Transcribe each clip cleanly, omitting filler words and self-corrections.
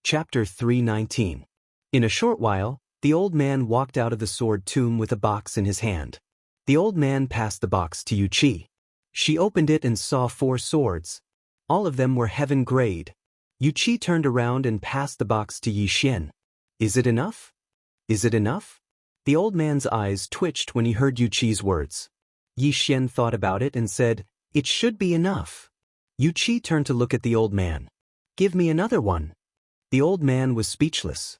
Chapter 319. In a short while, the old man walked out of the sword tomb with a box in his hand. The old man passed the box to Yuqi. She opened it and saw 4 swords. All of them were heaven grade. Yuqi turned around and passed the box to Yixian. Is it enough? Is it enough? The old man's eyes twitched when he heard Yuqi's words. Yixian thought about it and said, "It should be enough." Yuqi turned to look at the old man. "Give me another one." The old man was speechless.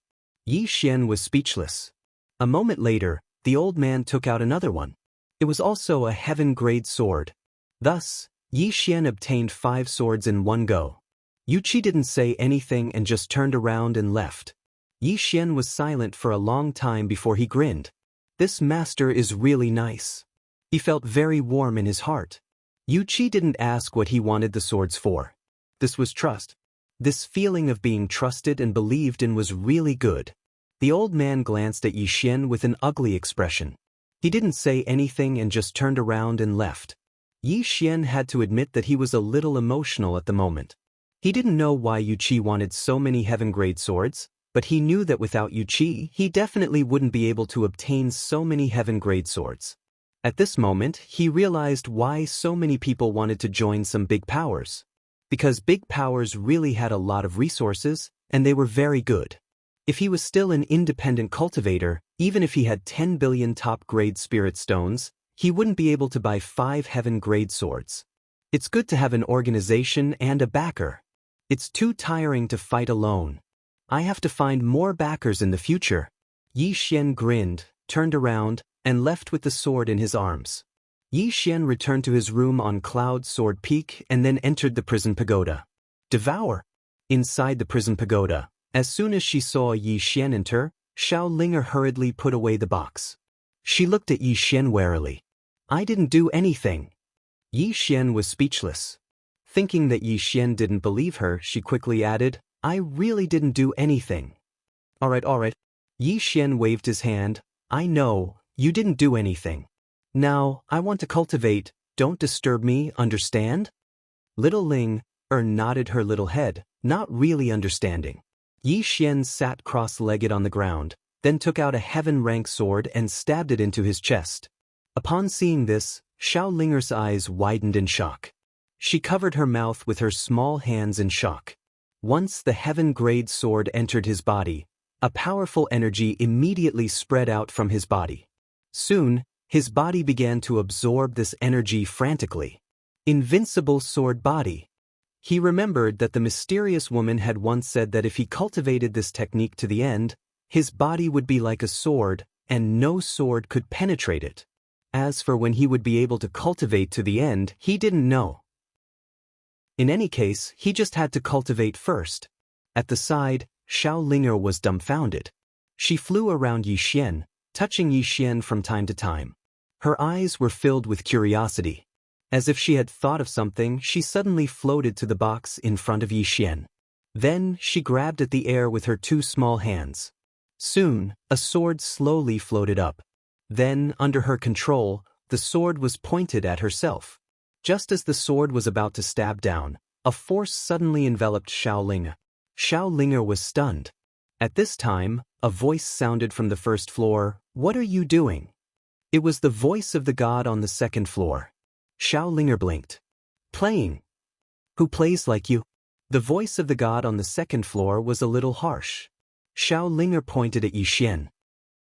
Yixian was speechless. A moment later, the old man took out another one. It was also a heaven-grade sword. Thus, Yixian obtained 5 swords in one go. Yuqi didn't say anything and just turned around and left. Yixian was silent for a long time before he grinned. This master is really nice. He felt very warm in his heart. Yuqi didn't ask what he wanted the swords for. This was trust. This feeling of being trusted and believed in was really good. The old man glanced at Yixian with an ugly expression. He didn't say anything and just turned around and left. Yixian had to admit that he was a little emotional at the moment. He didn't know why Yuqi wanted so many heaven-grade swords, but he knew that without Yuqi, he definitely wouldn't be able to obtain so many heaven-grade swords. At this moment, he realized why so many people wanted to join some big powers. Because big powers really had a lot of resources, and they were very good. If he was still an independent cultivator, even if he had 10 billion top-grade spirit stones, he wouldn't be able to buy 5 heaven-grade swords. It's good to have an organization and a backer. It's too tiring to fight alone. I have to find more backers in the future. Yixian grinned, turned around, and left with the sword in his arms. Yixian returned to his room on Cloud Sword Peak and then entered the prison pagoda. Devour! Inside the prison pagoda, as soon as she saw Yixian enter, Xiaolinger hurriedly put away the box. She looked at Yixian warily. "I didn't do anything." Yixian was speechless. Thinking that Yixian didn't believe her, she quickly added, "I really didn't do anything." All right. Yixian waved his hand. "I know, you didn't do anything. Now, I want to cultivate, don't disturb me, understand?" Little Ling nodded her little head, not really understanding. Yixian sat cross-legged on the ground, then took out a heaven-rank sword and stabbed it into his chest. Upon seeing this, Xiaolinger's eyes widened in shock. She covered her mouth with her small hands in shock. Once the heaven-grade sword entered his body, a powerful energy immediately spread out from his body. Soon, his body began to absorb this energy frantically. Invincible sword body. He remembered that the mysterious woman had once said that if he cultivated this technique to the end, his body would be like a sword, and no sword could penetrate it. As for when he would be able to cultivate to the end, he didn't know. In any case, he just had to cultivate first. At the side, Xiaolinger was dumbfounded. She flew around Yixian, touching Yixian from time to time. Her eyes were filled with curiosity. As if she had thought of something, she suddenly floated to the box in front of Yixian. Then she grabbed at the air with her 2 small hands. Soon, a sword slowly floated up. Then, under her control, the sword was pointed at herself. Just as the sword was about to stab down, a force suddenly enveloped Xiaolinger. Xiaolinger was stunned. At this time, a voice sounded from the first floor, "What are you doing?" It was the voice of the god on the second floor. Xiaolinger blinked. "Playing." "Who plays like you?" The voice of the god on the second floor was a little harsh. Xiaolinger pointed at Yixian.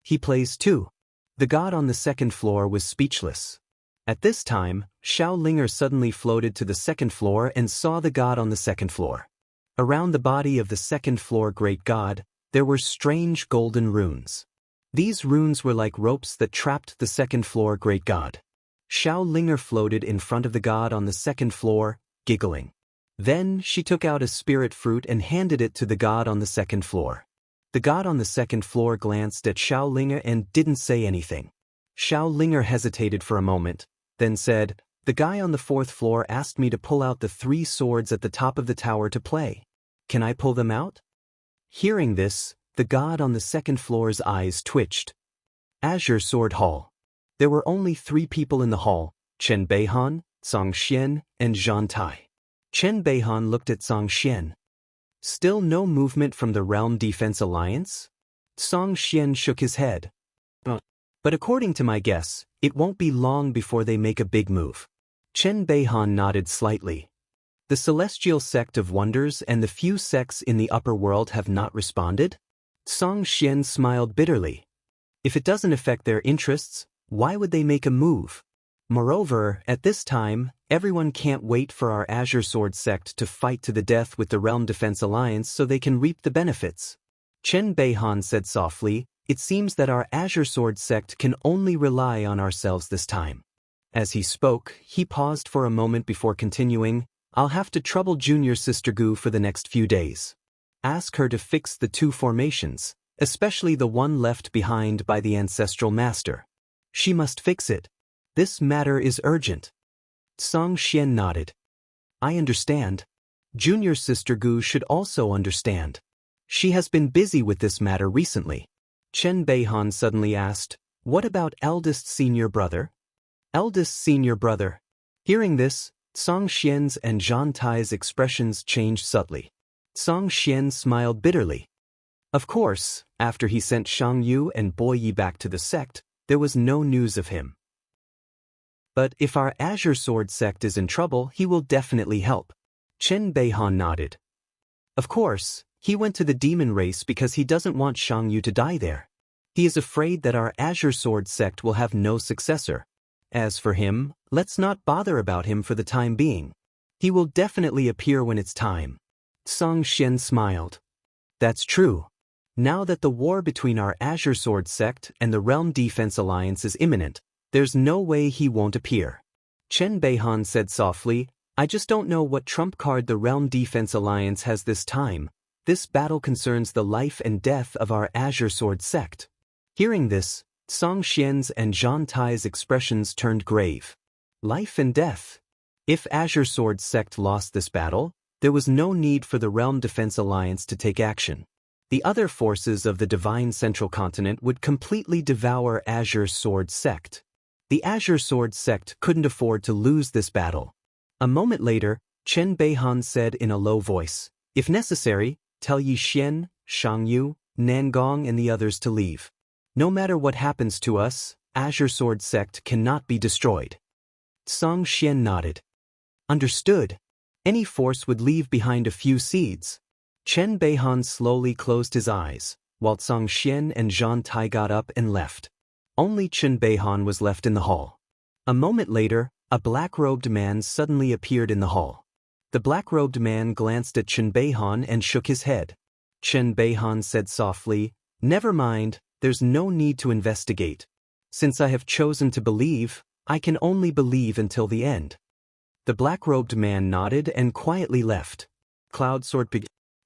"He plays too." The god on the second floor was speechless. At this time, Xiaolinger suddenly floated to the second floor and saw the god on the second floor. Around the body of the second floor great god, there were strange golden runes. These runes were like ropes that trapped the second floor great god. Xiaolinger floated in front of the god on the second floor, giggling. Then she took out a spirit fruit and handed it to the god on the second floor. The god on the second floor glanced at Xiaolinger and didn't say anything. Xiaolinger hesitated for a moment, then said, "The guy on the 4th floor asked me to pull out the 3 swords at the top of the tower to play. Can I pull them out?" Hearing this, the god on the second floor's eyes twitched. Azure Sword Hall. There were only 3 people in the hall, Chen Beihan, Song Xian, and Zhang Tai. Chen Beihan looked at Song Xian. Still no movement from the Realm Defense Alliance? Song Xian shook his head. But according to my guess, it won't be long before they make a big move. Chen Beihan nodded slightly. The Celestial Sect of Wonders and the few sects in the upper world have not responded? Song Xian smiled bitterly. If it doesn't affect their interests, why would they make a move? Moreover, at this time, everyone can't wait for our Azure Sword sect to fight to the death with the Realm Defense Alliance so they can reap the benefits. Chen Beihan said softly, it seems that our Azure Sword sect can only rely on ourselves this time. As he spoke, he paused for a moment before continuing, I'll have to trouble Junior Sister Gu for the next few days. Ask her to fix the 2 formations, especially the one left behind by the Ancestral Master. She must fix it. This matter is urgent. Song Xian nodded. I understand. Junior Sister Gu should also understand. She has been busy with this matter recently. Chen Beihan suddenly asked, what about eldest senior brother? Eldest senior brother. Hearing this, Song Xian's and Zhan Tai's expressions changed subtly. Song Xian smiled bitterly. Of course, after he sent Shang Yu and Bo Yi back to the sect, there was no news of him. But if our Azure Sword sect is in trouble, he will definitely help. Chen Beihan nodded. Of course, he went to the demon race because he doesn't want Shang Yu to die there. He is afraid that our Azure Sword sect will have no successor. As for him, let's not bother about him for the time being. He will definitely appear when it's time. Song Xian smiled. That's true. Now that the war between our Azure Sword sect and the Realm Defense Alliance is imminent, there's no way he won't appear. Chen Beihan said softly, I just don't know what trump card the Realm Defense Alliance has this time. This battle concerns the life and death of our Azure Sword sect. Hearing this, Song Xian's and Zhan Tai's expressions turned grave. Life and death. If Azure Sword sect lost this battle, there was no need for the Realm Defense Alliance to take action. The other forces of the Divine Central Continent would completely devour Azure Sword sect. The Azure Sword sect couldn't afford to lose this battle. A moment later, Chen Beihan said in a low voice, if necessary, tell Yi Xian, Shang Yu, Nangong and the others to leave. No matter what happens to us, Azure Sword sect cannot be destroyed. Song Xian nodded. Understood. Any force would leave behind a few seeds. Chen Beihan slowly closed his eyes, while Song Xian and Zhan Tai got up and left. Only Chen Beihan was left in the hall. A moment later, a black-robed man suddenly appeared in the hall. The black-robed man glanced at Chen Beihan and shook his head. Chen Beihan said softly, never mind, there's no need to investigate. Since I have chosen to believe, I can only believe until the end. The black-robed man nodded and quietly left. Cloud Sword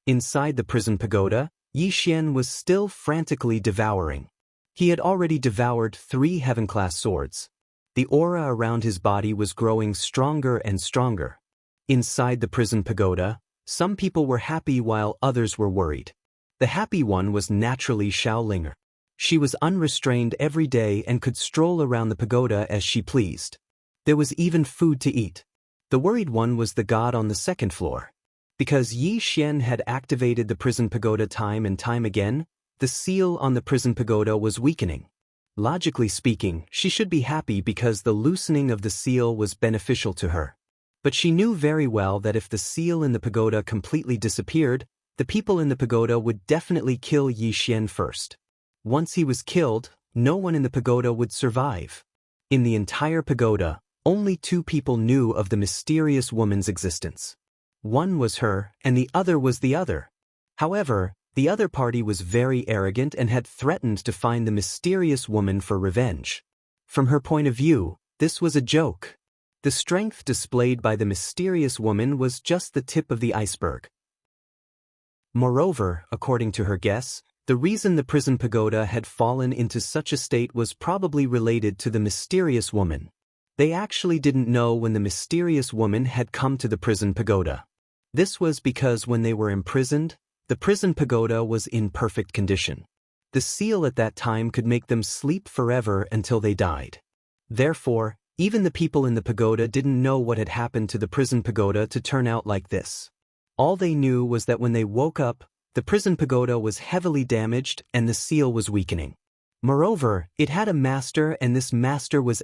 Inside the prison pagoda, Yi Xian was still frantically devouring. He had already devoured 3 heaven-class swords. The aura around his body was growing stronger and stronger. Inside the prison pagoda, some people were happy while others were worried. The happy one was naturally Xiaolinger. She was unrestrained every day and could stroll around the pagoda as she pleased. There was even food to eat. The worried one was the god on the 2nd floor. Because Yi Xian had activated the prison pagoda time and time again, the seal on the prison pagoda was weakening. Logically speaking, she should be happy because the loosening of the seal was beneficial to her. But she knew very well that if the seal in the pagoda completely disappeared, the people in the pagoda would definitely kill Yi Xian first. Once he was killed, no one in the pagoda would survive. In the entire pagoda, only 2 people knew of the mysterious woman's existence. One was her, and the other was the other. However, the other party was very arrogant and had threatened to find the mysterious woman for revenge. From her point of view, this was a joke. The strength displayed by the mysterious woman was just the tip of the iceberg. Moreover, according to her guess, the reason the prison pagoda had fallen into such a state was probably related to the mysterious woman. They actually didn't know when the mysterious woman had come to the prison pagoda. This was because when they were imprisoned, the prison pagoda was in perfect condition. The seal at that time could make them sleep forever until they died. Therefore, even the people in the pagoda didn't know what had happened to the prison pagoda to turn out like this. All they knew was that when they woke up, the prison pagoda was heavily damaged and the seal was weakening. Moreover, it had a master, and this master was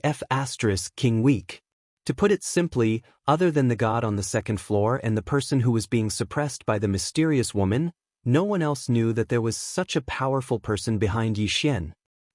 King Weak. To put it simply, other than the god on the second floor and the person who was being suppressed by the mysterious woman, no one else knew that there was such a powerful person behind Yi Xian.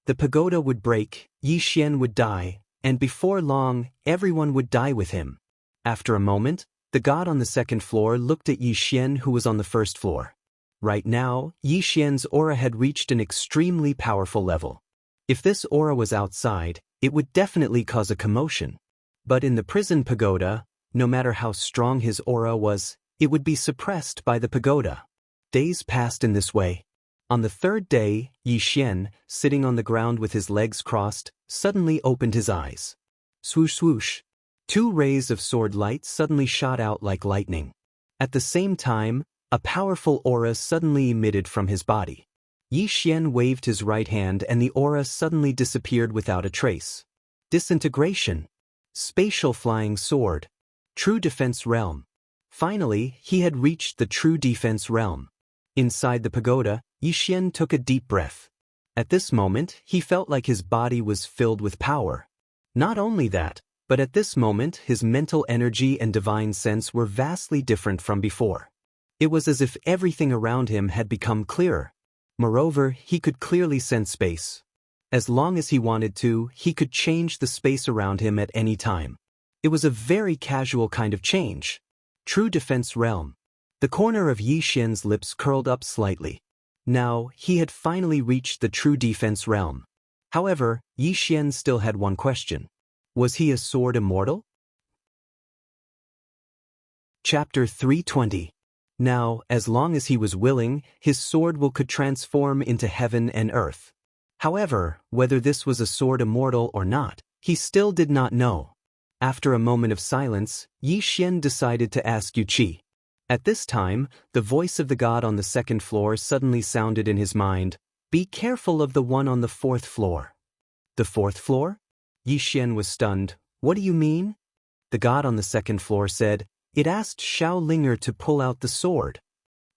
The pagoda would break, Yi Xian would die, and before long, everyone would die with him. After a moment, the god on the second floor looked at Yi Xian, who was on the first floor. Right now, Yi Xian's aura had reached an extremely powerful level. If this aura was outside, it would definitely cause a commotion. But in the prison pagoda, no matter how strong his aura was, it would be suppressed by the pagoda. Days passed in this way. On the third day, Yi Xian, sitting on the ground with his legs crossed, suddenly opened his eyes. Swoosh swoosh. 2 rays of sword light suddenly shot out like lightning. At the same time, a powerful aura suddenly emitted from his body. Yi Xian waved his right hand and the aura suddenly disappeared without a trace. Disintegration. Spatial flying sword. True defense realm. Finally, he had reached the true defense realm. Inside the pagoda, Yi Xian took a deep breath. At this moment, he felt like his body was filled with power. Not only that, but at this moment his mental energy and divine sense were vastly different from before. It was as if everything around him had become clearer. Moreover, he could clearly sense space. As long as he wanted to, he could change the space around him at any time. It was a very casual kind of change. True defense realm. The corner of Yi Xian's lips curled up slightly. Now, he had finally reached the true defense realm. However, Yi Xian still had one question. Was he a sword immortal? Chapter 320. Now, as long as he was willing, his sword could transform into heaven and earth. However, whether this was a sword immortal or not, he still did not know. After a moment of silence, Yi Xian decided to ask Yu Qi. At this time, the voice of the god on the second floor suddenly sounded in his mind. Be careful of the one on the 4th floor. The 4th floor? Yi Xian was stunned. What do you mean? The god on the second floor said, it asked Xiaolinger to pull out the sword.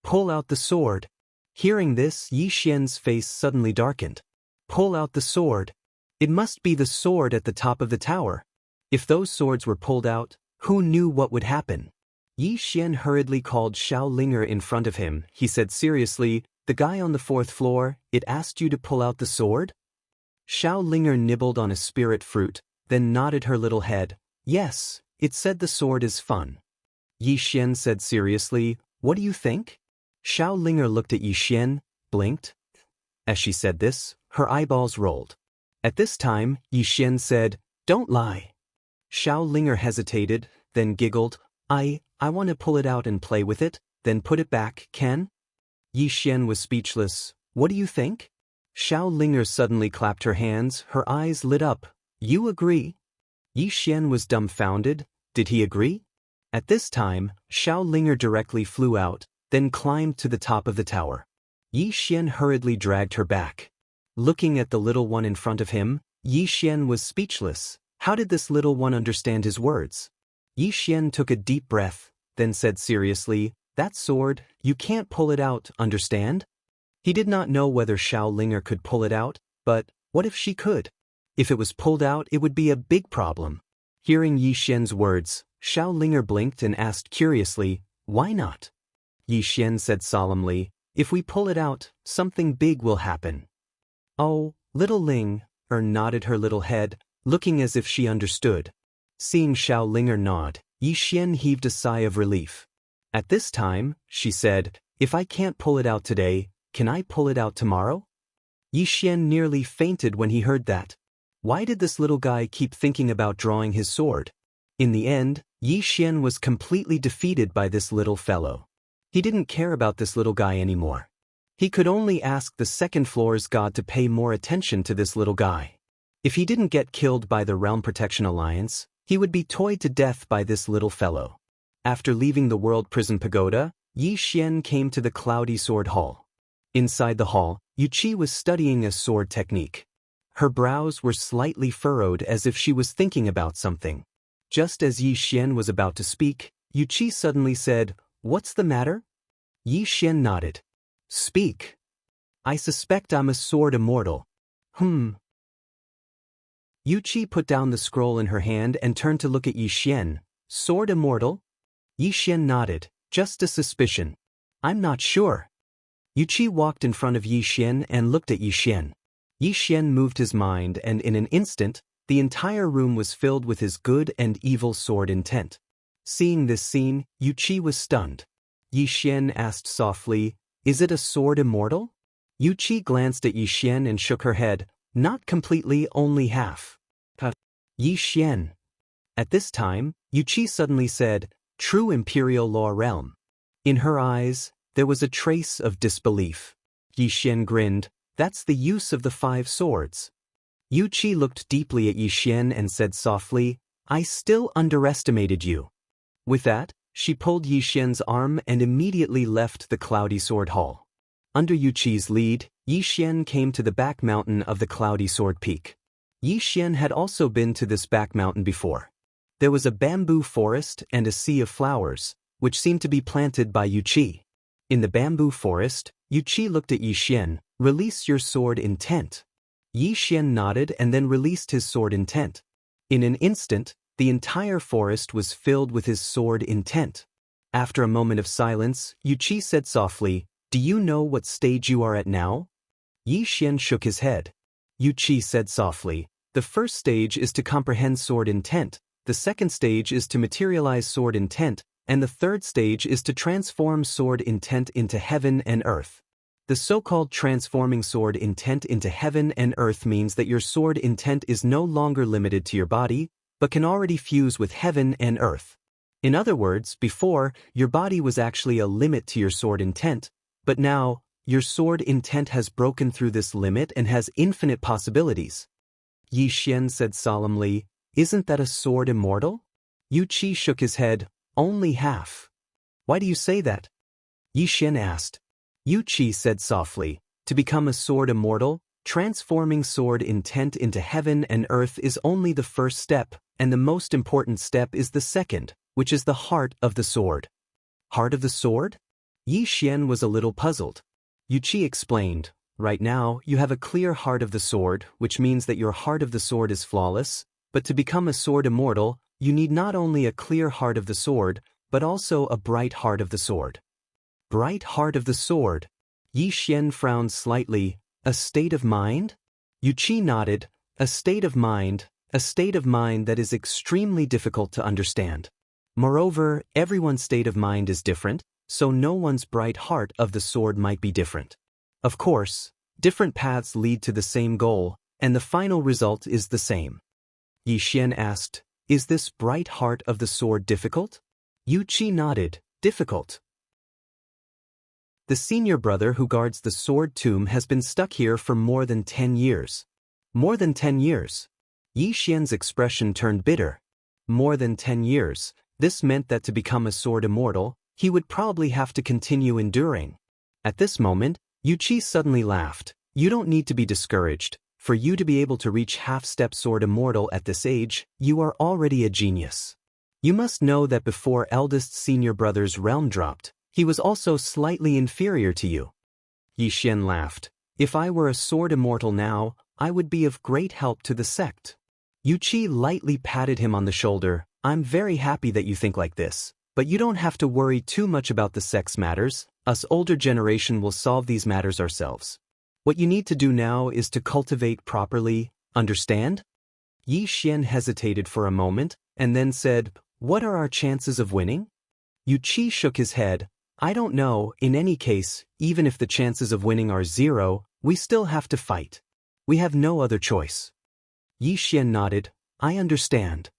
Pull out the sword. Hearing this, Yi Xian's face suddenly darkened. Pull out the sword. It must be the sword at the top of the tower. If those swords were pulled out, who knew what would happen? Yi Xian hurriedly called Xiaolinger in front of him. He said seriously, the guy on the 4th floor, it asked you to pull out the sword? Xiaolinger nibbled on a spirit fruit, then nodded her little head. Yes, it said the sword is fun. Yi Xian said seriously, what do you think? Xiaolinger looked at Yi Xian, blinked. As she said this, her eyeballs rolled. At this time, Yi Xian said, don't lie. Xiaolinger hesitated, then giggled. I want to pull it out and play with it, then put it back, Ken? Yi Xian was speechless. What do you think? Xiaolinger suddenly clapped her hands, her eyes lit up. You agree? Yi Xian was dumbfounded. Did he agree? At this time, Xiaolinger directly flew out, then climbed to the top of the tower. Yi Xian hurriedly dragged her back. Looking at the little one in front of him, Yi Xian was speechless. How did this little one understand his words? Yi Xian took a deep breath, then said seriously, that sword, you can't pull it out, understand? He did not know whether Xiaolinger could pull it out, but what if she could? If it was pulled out, it would be a big problem. Hearing Yi Xian's words, Xiaolinger blinked and asked curiously, why not? Yi Xian said solemnly, if we pull it out, something big will happen. Oh, little Ling, nodded her little head, looking as if she understood. Seeing Xiaolinger nod, Yi Xian heaved a sigh of relief. At this time, she said, if I can't pull it out today, can I pull it out tomorrow? Yi Xian nearly fainted when he heard that. Why did this little guy keep thinking about drawing his sword? In the end, Yi Xian was completely defeated by this little fellow. He didn't care about this little guy anymore. He could only ask the 2nd floor's god to pay more attention to this little guy. If he didn't get killed by the Realm Protection Alliance, he would be toyed to death by this little fellow. After leaving the World Prison Pagoda, Yi Xian came to the Cloudy Sword Hall. Inside the hall, Yu Qi was studying a sword technique. Her brows were slightly furrowed as if she was thinking about something. Just as Yi Xian was about to speak, Yu Qi suddenly said, What's the matter? Yi Xian nodded. Speak. I suspect I'm a sword immortal. Yu Qi put down the scroll in her hand and turned to look at Yi Xian. Sword immortal? Yi Xian nodded. Just a suspicion. I'm not sure. Yu Qi walked in front of Yi Xian and looked at Yi Xian. Yi Xian moved his mind and in an instant, the entire room was filled with his good and evil sword intent. Seeing this scene, Yu Qi was stunned. Yi Xian asked softly, Is it a sword immortal? Yu Qi glanced at Yi Xian and shook her head. Not completely, only half. Yi Xian. At this time, Yu Qi suddenly said, True imperial law realm. In her eyes, there was a trace of disbelief. Yi Xian grinned. That's the use of the 5 swords. Yu Qi looked deeply at Yi Xian and said softly, I still underestimated you. With that, she pulled Yi Xian's arm and immediately left the Cloudy Sword Hall. Under Yu Qi's lead, Yi Xian came to the back mountain of the Cloudy Sword Peak. Yi Xian had also been to this back mountain before. There was a bamboo forest and a sea of flowers, which seemed to be planted by Yu Qi. In the bamboo forest, Yu Qi looked at Yi Xian. Release your sword intent. Yi Xian nodded and then released his sword intent. In an instant, the entire forest was filled with his sword intent. After a moment of silence, Yu Qi said softly, Do you know what stage you are at now? Yi Xian shook his head. Yu Qi said softly, The first stage is to comprehend sword intent, the second stage is to materialize sword intent, and the third stage is to transform sword intent into heaven and earth. The so-called transforming sword intent into heaven and earth means that your sword intent is no longer limited to your body, but can already fuse with heaven and earth. In other words, before, your body was actually a limit to your sword intent, but now, your sword intent has broken through this limit and has infinite possibilities. Yi Xian said solemnly, Isn't that a sword immortal? Yu Qi shook his head, Only half. Why do you say that? Yi Xian asked. Yu Qi said softly, To become a sword immortal, transforming sword intent into heaven and earth is only the first step, and the most important step is the second, which is the heart of the sword. Heart of the sword? Yi Xian was a little puzzled. Yu Qi explained, Right now, you have a clear heart of the sword, which means that your heart of the sword is flawless, but to become a sword immortal, you need not only a clear heart of the sword, but also a bright heart of the sword. Bright heart of the sword. Yi Xian frowned slightly. A state of mind? Yu Qi nodded. A state of mind that is extremely difficult to understand. Moreover, everyone's state of mind is different, so no one's bright heart of the sword might be different. Of course, different paths lead to the same goal, and the final result is the same. Yi Xian asked, Is this bright heart of the sword difficult? Yu Qi nodded. Difficult. The senior brother who guards the sword tomb has been stuck here for more than 10 years. More than 10 years. Yi Xian's expression turned bitter. More than 10 years. This meant that to become a sword immortal, he would probably have to continue enduring. At this moment, Yu Qi suddenly laughed. You don't need to be discouraged. For you to be able to reach half-step sword immortal at this age, you are already a genius. You must know that before eldest senior brother's realm dropped, he was also slightly inferior to you. Yi Xian laughed. If I were a sword immortal now, I would be of great help to the sect. Yu Qi lightly patted him on the shoulder. I'm very happy that you think like this, but you don't have to worry too much about the sect's matters. Us older generation will solve these matters ourselves. What you need to do now is to cultivate properly, understand? Yi Xian hesitated for a moment, and then said, What are our chances of winning? Yu Qi shook his head. I don't know. In any case, even if the chances of winning are 0, we still have to fight. We have no other choice. Yi Xian nodded. I understand.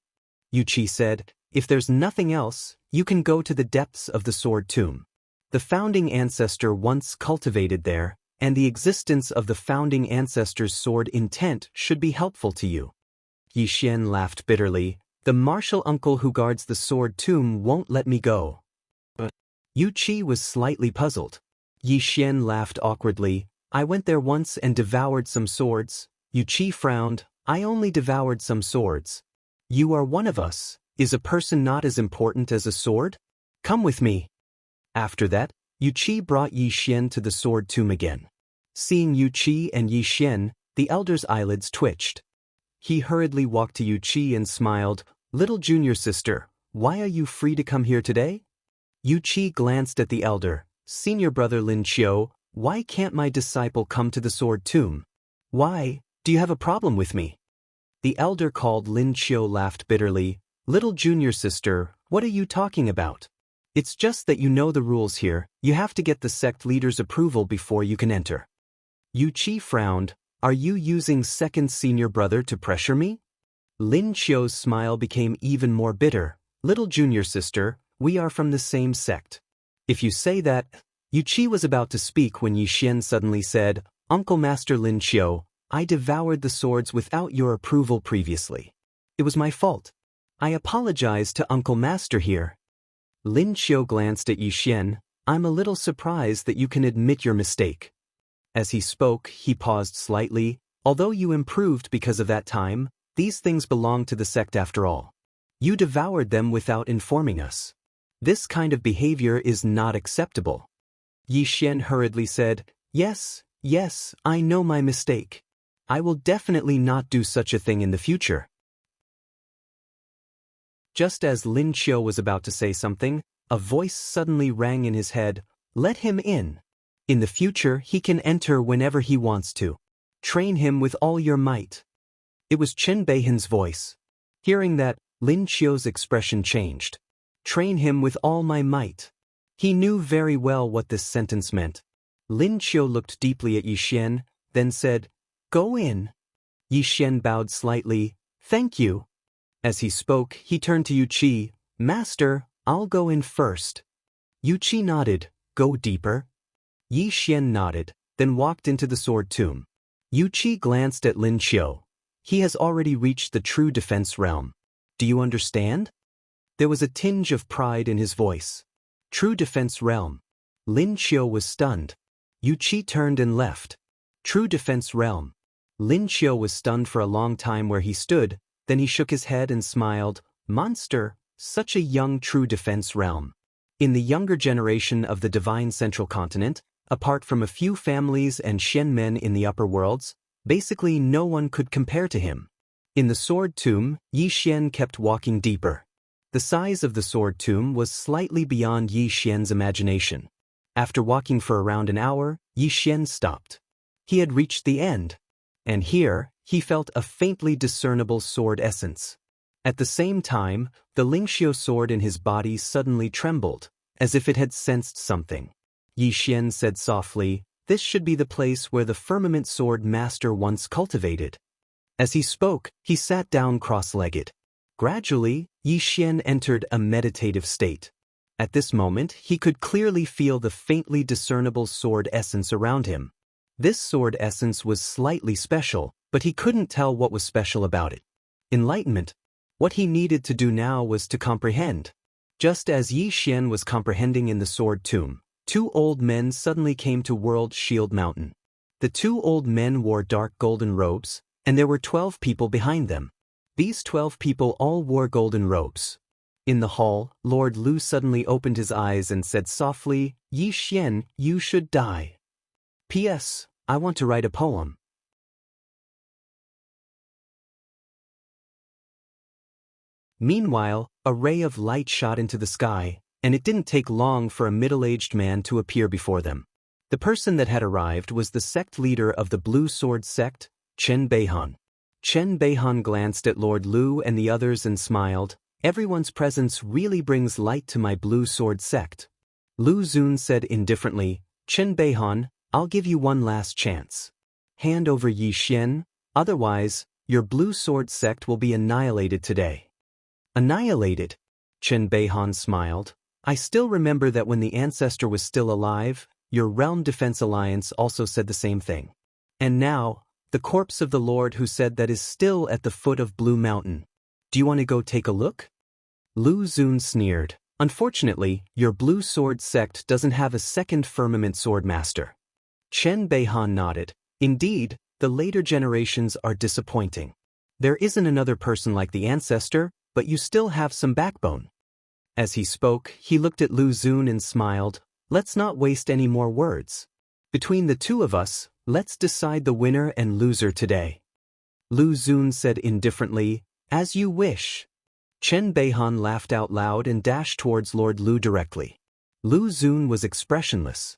Yu Qi said, If there's nothing else, you can go to the depths of the sword tomb. The founding ancestor once cultivated there, and the existence of the founding ancestor's sword intent should be helpful to you. Yi Xian laughed bitterly. The martial uncle who guards the sword tomb won't let me go. But Yu Qi was slightly puzzled. Yi Xian laughed awkwardly. I went there once and devoured some swords. Yu Qi frowned. I only devoured some swords. You are one of us. Is a person not as important as a sword? Come with me. After that, Yu Qi brought Yi Xian to the sword tomb again. Seeing Yu Qi and Yi Xian, the elder's eyelids twitched. He hurriedly walked to Yu Qi and smiled, "Little junior sister, why are you free to come here today?" Yu Qi glanced at the elder. "Senior brother Lin Qiu, why can't my disciple come to the sword tomb? Why, do you have a problem with me?" The elder called Lin Qiu laughed bitterly. "Little junior sister, what are you talking about? It's just that you know the rules here, you have to get the sect leader's approval before you can enter." Yu Qi frowned. "Are you using second senior brother to pressure me?" Lin Qiu's smile became even more bitter. "Little junior sister, we are from the same sect. If you say that..." Yu Qi was about to speak when Yi Xian suddenly said, "Uncle Master Lin Qiu, I devoured the swords without your approval previously. It was my fault. I apologize to Uncle Master here." Lin Qiu glanced at Yi Xian. "I'm a little surprised that you can admit your mistake." As he spoke, he paused slightly. "Although you improved because of that time, these things belong to the sect after all. You devoured them without informing us. This kind of behavior is not acceptable." Yi Xian hurriedly said, Yes, I know my mistake. I will definitely not do such a thing in the future." Just as Lin Qiu was about to say something, a voice suddenly rang in his head. "Let him in. In the future, he can enter whenever he wants to. Train him with all your might." It was Chen Beihan's voice. Hearing that, Lin Qiu's expression changed. "Train him with all my might." He knew very well what this sentence meant. Lin Qiu looked deeply at Yi Xian, then said, "Go in." Yi Xian bowed slightly. "Thank you." As he spoke, he turned to Yu Qi. "Master, I'll go in first." Yu Qi nodded. "Go deeper?" Yi Xian nodded, then walked into the sword tomb. Yu Qi glanced at Lin Qiu. "He has already reached the true defense realm. Do you understand?" There was a tinge of pride in his voice. True defense realm. Lin Qiu was stunned. Yu Qi turned and left. True defense realm. Lin Qiu was stunned for a long time where he stood, then he shook his head and smiled. "Monster, such a young true defense realm." In the younger generation of the divine central continent, apart from a few families and Shen men in the upper worlds, basically no one could compare to him. In the sword tomb, Yi Xian kept walking deeper. The size of the sword tomb was slightly beyond Yi Xian's imagination. After walking for around an hour, Yi Xian stopped. He had reached the end. And here, he felt a faintly discernible sword essence. At the same time, the Lingxiu sword in his body suddenly trembled, as if it had sensed something. Yi Xian said softly, "This should be the place where the firmament sword master once cultivated." As he spoke, he sat down cross-legged. Gradually, Yi Xian entered a meditative state. At this moment, he could clearly feel the faintly discernible sword essence around him. This sword essence was slightly special, but he couldn't tell what was special about it. Enlightenment. What he needed to do now was to comprehend. Just as Yi Xian was comprehending in the sword tomb, two old men suddenly came to World Shield Mountain. The two old men wore dark golden robes, and there were 12 people behind them. These 12 people all wore golden robes. In the hall, Lord Lu suddenly opened his eyes and said softly, "Yi Xian, you should die. P.S. I want to write a poem." Meanwhile, a ray of light shot into the sky, and it didn't take long for a middle-aged man to appear before them. The person that had arrived was the sect leader of the Blue Sword sect, Chen Beihan. Chen Beihan glanced at Lord Lu and the others and smiled. "Everyone's presence really brings light to my Blue Sword sect." Lu Xun said indifferently, "Chen Beihan, I'll give you one last chance. Hand over Yi Xian, otherwise, your Blue Sword sect will be annihilated today." "Annihilated?" Chen Beihan smiled. "I still remember that when the ancestor was still alive, your Realm Defense Alliance also said the same thing. And now, the corpse of the Lord who said that is still at the foot of Blue Mountain. Do you want to go take a look?" Lu Xun sneered. "Unfortunately, your Blue Sword sect doesn't have a second firmament sword master." Chen Beihan nodded. "Indeed, the later generations are disappointing. There isn't another person like the ancestor, but you still have some backbone." As he spoke, he looked at Lu Xun and smiled. Let's not waste any more words. Between the two of us, let's decide the winner and loser today. Lu Xun said indifferently, "As you wish." Chen Beihan laughed out loud and dashed towards Lord Lu directly. Lu Xun was expressionless.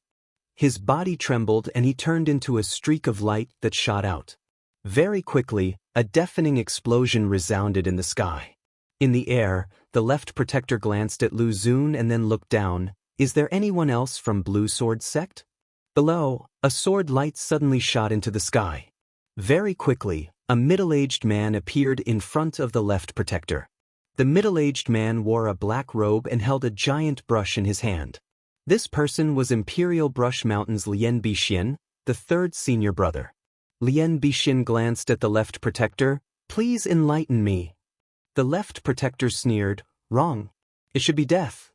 His body trembled and he turned into a streak of light that shot out. Very quickly, a deafening explosion resounded in the sky. In the air, the left protector glanced at Lu Xun and then looked down. Is there anyone else from Blue Sword Sect? Below, a sword light suddenly shot into the sky. Very quickly, a middle-aged man appeared in front of the left protector. The middle-aged man wore a black robe and held a giant brush in his hand. This person was Imperial Brush Mountain's Lian Bixin, the third senior brother. Lian Bixin glanced at the left protector. "Please enlighten me." The left protector sneered, "Wrong. It should be death."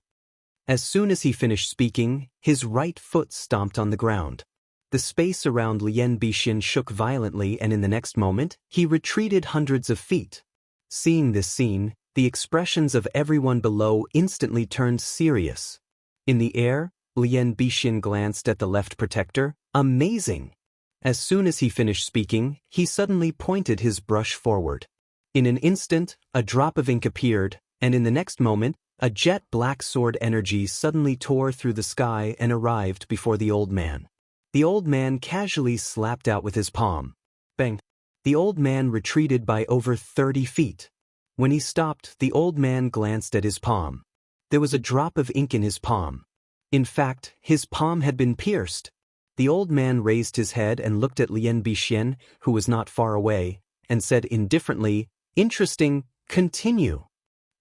As soon as he finished speaking, his right foot stomped on the ground. The space around Lian Bixin shook violently and in the next moment, he retreated hundreds of feet. Seeing this scene, the expressions of everyone below instantly turned serious. In the air, Lian Bixin glanced at the left protector. "Amazing!" As soon as he finished speaking, he suddenly pointed his brush forward. In an instant, a drop of ink appeared, and in the next moment, a jet black sword energy suddenly tore through the sky and arrived before the old man. The old man casually slapped out with his palm. Bang! The old man retreated by over 30 feet. When he stopped, the old man glanced at his palm. There was a drop of ink in his palm. In fact, his palm had been pierced. The old man raised his head and looked at Lian Bixin, who was not far away, and said indifferently, "Interesting, continue."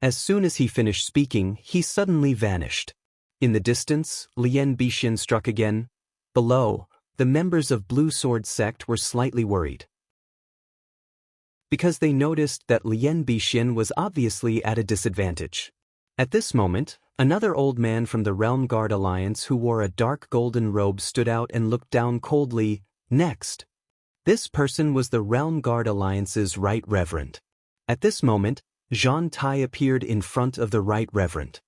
As soon as he finished speaking, he suddenly vanished. In the distance, Lian Bixin struck again. Below, the members of Blue Sword Sect were slightly worried, because they noticed that Lian Bixin was obviously at a disadvantage. At this moment, another old man from the Realm Guard Alliance who wore a dark golden robe stood out and looked down coldly. Next. This person was the Realm Guard Alliance's Right Reverend. At this moment, Zhan Tai appeared in front of the Right Reverend.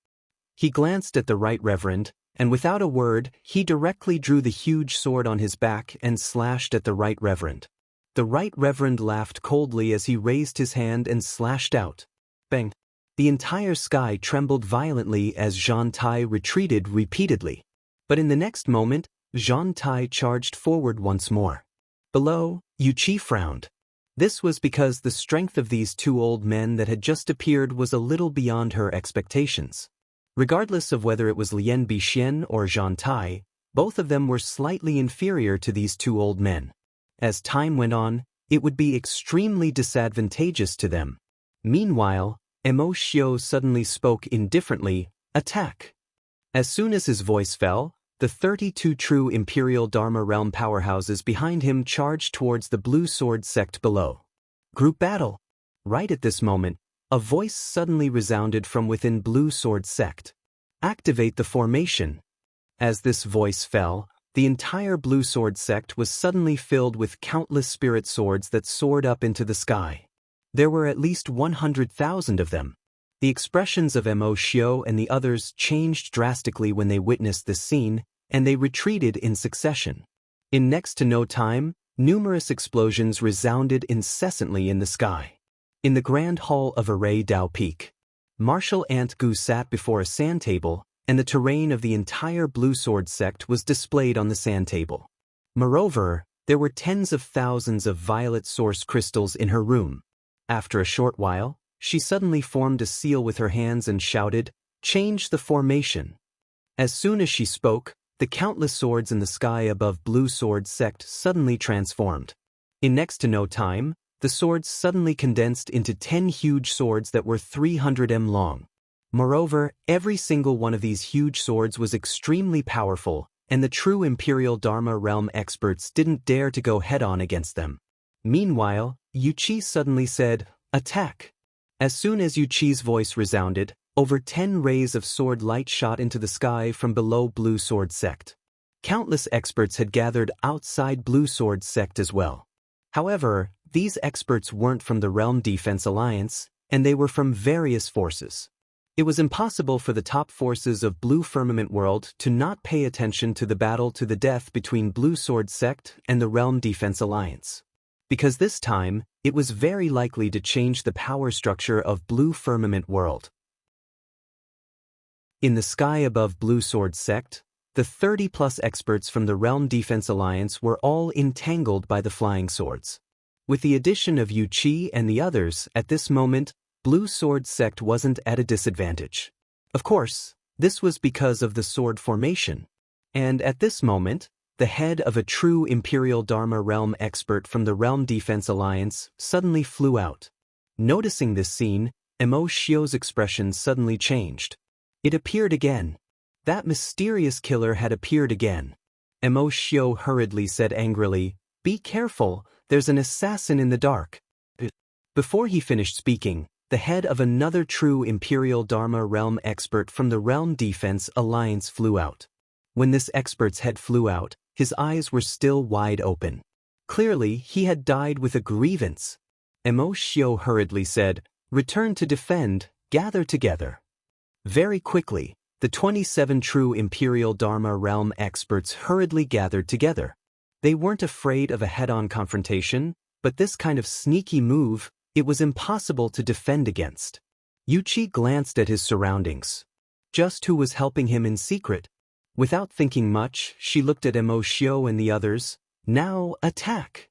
He glanced at the Right Reverend, and without a word, he directly drew the huge sword on his back and slashed at the Right Reverend. The Right Reverend laughed coldly as he raised his hand and slashed out. Bang! The entire sky trembled violently as Zhan Tai retreated repeatedly. But in the next moment, Zhan Tai charged forward once more. Below, Yuqi frowned. This was because the strength of these two old men that had just appeared was a little beyond her expectations. Regardless of whether it was Lian Bixin or Zhan Tai, both of them were slightly inferior to these two old men. As time went on, it would be extremely disadvantageous to them. Meanwhile, Mo Xiu suddenly spoke indifferently, "Attack." As soon as his voice fell, the 32 true Imperial Dharma Realm powerhouses behind him charged towards the Blue Sword Sect below. Group battle. Right at this moment, a voice suddenly resounded from within Blue Sword Sect. "Activate the formation." As this voice fell, the entire Blue Sword Sect was suddenly filled with countless spirit swords that soared up into the sky. There were at least 100,000 of them. The expressions of Mo Xiu and the others changed drastically when they witnessed this scene, and they retreated in succession. In next to no time, numerous explosions resounded incessantly in the sky. In the Grand Hall of Array Dao Peak, Marshal Ant Gu sat before a sand table, and the terrain of the entire Blue Sword Sect was displayed on the sand table. Moreover, there were tens of thousands of violet source crystals in her room. After a short while, she suddenly formed a seal with her hands and shouted, "Change the formation." As soon as she spoke, the countless swords in the sky above Blue Sword Sect suddenly transformed. In next to no time, the swords suddenly condensed into 10 huge swords that were 300 m long. Moreover, every single one of these huge swords was extremely powerful, and the true Imperial Dharma Realm experts didn't dare to go head-on against them. Meanwhile, Yuqi suddenly said, "Attack." As soon as Yuqi's voice resounded, over 10 rays of sword light shot into the sky from below Blue Sword Sect. Countless experts had gathered outside Blue Sword Sect as well. However, these experts weren't from the Realm Defense Alliance, and they were from various forces. It was impossible for the top forces of Blue Firmament World to not pay attention to the battle to the death between Blue Sword Sect and the Realm Defense Alliance. Because this time, it was very likely to change the power structure of Blue Firmament World. In the sky above Blue Sword Sect, the 30-plus experts from the Realm Defense Alliance were all entangled by the flying swords. With the addition of Wuxia and the others, at this moment, Blue Sword Sect wasn't at a disadvantage. Of course, this was because of the sword formation. And at this moment, the head of a true Imperial Dharma Realm expert from the Realm Defense Alliance suddenly flew out. Noticing this scene, Mo Xiu's expression suddenly changed. It appeared again. That mysterious killer had appeared again. Mo Xiu hurriedly said angrily, "Be careful, there's an assassin in the dark." Before he finished speaking, the head of another true Imperial Dharma Realm expert from the Realm Defense Alliance flew out. When this expert's head flew out, his eyes were still wide open. Clearly, he had died with a grievance. Mo Xiu hurriedly said, "Return to defend, gather together." Very quickly, the 27 true Imperial Dharma Realm experts hurriedly gathered together. They weren't afraid of a head-on confrontation, but this kind of sneaky move, it was impossible to defend against. Wuxia glanced at his surroundings. Just who was helping him in secret? Without thinking much, she looked at Mo Xiu and the others. "Now, attack!"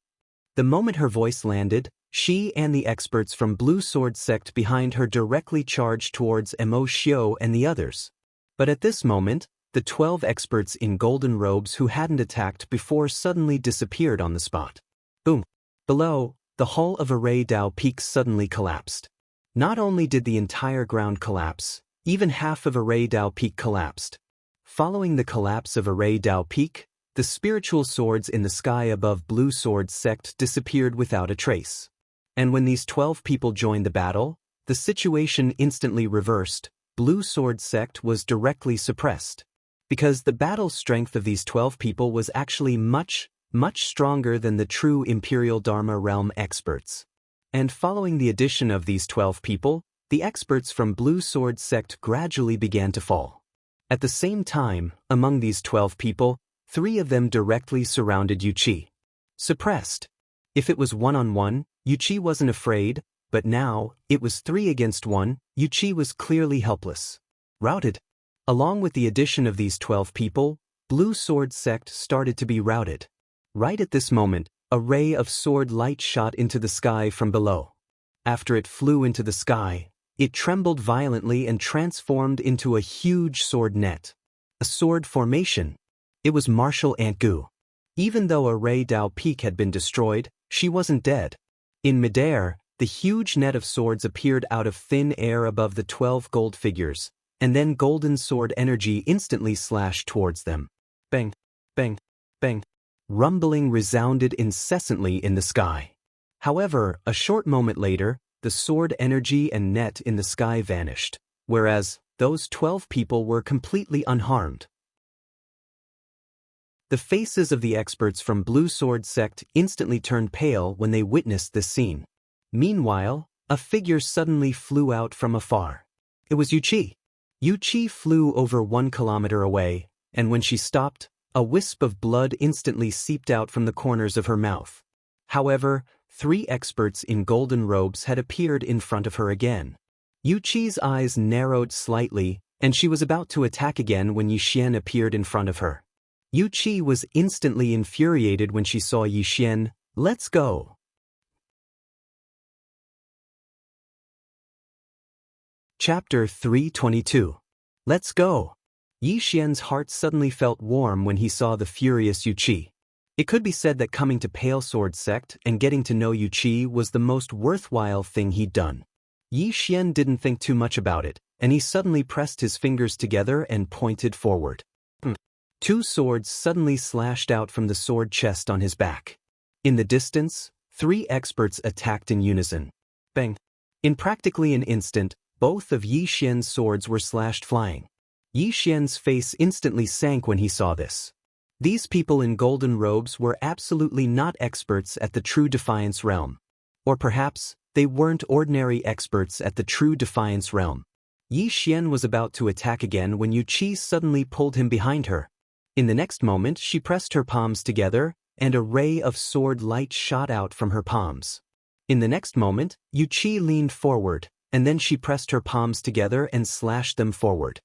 The moment her voice landed, she and the experts from Blue Sword Sect behind her directly charged towards Mo Xiu and the others. But at this moment, the 12 experts in golden robes who hadn't attacked before suddenly disappeared on the spot. Boom! Below, the hull of Array Dao Peak suddenly collapsed. Not only did the entire ground collapse, even half of Array Dao Peak collapsed. Following the collapse of Array Dao Peak, the spiritual swords in the sky above Blue Sword Sect disappeared without a trace. And when these 12 people joined the battle, the situation instantly reversed. Blue Sword Sect was directly suppressed. Because the battle strength of these 12 people was actually much stronger than the true Imperial Dharma Realm experts. And following the addition of these 12 people, the experts from Blue Sword Sect gradually began to fall. At the same time, among these 12 people, 3 of them directly surrounded Wuxia. Suppressed. If it was one-on-one, Wuxia wasn't afraid, but now, it was 3 against 1, Wuxia was clearly helpless. Routed. Along with the addition of these 12 people, Blue Sword Sect started to be routed. Right at this moment, a ray of sword light shot into the sky from below. After it flew into the sky, it trembled violently and transformed into a huge sword net. A sword formation. It was Martial Ant Gu. Even though Array Dao Peak had been destroyed, she wasn't dead. In midair, the huge net of swords appeared out of thin air above the 12 gold figures, and then golden sword energy instantly slashed towards them. Bang, bang, bang. Rumbling resounded incessantly in the sky. However, a short moment later, the sword energy and net in the sky vanished, whereas those 12 people were completely unharmed. The faces of the experts from Blue Sword Sect instantly turned pale when they witnessed this scene. Meanwhile, a figure suddenly flew out from afar. It was Wuxia. Wuxia flew over 1 kilometer away, and when she stopped, a wisp of blood instantly seeped out from the corners of her mouth. However, 3 experts in golden robes had appeared in front of her again. Wuxia's eyes narrowed slightly, and she was about to attack again when Yixian appeared in front of her. Wuxia was instantly infuriated when she saw Yixian. "Let's go." Chapter 322. Let's go. Yixian's heart suddenly felt warm when he saw the furious Wuxia. It could be said that coming to Pale Sword Sect and getting to know Wuxia was the most worthwhile thing he'd done. Yixian didn't think too much about it, and he suddenly pressed his fingers together and pointed forward. 2 swords suddenly slashed out from the sword chest on his back. In the distance, 3 experts attacked in unison. Bang! In practically an instant, both of Yixian's swords were slashed flying. Yixian's face instantly sank when he saw this. These people in golden robes were absolutely not experts at the true Defiance realm. Or perhaps, they weren't ordinary experts at the true Defiance realm. Yi Xian was about to attack again when Yu Qi suddenly pulled him behind her. In the next moment she pressed her palms together, and a ray of sword light shot out from her palms. In the next moment, Yu Qi leaned forward, and then she pressed her palms together and slashed them forward.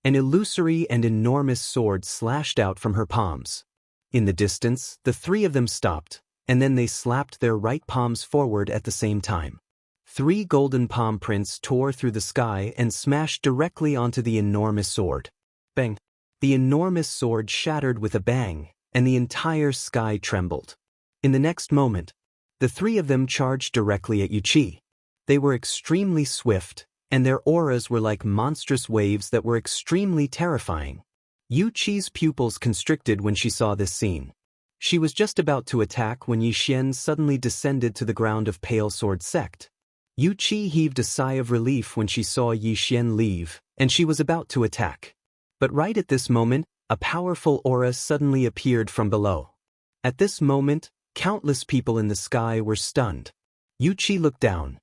An illusory and enormous sword slashed out from her palms. In the distance, the three of them stopped, and then they slapped their right palms forward at the same time. 3 golden palm prints tore through the sky and smashed directly onto the enormous sword. Bang! The enormous sword shattered with a bang, and the entire sky trembled. In the next moment, the three of them charged directly at Yu Qi. They were extremely swift, and their auras were like monstrous waves that were extremely terrifying. Yu Qi's pupils constricted when she saw this scene. She was just about to attack when Yi Xian suddenly descended to the ground of Pale Sword Sect. Yu Qi heaved a sigh of relief when she saw Yi Xian leave, and she was about to attack. But right at this moment, a powerful aura suddenly appeared from below. At this moment, countless people in the sky were stunned. Yu Qi looked down.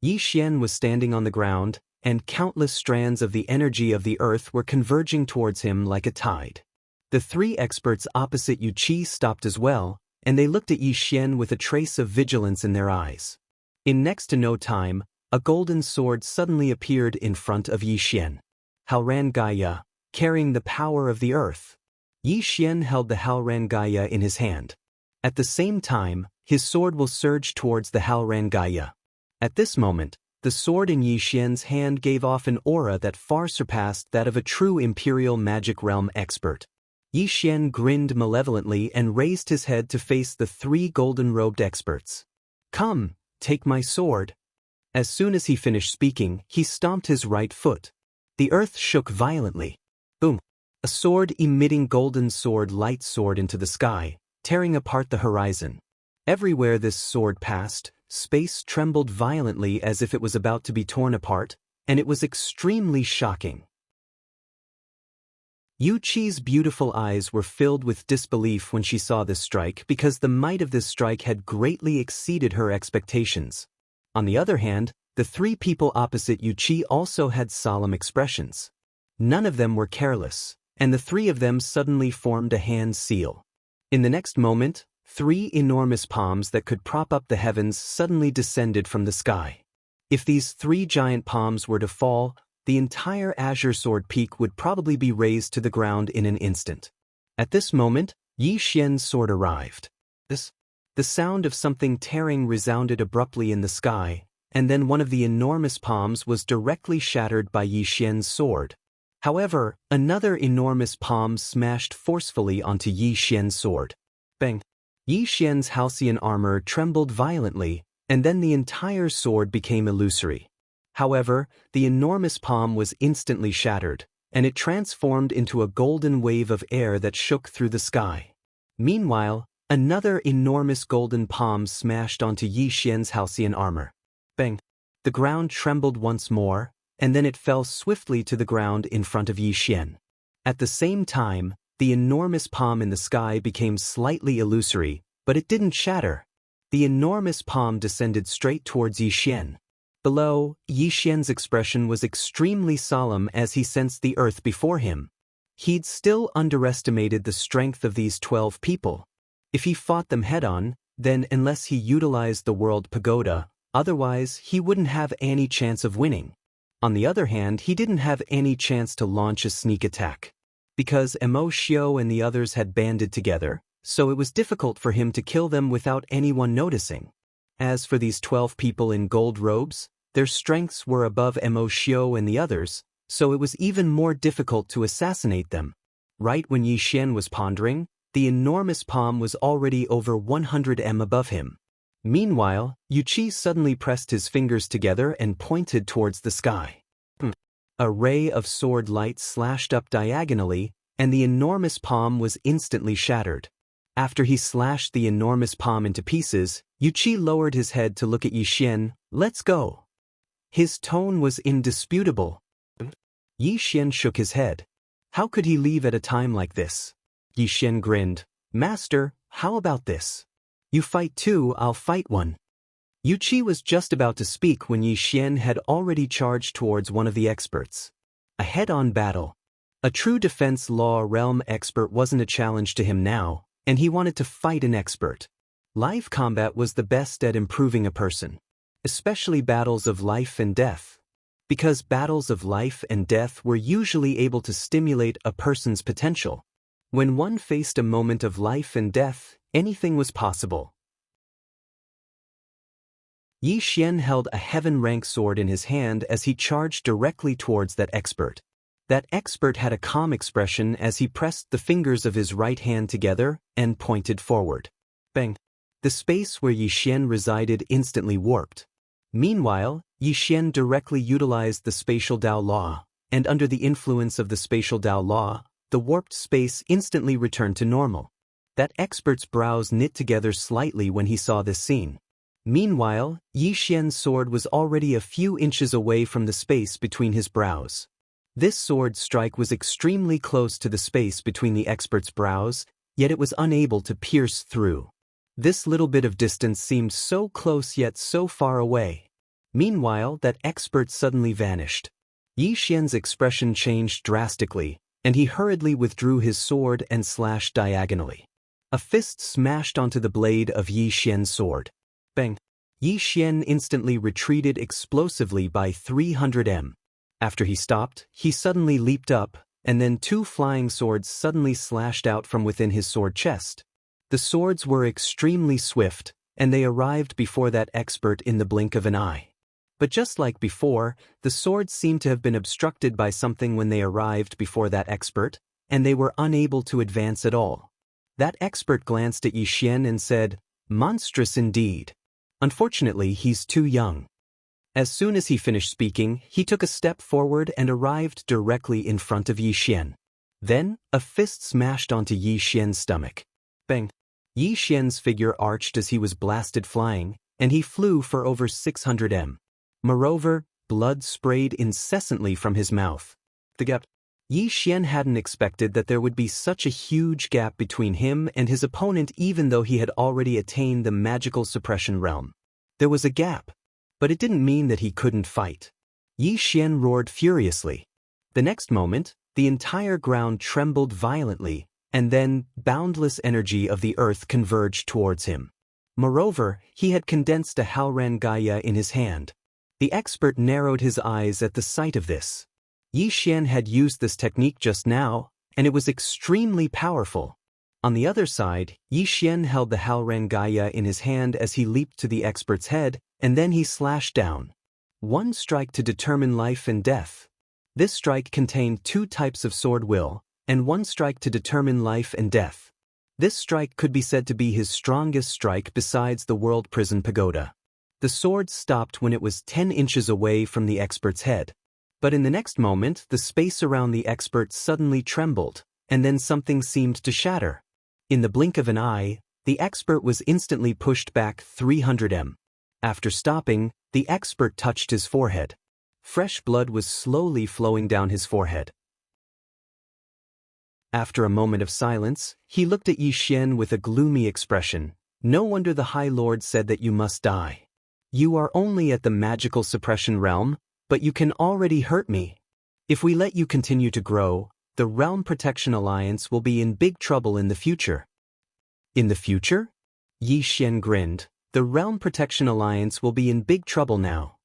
Yi Xian was standing on the ground, and countless strands of the energy of the earth were converging towards him like a tide. The 3 experts opposite Yu Qi stopped as well, and they looked at Yi Xian with a trace of vigilance in their eyes. In next to no time, a golden sword suddenly appeared in front of Yi Xian. Halran Gaia, carrying the power of the earth. Yi Xian held the Halran Gaia in his hand. At the same time, his sword will surge towards the Halran Gaia. At this moment, the sword in Yi Xian's hand gave off an aura that far surpassed that of a true Imperial Magic Realm expert. Yi Xian grinned malevolently and raised his head to face the 3 golden-robed experts. "Come, take my sword." As soon as he finished speaking, he stomped his right foot. The earth shook violently. Boom! A sword-emitting golden sword light soared into the sky, tearing apart the horizon. Everywhere this sword passed, space trembled violently as if it was about to be torn apart, and it was extremely shocking. Yu Qi's beautiful eyes were filled with disbelief when she saw this strike because the might of this strike had greatly exceeded her expectations. On the other hand, the 3 people opposite Yu Qi also had solemn expressions. None of them were careless, and the 3 of them suddenly formed a hand seal. In the next moment, 3 enormous palms that could prop up the heavens suddenly descended from the sky. If these 3 giant palms were to fall, the entire Azure Sword Peak would probably be razed to the ground in an instant. At this moment, Yi Xian's sword arrived. The sound of something tearing resounded abruptly in the sky, and then one of the enormous palms was directly shattered by Yi Xian's sword. However, another enormous palm smashed forcefully onto Yi Xian's sword. Bang! Yi Xian's halcyon armor trembled violently, and then the entire sword became illusory. However, the enormous palm was instantly shattered, and it transformed into a golden wave of air that shook through the sky. Meanwhile, another enormous golden palm smashed onto Yi Xian's halcyon armor. Bang! The ground trembled once more, and then it fell swiftly to the ground in front of Yi Xian. At the same time, the enormous palm in the sky became slightly illusory, but it didn't shatter. The enormous palm descended straight towards Yi Xian. Below, Yi Xian's expression was extremely solemn as he sensed the earth before him. He'd still underestimated the strength of these 12 people. If he fought them head-on, then unless he utilized the World Pagoda, otherwise he wouldn't have any chance of winning. On the other hand, he didn't have any chance to launch a sneak attack. Because Mo Xiu and the others had banded together, so it was difficult for him to kill them without anyone noticing. As for these 12 people in gold robes, their strengths were above Mo Xiu and the others, so it was even more difficult to assassinate them. Right when Yi Xian was pondering, the enormous palm was already over 100 m above him. Meanwhile, Yu Qi suddenly pressed his fingers together and pointed towards the sky. A ray of sword light slashed up diagonally, and the enormous palm was instantly shattered. After he slashed the enormous palm into pieces, Yu Qi lowered his head to look at Yi Xian. "Let's go." His tone was indisputable. Yi Xian shook his head. How could he leave at a time like this? Yi Xian grinned. "Master, how about this? You fight 2, I'll fight 1. Yu Qi was just about to speak when Yi Xian had already charged towards one of the experts. A head-on battle. A true defense law realm expert wasn't a challenge to him now, and he wanted to fight an expert. Live combat was the best at improving a person, especially battles of life and death. Because battles of life and death were usually able to stimulate a person's potential. When one faced a moment of life and death, anything was possible. Yi Xian held a heaven-rank sword in his hand as he charged directly towards that expert. That expert had a calm expression as he pressed the fingers of his right hand together and pointed forward. Bang! The space where Yi Xian resided instantly warped. Meanwhile, Yi Xian directly utilized the spatial Dao law, and under the influence of the spatial Dao law, the warped space instantly returned to normal. That expert's brows knit together slightly when he saw this scene. Meanwhile, Yi Xian's sword was already a few inches away from the space between his brows. This sword strike was extremely close to the space between the expert's brows, yet it was unable to pierce through. This little bit of distance seemed so close yet so far away. Meanwhile, that expert suddenly vanished. Yi Xian's expression changed drastically, and he hurriedly withdrew his sword and slashed diagonally. A fist smashed onto the blade of Yi Xian's sword. Bang! Yi Xian instantly retreated explosively by 300 m. After he stopped, he suddenly leaped up, and then two flying swords suddenly slashed out from within his sword chest. The swords were extremely swift, and they arrived before that expert in the blink of an eye. But just like before, the swords seemed to have been obstructed by something when they arrived before that expert, and they were unable to advance at all. That expert glanced at Yi Xian and said, "Monstrous indeed. Unfortunately, he's too young." As soon as he finished speaking, he took a step forward and arrived directly in front of Yi Xian. Then, a fist smashed onto Yi Xian's stomach. Bang! Yi Xian's figure arched as he was blasted flying, and he flew for over 600 m. Moreover, blood sprayed incessantly from his mouth. The gap. Yi Xian hadn't expected that there would be such a huge gap between him and his opponent even though he had already attained the magical suppression realm. There was a gap, but it didn't mean that he couldn't fight. Yi Xian roared furiously. The next moment, the entire ground trembled violently, and then boundless energy of the earth converged towards him. Moreover, he had condensed a Halran Gaia in his hand. The expert narrowed his eyes at the sight of this. Yi Xian had used this technique just now, and it was extremely powerful. On the other side, Yi Xian held the Halran Gaia in his hand as he leaped to the expert's head, and then he slashed down. One strike to determine life and death. This strike contained two types of sword will, and one strike to determine life and death. This strike could be said to be his strongest strike besides the World Prison Pagoda. The sword stopped when it was 10 inches away from the expert's head. But in the next moment, the space around the expert suddenly trembled, and then something seemed to shatter. In the blink of an eye, the expert was instantly pushed back 300 m. After stopping, the expert touched his forehead. Fresh blood was slowly flowing down his forehead. After a moment of silence, he looked at Yi Xian with a gloomy expression. "No wonder the High Lord said that you must die. You are only at the magical suppression realm, but you can already hurt me. If we let you continue to grow, the Realm Protection Alliance will be in big trouble in the future." In the future? Yi Xian grinned. The Realm Protection Alliance will be in big trouble now.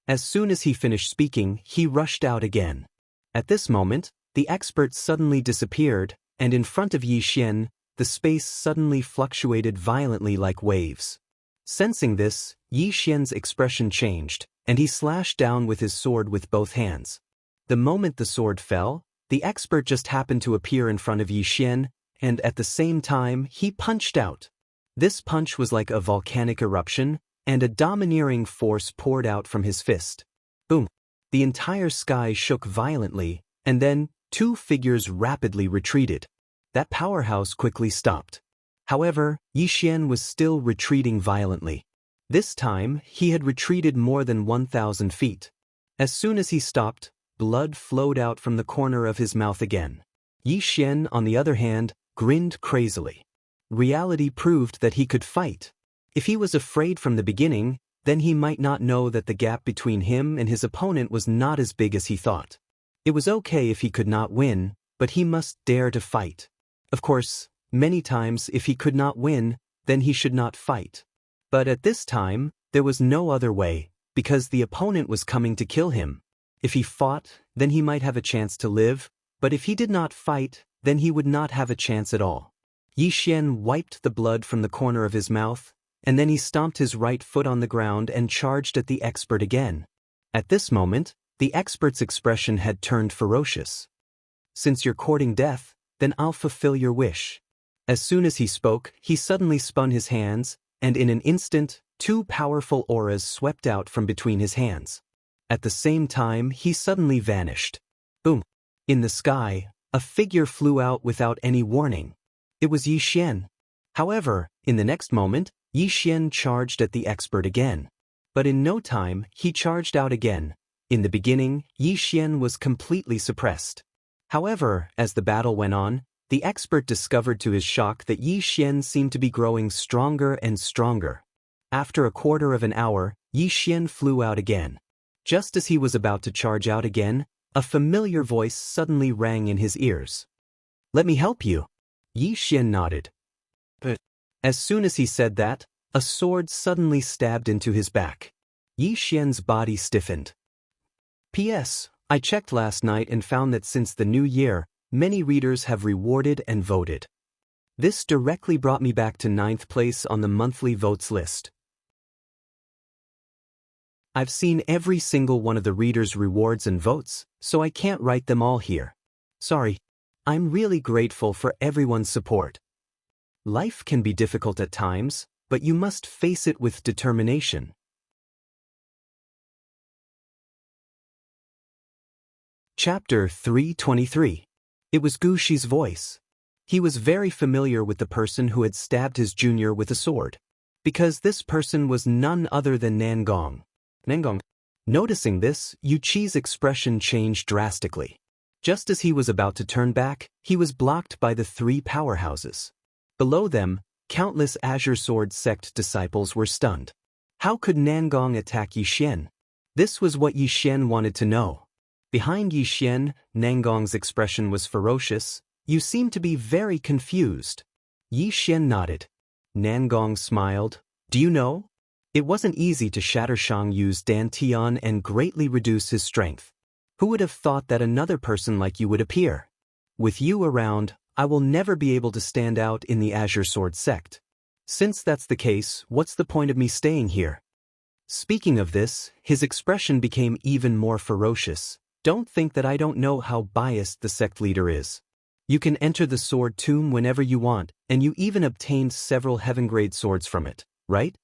As soon as he finished speaking, he rushed out again. At this moment, the expert suddenly disappeared, and in front of Yi Xian, the space suddenly fluctuated violently like waves. Sensing this, Yi Xian's expression changed, and he slashed down with his sword with both hands. The moment the sword fell, the expert just happened to appear in front of Yi Xian, and at the same time, he punched out. This punch was like a volcanic eruption, and a domineering force poured out from his fist. Boom! The entire sky shook violently, and then, two figures rapidly retreated. That powerhouse quickly stopped. However, Yi Xian was still retreating violently. This time, he had retreated more than 1,000 feet. As soon as he stopped, blood flowed out from the corner of his mouth again. Yi Xian, on the other hand, grinned crazily. Reality proved that he could fight. If he was afraid from the beginning, then he might not know that the gap between him and his opponent was not as big as he thought. It was okay if he could not win, but he must dare to fight. Of course, many times if he could not win, then he should not fight. But at this time, there was no other way, because the opponent was coming to kill him. If he fought, then he might have a chance to live, but if he did not fight, then he would not have a chance at all. Yi Xian wiped the blood from the corner of his mouth, and then he stomped his right foot on the ground and charged at the expert again. At this moment, the expert's expression had turned ferocious. "Since you're courting death, then I'll fulfill your wish." As soon as he spoke, he suddenly spun his hands, and in an instant, 2 powerful auras swept out from between his hands. At the same time, he suddenly vanished. Boom! In the sky, a figure flew out without any warning. It was Yi Xian. However, in the next moment, Yi Xian charged at the expert again. But in no time, he charged out again. In the beginning, Yi Xian was completely suppressed. However, as the battle went on, the expert discovered to his shock that Yi Xian seemed to be growing stronger and stronger. After a quarter of an hour, Yi Xian flew out again. Just as he was about to charge out again, a familiar voice suddenly rang in his ears. "Let me help you." Yi Xian nodded. But as soon as he said that, a sword suddenly stabbed into his back. Yi Xian's body stiffened. P.S. I checked last night and found that since the new year, many readers have rewarded and voted. This directly brought me back to 9th place on the monthly votes list. I've seen every single one of the readers' rewards and votes, so I can't write them all here. Sorry. I'm really grateful for everyone's support. Life can be difficult at times, but you must face it with determination. Chapter 323. It was Gu Shi's voice. He was very familiar with the person who had stabbed his junior with a sword, because this person was none other than Nangong. Noticing this, Yu Qi's expression changed drastically. Just as he was about to turn back, he was blocked by the 3 powerhouses. Below them, countless Azure Sword sect disciples were stunned. How could Nangong attack Yi Xian? This was what Yi Xian wanted to know. Behind Yi Xian, Nangong's expression was ferocious. "You seem to be very confused." Yi Xian nodded. Nangong smiled. "Do you know? It wasn't easy to shatter Shang Yu's Dantian and greatly reduce his strength. Who would have thought that another person like you would appear? With you around, I will never be able to stand out in the Azure Sword sect. Since that's the case, what's the point of me staying here?" Speaking of this, his expression became even more ferocious. "Don't think that I don't know how biased the sect leader is. You can enter the sword tomb whenever you want, and you even obtained several heaven-grade swords from it, right?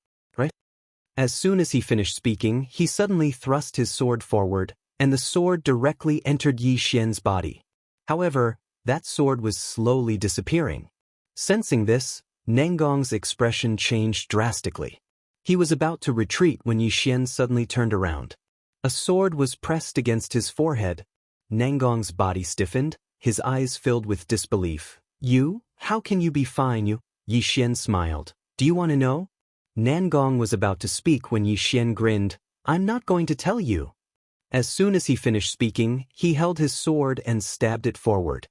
As soon as he finished speaking, he suddenly thrust his sword forward, and the sword directly entered Yi Xian's body. However, that sword was slowly disappearing. Sensing this, Nangong's expression changed drastically. He was about to retreat when Yi Xian suddenly turned around. A sword was pressed against his forehead. Nangong's body stiffened, his eyes filled with disbelief. "You? How can you be fine, you?" Yi Xian smiled. "Do you want to know?" Nangong was about to speak when Yi Xian grinned. "I'm not going to tell you." As soon as he finished speaking, he held his sword and stabbed it forward.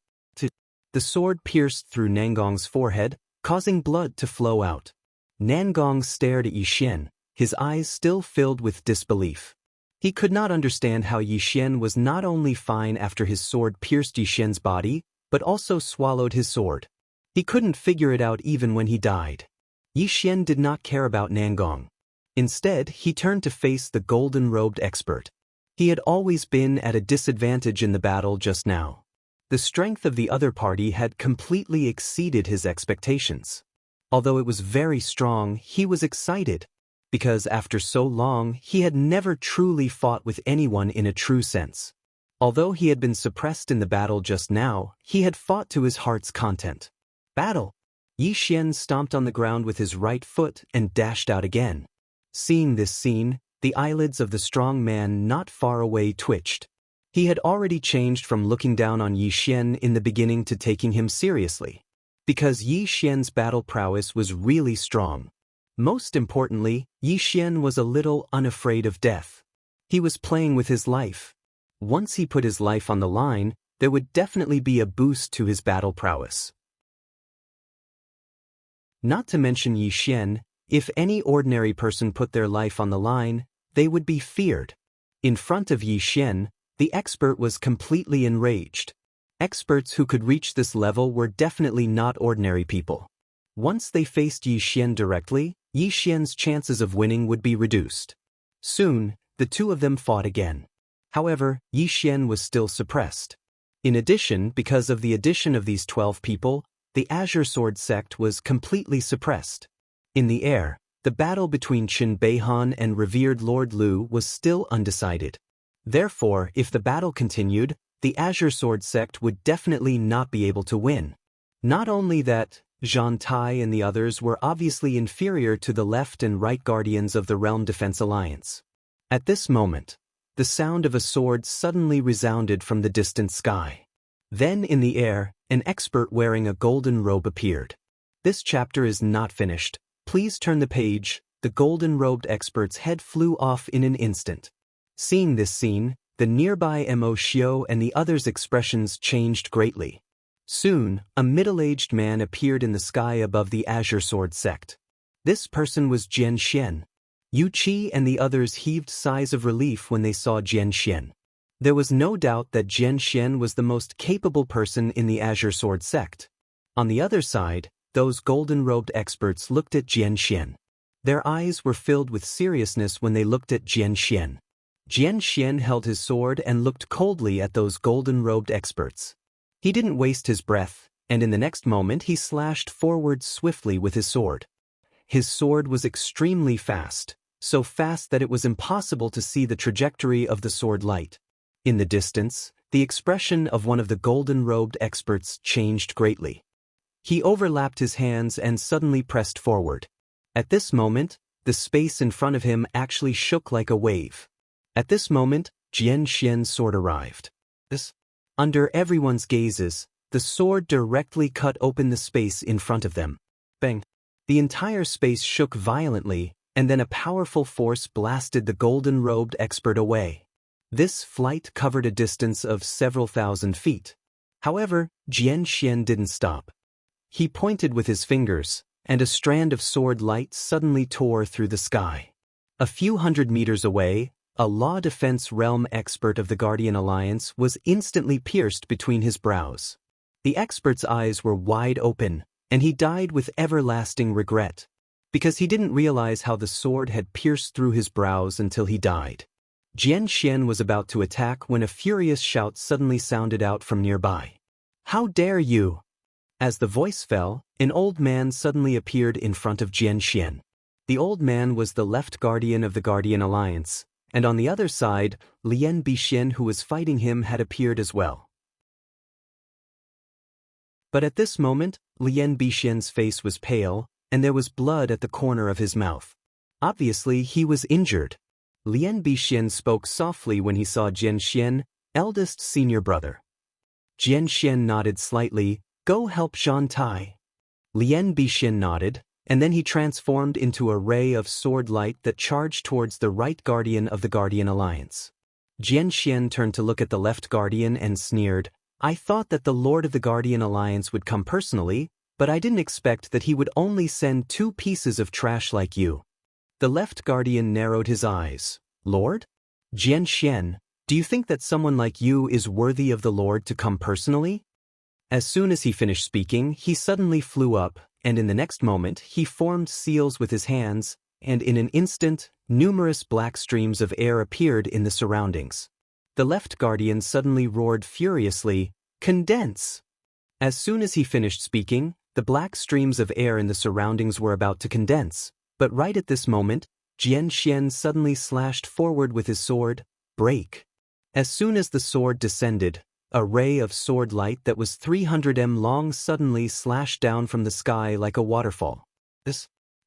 The sword pierced through Nangong's forehead, causing blood to flow out. Nangong stared at Yi Xian, his eyes still filled with disbelief. He could not understand how Yi Xian was not only fine after his sword pierced Yi Xian's body, but also swallowed his sword. He couldn't figure it out even when he died. Yi Xian did not care about Nangong. Instead, he turned to face the golden-robed expert. He had always been at a disadvantage in the battle just now. The strength of the other party had completely exceeded his expectations. Although it was very strong, he was excited, because after so long, he had never truly fought with anyone in a true sense. Although he had been suppressed in the battle just now, he had fought to his heart's content. Battle! Yi Xian stomped on the ground with his right foot and dashed out again. Seeing this scene, the eyelids of the strong man not far away twitched. He had already changed from looking down on Yi Xian in the beginning to taking him seriously, because Yi Xian's battle prowess was really strong. Most importantly, Yi Xian was a little unafraid of death. He was playing with his life. Once he put his life on the line, there would definitely be a boost to his battle prowess. Not to mention Yi Xian, if any ordinary person put their life on the line, they would be feared. In front of Yi Xian, the expert was completely enraged. Experts who could reach this level were definitely not ordinary people. Once they faced Yi Xian directly, Yi Xian's chances of winning would be reduced. Soon, the two of them fought again. However, Yi Xian was still suppressed. In addition, because of the addition of these 12 people, the Azure Sword sect was completely suppressed. In the air, the battle between Qin Beihan and revered Lord Lu was still undecided. Therefore, if the battle continued, the Azure Sword sect would definitely not be able to win. Not only that, Xiantai and the others were obviously inferior to the left and right guardians of the Realm Defense Alliance. At this moment, the sound of a sword suddenly resounded from the distant sky. Then in the air, an expert wearing a golden robe appeared. This chapter is not finished. Please turn the page. The golden-robed expert's head flew off in an instant. Seeing this scene, the nearby Mo Xiao and the others' expressions changed greatly. Soon, a middle-aged man appeared in the sky above the Azure Sword sect. This person was Jian Xian. Yu Qi and the others heaved sighs of relief when they saw Jian Xian. There was no doubt that Jian Xian was the most capable person in the Azure Sword sect. On the other side, those golden-robed experts looked at Jian Xian. Their eyes were filled with seriousness when they looked at Jian Xian. Jian Xian held his sword and looked coldly at those golden-robed experts. He didn't waste his breath, and in the next moment he slashed forward swiftly with his sword. His sword was extremely fast, so fast that it was impossible to see the trajectory of the sword light. In the distance, the expression of one of the golden-robed experts changed greatly. He overlapped his hands and suddenly pressed forward. At this moment, the space in front of him actually shook like a wave. At this moment, Jian Xian's sword arrived. Under everyone's gazes, the sword directly cut open the space in front of them. Bang! The entire space shook violently, and then a powerful force blasted the golden-robed expert away. This flight covered a distance of several thousand feet. However, Jian Xian didn't stop. He pointed with his fingers, and a strand of sword light suddenly tore through the sky. A few hundred meters away, a law defense realm expert of the Guardian Alliance was instantly pierced between his brows. The expert's eyes were wide open, and he died with everlasting regret, because he didn't realize how the sword had pierced through his brows until he died. Jian Xian was about to attack when a furious shout suddenly sounded out from nearby. "How dare you!" As the voice fell, an old man suddenly appeared in front of Jian Xian. The old man was the left guardian of the Guardian Alliance, and on the other side, Lian Bixian, who was fighting him, had appeared as well. But at this moment, Lian Bixian's face was pale, and there was blood at the corner of his mouth. Obviously, he was injured. Lian Bixian spoke softly when he saw Jian Xian, eldest senior brother. Jian Xian nodded slightly. "Go help Xiantai." Lian Bixian nodded, and then he transformed into a ray of sword light that charged towards the right guardian of the Guardian Alliance. Jian Xian turned to look at the left guardian and sneered, "I thought that the Lord of the Guardian Alliance would come personally, but I didn't expect that he would only send 2 pieces of trash like you." The left guardian narrowed his eyes. "Lord? Jian Xian, do you think that someone like you is worthy of the Lord to come personally?" As soon as he finished speaking, he suddenly flew up, and in the next moment he formed seals with his hands, and in an instant, numerous black streams of air appeared in the surroundings. The left guardian suddenly roared furiously, "Condense!" As soon as he finished speaking, the black streams of air in the surroundings were about to condense, but right at this moment, Jian Xian suddenly slashed forward with his sword, "Break!" As soon as the sword descended, a ray of sword light that was 300 m long suddenly slashed down from the sky like a waterfall.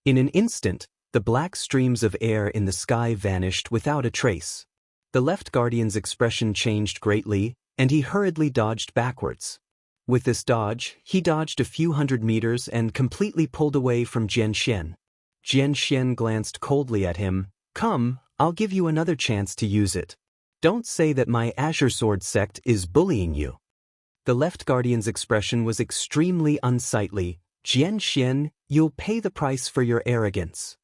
In an instant, the black streams of air in the sky vanished without a trace. The left guardian's expression changed greatly, and he hurriedly dodged backwards. With this dodge, he dodged a few hundred meters and completely pulled away from Jian Xian. Xianxia glanced coldly at him. Come, I'll give you another chance to use it. Don't say that my Azure Sword sect is bullying you. The left guardian's expression was extremely unsightly. Xianxia, you'll pay the price for your arrogance.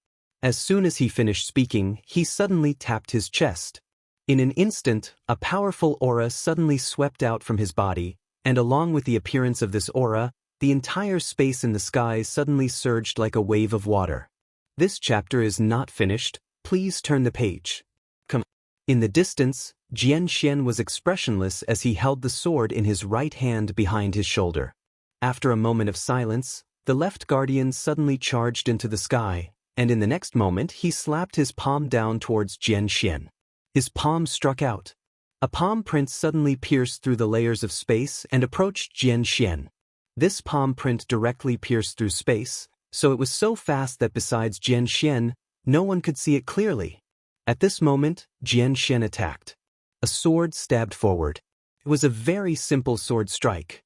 As soon as he finished speaking, he suddenly tapped his chest. In an instant, a powerful aura suddenly swept out from his body, and along with the appearance of this aura, the entire space in the sky suddenly surged like a wave of water. This chapter is not finished, please turn the page. Come. In the distance, Xianxia was expressionless as he held the sword in his right hand behind his shoulder. After a moment of silence, the left guardian suddenly charged into the sky, and in the next moment he slapped his palm down towards Xianxia. His palm struck out. A palm print suddenly pierced through the layers of space and approached Xianxia. This palm print directly pierced through space, so it was so fast that besides Xianxia, no one could see it clearly. At this moment, Xianxia attacked. A sword stabbed forward. It was a very simple sword strike.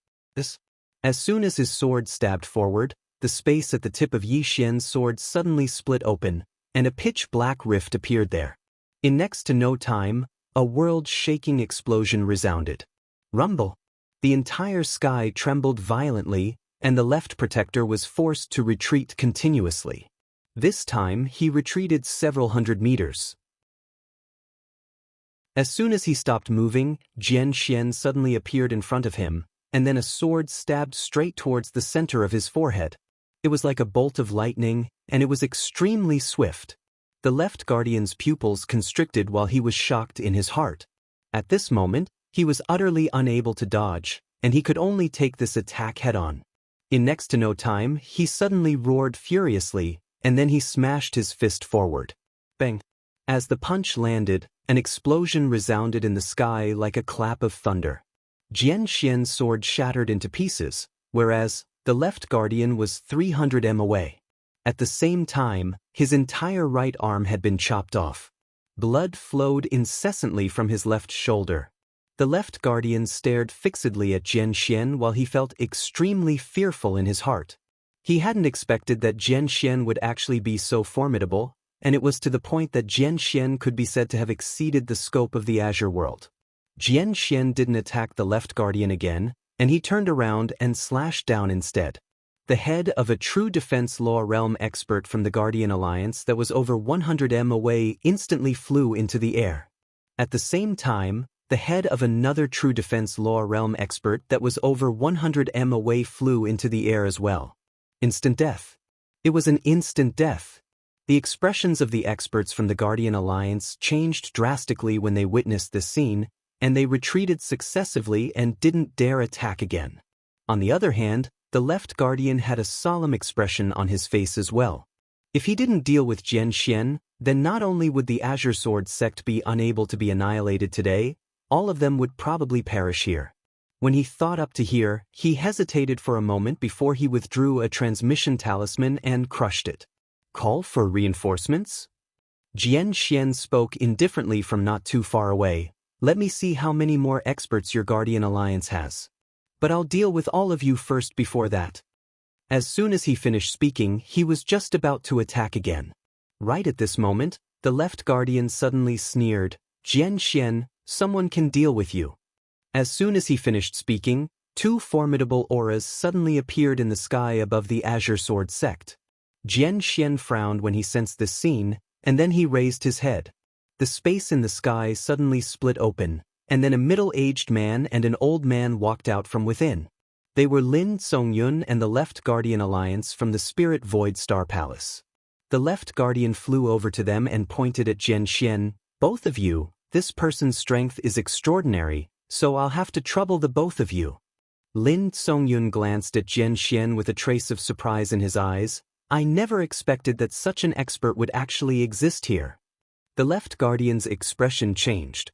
As soon as his sword stabbed forward, the space at the tip of Yixian's sword suddenly split open, and a pitch-black rift appeared there. In next to no time, a world-shaking explosion resounded. Rumble! The entire sky trembled violently, and the left protector was forced to retreat continuously. This time he retreated several hundred meters. As soon as he stopped moving, Xianxia suddenly appeared in front of him, and then a sword stabbed straight towards the center of his forehead. It was like a bolt of lightning, and it was extremely swift. The left guardian's pupils constricted while he was shocked in his heart. At this moment, he was utterly unable to dodge, and he could only take this attack head-on. In next to no time, he suddenly roared furiously, and then he smashed his fist forward. Bang! As the punch landed, an explosion resounded in the sky like a clap of thunder. Xianxia's sword shattered into pieces, whereas the left guardian was 300 m away. At the same time, his entire right arm had been chopped off. Blood flowed incessantly from his left shoulder. The left guardian stared fixedly at Xianxia while he felt extremely fearful in his heart. He hadn't expected that Xianxia would actually be so formidable, and it was to the point that Xianxia could be said to have exceeded the scope of the Azure world. Xianxia didn't attack the left guardian again, and he turned around and slashed down instead. The head of a true defense law realm expert from the Guardian Alliance that was over 100 m away instantly flew into the air. At the same time, the head of another true defense law realm expert that was over 100 m away flew into the air as well. Instant death. It was an instant death. The expressions of the experts from the Guardian Alliance changed drastically when they witnessed this scene, and they retreated successively and didn't dare attack again. On the other hand, the left guardian had a solemn expression on his face as well. If he didn't deal with Xianxia, then not only would the Azure Sword sect be unable to be annihilated today, all of them would probably perish here. When he thought up to here, he hesitated for a moment before he withdrew a transmission talisman and crushed it. Call for reinforcements? Xianxia spoke indifferently from not too far away. Let me see how many more experts your Guardian Alliance has. But I'll deal with all of you first before that. As soon as he finished speaking, he was just about to attack again. Right at this moment, the left guardian suddenly sneered, Xianxia, someone can deal with you. As soon as he finished speaking, two formidable auras suddenly appeared in the sky above the Azure Sword sect. Xianxia frowned when he sensed this scene, and then he raised his head. The space in the sky suddenly split open, and then a middle-aged man and an old man walked out from within. They were Lin Songyun and the Left Guardian Alliance from the Spirit Void Star Palace. The Left Guardian flew over to them and pointed at Xianxia. Both of you, this person's strength is extraordinary, so I'll have to trouble the both of you. Lin Songyun glanced at Xianxia with a trace of surprise in his eyes. I never expected that such an expert would actually exist here. The Left Guardian's expression changed.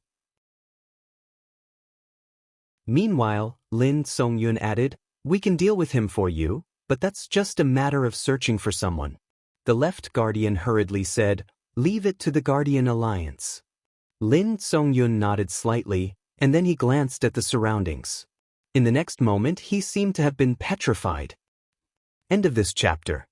Meanwhile, Lin Songyun added, we can deal with him for you, but that's just a matter of searching for someone. The Left Guardian hurriedly said, leave it to the Guardian Alliance. Lin Songyun nodded slightly, and then he glanced at the surroundings. In the next moment he seemed to have been petrified. End of this chapter.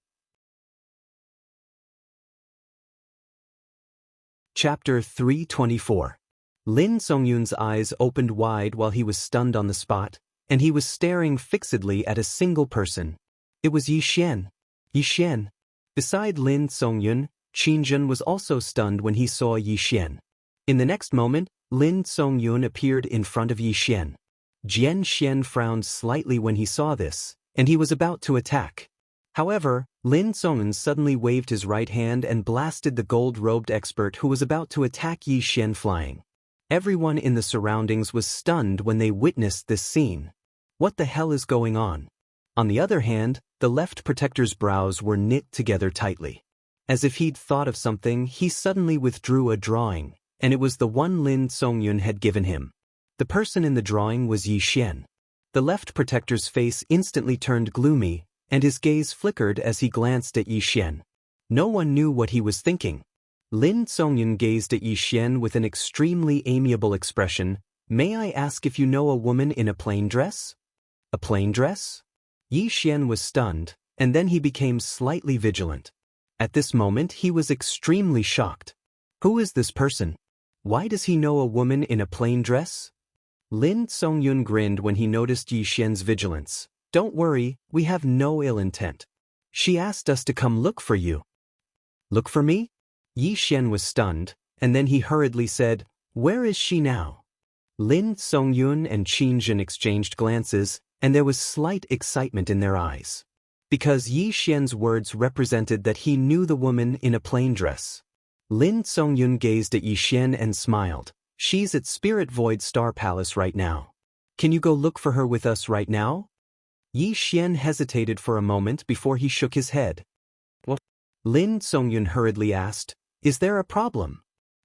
Chapter 324. Lin Songyun's eyes opened wide while he was stunned on the spot, and he was staring fixedly at a single person. It was Yi Xian. Yi Xian. Beside Lin Songyun, Qingjun was also stunned when he saw Yi Xian. In the next moment, Lin Songyun appeared in front of Yi Xian. Jian Xian frowned slightly when he saw this, and he was about to attack. However, Lin Songyun suddenly waved his right hand and blasted the gold-robed expert who was about to attack Yi Xian flying. Everyone in the surroundings was stunned when they witnessed this scene. What the hell is going on? On the other hand, the left protector's brows were knit together tightly. As if he'd thought of something, he suddenly withdrew a drawing, and it was the one Lin Songyun had given him. The person in the drawing was Yi Xian. The left protector's face instantly turned gloomy, and his gaze flickered as he glanced at Yi Xian. No one knew what he was thinking. Lin Songyun gazed at Yi Xian with an extremely amiable expression. "May I ask if you know a woman in a plain dress?" "A plain dress?" Yi Xian was stunned, and then he became slightly vigilant. At this moment he was extremely shocked. Who is this person? Why does he know a woman in a plain dress? Lin Songyun grinned when he noticed Yi Xian's vigilance. "Don't worry, we have no ill intent. She asked us to come look for you." "Look for me?" Yi Xian was stunned, and then he hurriedly said, "Where is she now?" Lin Songyun and Qingjun exchanged glances, and there was slight excitement in their eyes. Because Yi Xian's words represented that he knew the woman in a plain dress. Lin Songyun gazed at Yi Xian and smiled. "She's at Spirit Void Star Palace right now. Can you go look for her with us right now?" Yi Xian hesitated for a moment before he shook his head. "What?" Lin Songyun hurriedly asked, "Is there a problem?"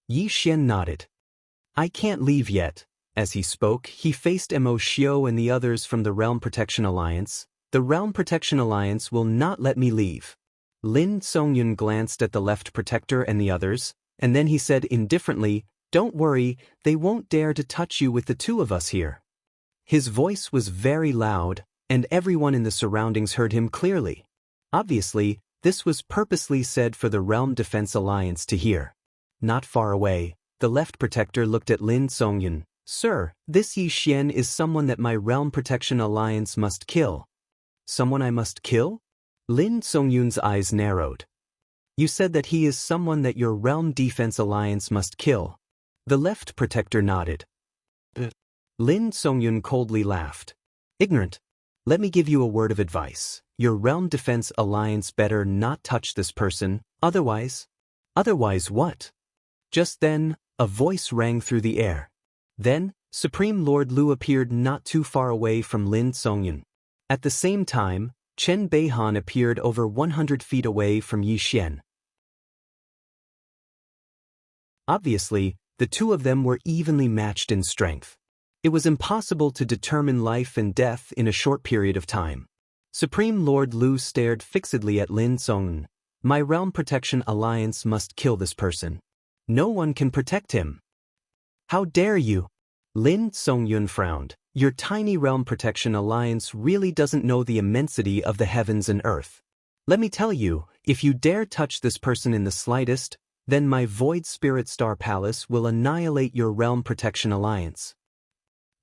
Yi Xian nodded. "I can't leave yet." As he spoke, he faced Mo Xiu and the others from the Realm Protection Alliance. "The Realm Protection Alliance will not let me leave." Lin Songyun glanced at the left protector and the others, and then he said indifferently, "Don't worry, they won't dare to touch you with the two of us here." His voice was very loud, and everyone in the surroundings heard him clearly. Obviously, this was purposely said for the Realm Defense Alliance to hear. Not far away, the left protector looked at Lin Songyun. "Sir, this Yi Xian is someone that my Realm Protection Alliance must kill." "Someone I must kill?" Lin Songyun's eyes narrowed. "You said that he is someone that your Realm Defense Alliance must kill." The left protector nodded. Lin Songyun coldly laughed. "Ignorant. Let me give you a word of advice. Your Realm Defense Alliance better not touch this person, otherwise..." "Otherwise what?" Just then, a voice rang through the air. Then, Supreme Lord Lu appeared not too far away from Lin Songyun. At the same time, Chen Beihan appeared over 100 feet away from Yi Xian. Obviously, the two of them were evenly matched in strength. It was impossible to determine life and death in a short period of time. Supreme Lord Lu stared fixedly at Lin Songyun. "My Realm Protection Alliance must kill this person. No one can protect him." "How dare you?" Lin Songyun frowned. "Your tiny Realm Protection Alliance really doesn't know the immensity of the heavens and earth. Let me tell you, if you dare touch this person in the slightest, then my Void Spirit Star Palace will annihilate your Realm Protection Alliance."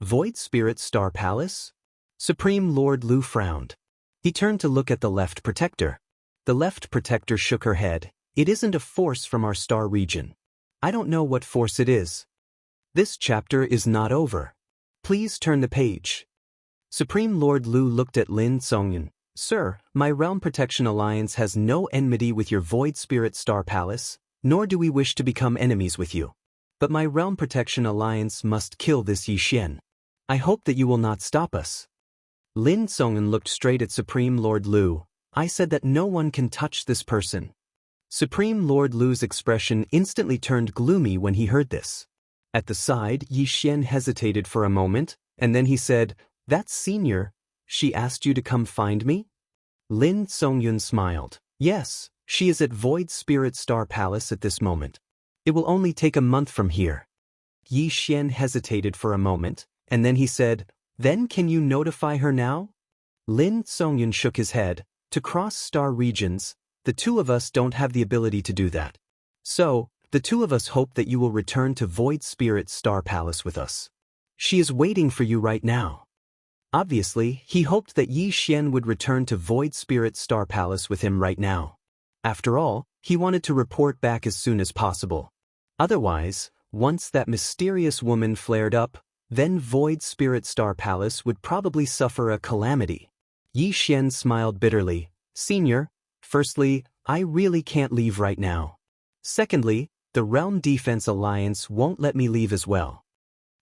"Void Spirit Star Palace?" Supreme Lord Lu frowned. He turned to look at the left protector. The left protector shook her head. "It isn't a force from our star region. I don't know what force it is." "This chapter is not over. Please turn the page." Supreme Lord Lu looked at Lin Songyun. "Sir, my Realm Protection Alliance has no enmity with your Void Spirit Star Palace, nor do we wish to become enemies with you. But my Realm Protection Alliance must kill this Yi Xian. I hope that you will not stop us." Lin Songyun looked straight at Supreme Lord Lu. "I said that no one can touch this person." Supreme Lord Lu's expression instantly turned gloomy when he heard this. At the side, Yi Xian hesitated for a moment, and then he said, "That's Senior. She asked you to come find me?" Lin Songyun smiled. "Yes, she is at Void Spirit Star Palace at this moment. It will only take a month from here." Yi Xian hesitated for a moment, and then he said, "Then can you notify her now?" Lin Songyun shook his head. "To cross star regions, the two of us don't have the ability to do that. So, The two of us hope that you will return to Void Spirit Star Palace with us. She is waiting for you right now. Obviously, he hoped that Yi Xian would return to Void Spirit Star Palace with him right now. After all, he wanted to report back as soon as possible. Otherwise, once that mysterious woman flared up, then Void Spirit Star Palace would probably suffer a calamity. Yi Xian smiled bitterly. Senior, firstly, I really can't leave right now. Secondly, the Realm Defense Alliance won't let me leave as well.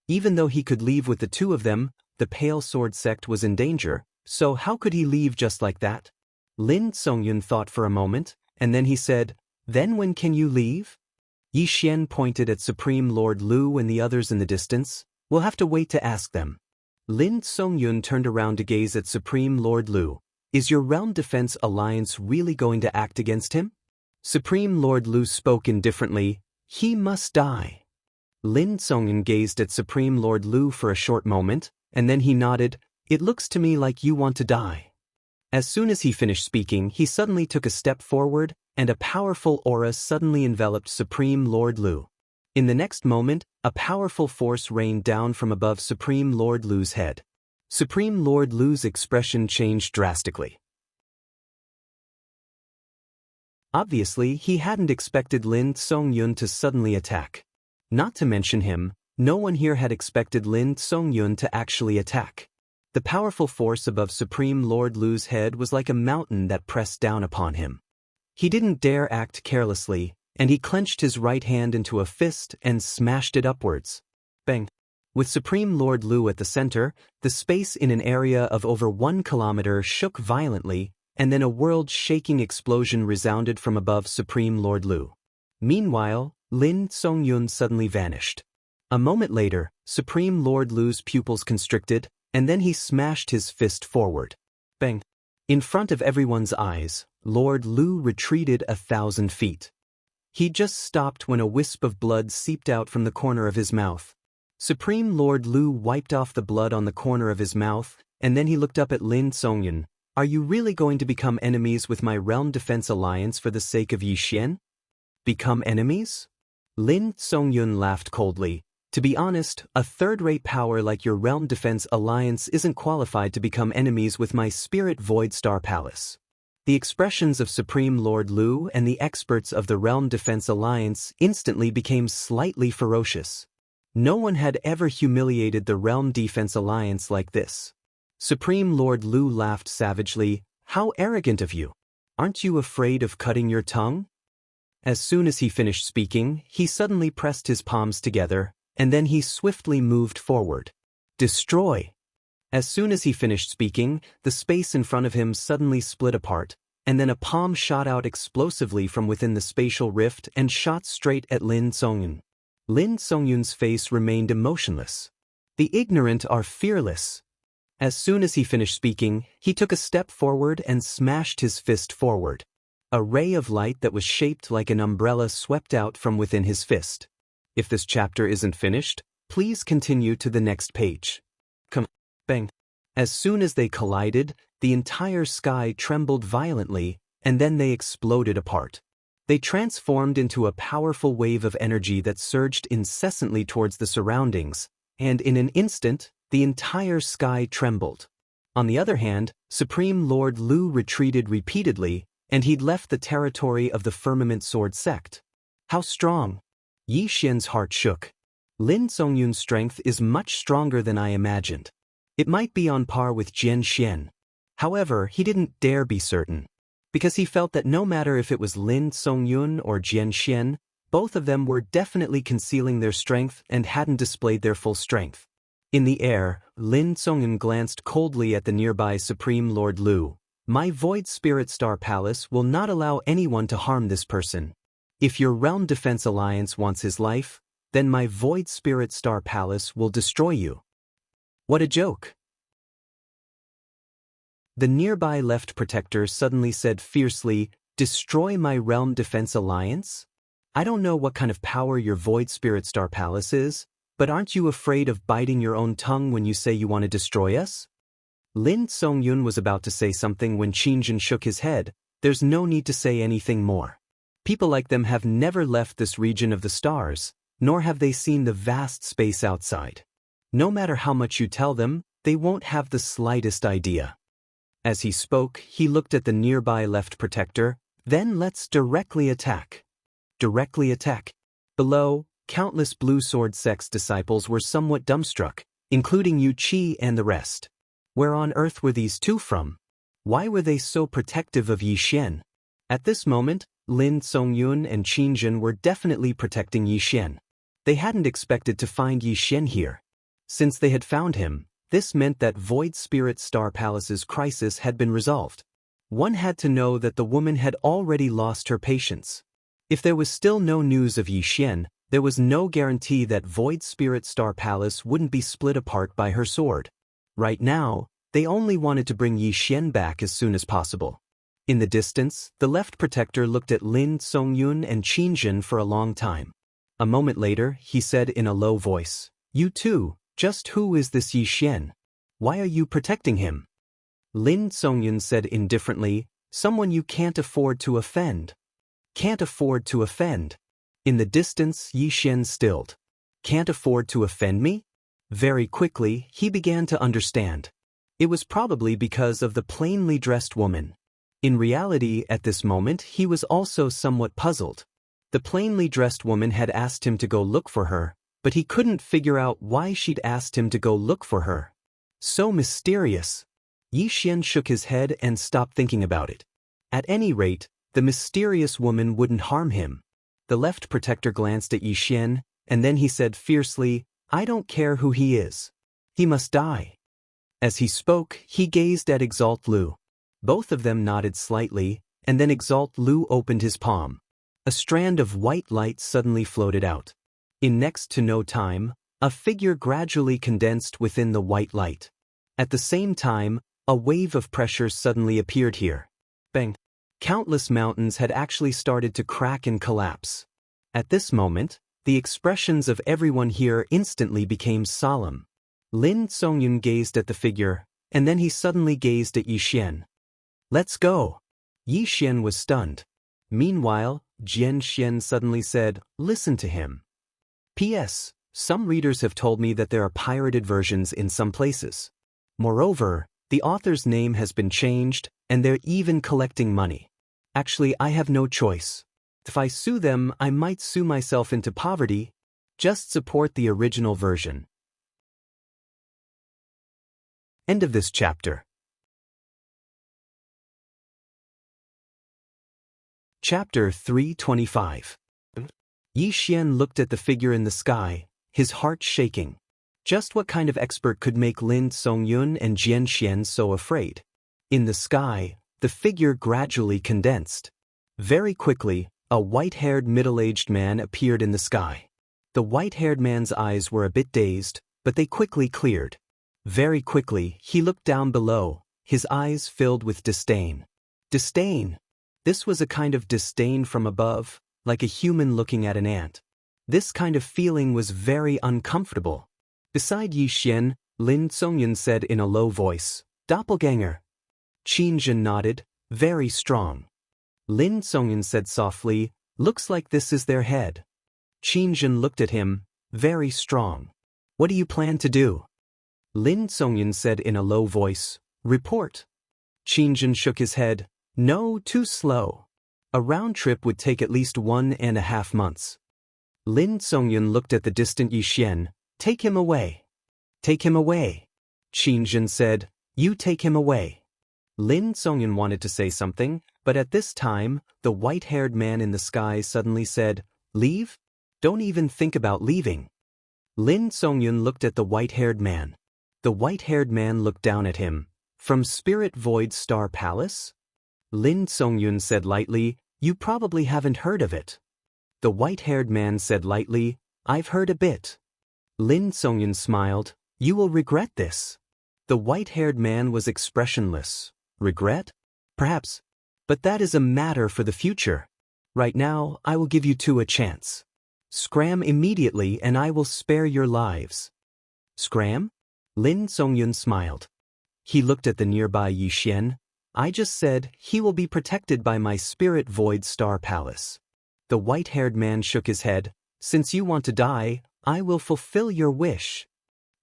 Even though he could leave with the two of them, the Pale Sword Sect was in danger, so how could he leave just like that? Lin Songyun thought for a moment, and then he said, Then when can you leave? Yi Xian pointed at Supreme Lord Lu and the others in the distance. We'll have to wait to ask them. Lin Songyun turned around to gaze at Supreme Lord Lu. Is your Realm Defense Alliance really going to act against him? Supreme Lord Lu spoke indifferently. He must die. Lin Songyun gazed at Supreme Lord Lu for a short moment, and then he nodded. It looks to me like you want to die. As soon as he finished speaking, he suddenly took a step forward, and a powerful aura suddenly enveloped Supreme Lord Lu. In the next moment, a powerful force rained down from above Supreme Lord Lu's head. Supreme Lord Lu's expression changed drastically. Obviously, he hadn't expected Lin Songyun to suddenly attack. Not to mention him, no one here had expected Lin Songyun to actually attack. The powerful force above Supreme Lord Lu's head was like a mountain that pressed down upon him. He didn't dare act carelessly, and he clenched his right hand into a fist and smashed it upwards. Bang! With Supreme Lord Lu at the center, the space in an area of over 1 kilometer shook violently, and then a world-shaking explosion resounded from above Supreme Lord Lu. Meanwhile, Lin Songyun suddenly vanished. A moment later, Supreme Lord Lu's pupils constricted, and then he smashed his fist forward. Bang! In front of everyone's eyes, Lord Lu retreated 1,000 feet. He just stopped when a wisp of blood seeped out from the corner of his mouth. Supreme Lord Lu wiped off the blood on the corner of his mouth, and then he looked up at Lin Songyun. Are you really going to become enemies with my Realm Defense Alliance for the sake of Yi Xian? Become enemies? Lin Songyun laughed coldly. To be honest, a third-rate power like your Realm Defense Alliance isn't qualified to become enemies with my Spirit Void Star Palace. The expressions of Supreme Lord Lu and the experts of the Realm Defense Alliance instantly became slightly ferocious. No one had ever humiliated the Realm Defense Alliance like this. Supreme Lord Lu laughed savagely. How arrogant of you! Aren't you afraid of cutting your tongue? As soon as he finished speaking, he suddenly pressed his palms together, and then he swiftly moved forward. Destroy! As soon as he finished speaking, the space in front of him suddenly split apart, and then a palm shot out explosively from within the spatial rift and shot straight at Lin Songyun. Lin Songyun's face remained emotionless. The ignorant are fearless. As soon as he finished speaking, he took a step forward and smashed his fist forward. A ray of light that was shaped like an umbrella swept out from within his fist. If this chapter isn't finished, please continue to the next page. Come, bang. As soon as they collided, the entire sky trembled violently, and then they exploded apart. They transformed into a powerful wave of energy that surged incessantly towards the surroundings, and in an instant, the entire sky trembled. On the other hand, Supreme Lord Lu retreated repeatedly, and he'd left the territory of the Firmament Sword Sect. How strong! Yi Xian's heart shook. Lin Songyun's strength is much stronger than I imagined. It might be on par with Jian Xian. However, he didn't dare be certain, because he felt that no matter if it was Lin Songyun or Jian Xian, both of them were definitely concealing their strength and hadn't displayed their full strength. In the air, Lin Songyun glanced coldly at the nearby Supreme Lord Lu. My Void Spirit Star Palace will not allow anyone to harm this person. If your Realm Defense Alliance wants his life, then my Void Spirit Star Palace will destroy you. What a joke! The nearby left protector suddenly said fiercely, Destroy my Realm Defense Alliance? I don't know what kind of power your Void Spirit Star Palace is, but aren't you afraid of biting your own tongue when you say you want to destroy us? Lin Songyun was about to say something when Qingjin shook his head. There's no need to say anything more. People like them have never left this region of the stars, nor have they seen the vast space outside. No matter how much you tell them, they won't have the slightest idea. As he spoke, he looked at the nearby left protector. Then let's directly attack. Directly attack. Below, countless Blue Sword Sect's disciples were somewhat dumbstruck, including Yu Qi and the rest. Where on earth were these two from? Why were they so protective of Yi Xian? At this moment, Lin Songyun and Qin Jin were definitely protecting Yi Xian. They hadn't expected to find Yi Xian here. Since they had found him, this meant that Void Spirit Star Palace's crisis had been resolved. One had to know that the woman had already lost her patience. If there was still no news of Yi Xian, there was no guarantee that Void Spirit Star Palace wouldn't be split apart by her sword. Right now, they only wanted to bring Yi Xian back as soon as possible. In the distance, the left protector looked at Lin Songyun and Qin Jin for a long time. A moment later, he said in a low voice, "You two, just who is this Yi Xian? Why are you protecting him?" Lin Songyun said indifferently, "Someone you can't afford to offend." Can't afford to offend. In the distance, Yi Xian stilled. Can't afford to offend me? Very quickly, he began to understand. It was probably because of the plainly dressed woman. In reality, at this moment, he was also somewhat puzzled. The plainly dressed woman had asked him to go look for her, but he couldn't figure out why she'd asked him to go look for her. So mysterious. Yi Xian shook his head and stopped thinking about it. At any rate, the mysterious woman wouldn't harm him. The left protector glanced at Yi Xian, and then he said fiercely, "I don't care who he is. He must die." As he spoke, he gazed at Exalt Lu. Both of them nodded slightly, and then Exalt Lu opened his palm. A strand of white light suddenly floated out. In next to no time, a figure gradually condensed within the white light. At the same time, a wave of pressure suddenly appeared here. Bang! Countless mountains had actually started to crack and collapse. At this moment, the expressions of everyone here instantly became solemn. Lin Songyun gazed at the figure, and then he suddenly gazed at Yi Xian. "Let's go." Yi Xian was stunned. Meanwhile, Jian Xian suddenly said, "Listen to him." P.S. Some readers have told me that there are pirated versions in some places. Moreover, the author's name has been changed, and they're even collecting money. Actually, I have no choice. If I sue them, I might sue myself into poverty. Just support the original version. End of this chapter. Chapter 325. Yi Xian looked at the figure in the sky, his heart shaking. Just what kind of expert could make Lin Songyun and Jian Xian so afraid? In the sky, the figure gradually condensed. Very quickly, a white-haired middle-aged man appeared in the sky. The white-haired man's eyes were a bit dazed, but they quickly cleared. Very quickly, he looked down below, his eyes filled with disdain. Disdain! This was a kind of disdain from above, like a human looking at an ant. This kind of feeling was very uncomfortable. Beside Yi Xian, Lin Songyun said in a low voice, "Doppelganger." Qin Jin nodded, "Very strong." Lin Songyun said softly, "Looks like this is their head." Qin Jin looked at him, "Very strong. What do you plan to do?" Lin Songyun said in a low voice, "Report." Qin Jin shook his head, "No, too slow. A round trip would take at least 1.5 months. Lin Songyun looked at the distant Yi Xian, "Take him away." "Take him away." Qin Jin said, "You take him away." Lin Songyun wanted to say something, but at this time, the white-haired man in the sky suddenly said, "Leave? Don't even think about leaving." Lin Songyun looked at the white-haired man. The white-haired man looked down at him. "From Spirit Void Star Palace?" Lin Songyun said lightly, "You probably haven't heard of it." The white-haired man said lightly, "I've heard a bit." Lin Songyun smiled, "You will regret this." The white-haired man was expressionless. Regret? Perhaps. But that is a matter for the future. Right now, I will give you two a chance. Scram immediately and I will spare your lives. Scram? Lin Songyun smiled. He looked at the nearby Yi Xian. "I just said he will be protected by my Spirit Void Star Palace. The white-haired man shook his head. "Since you want to die, I will fulfill your wish."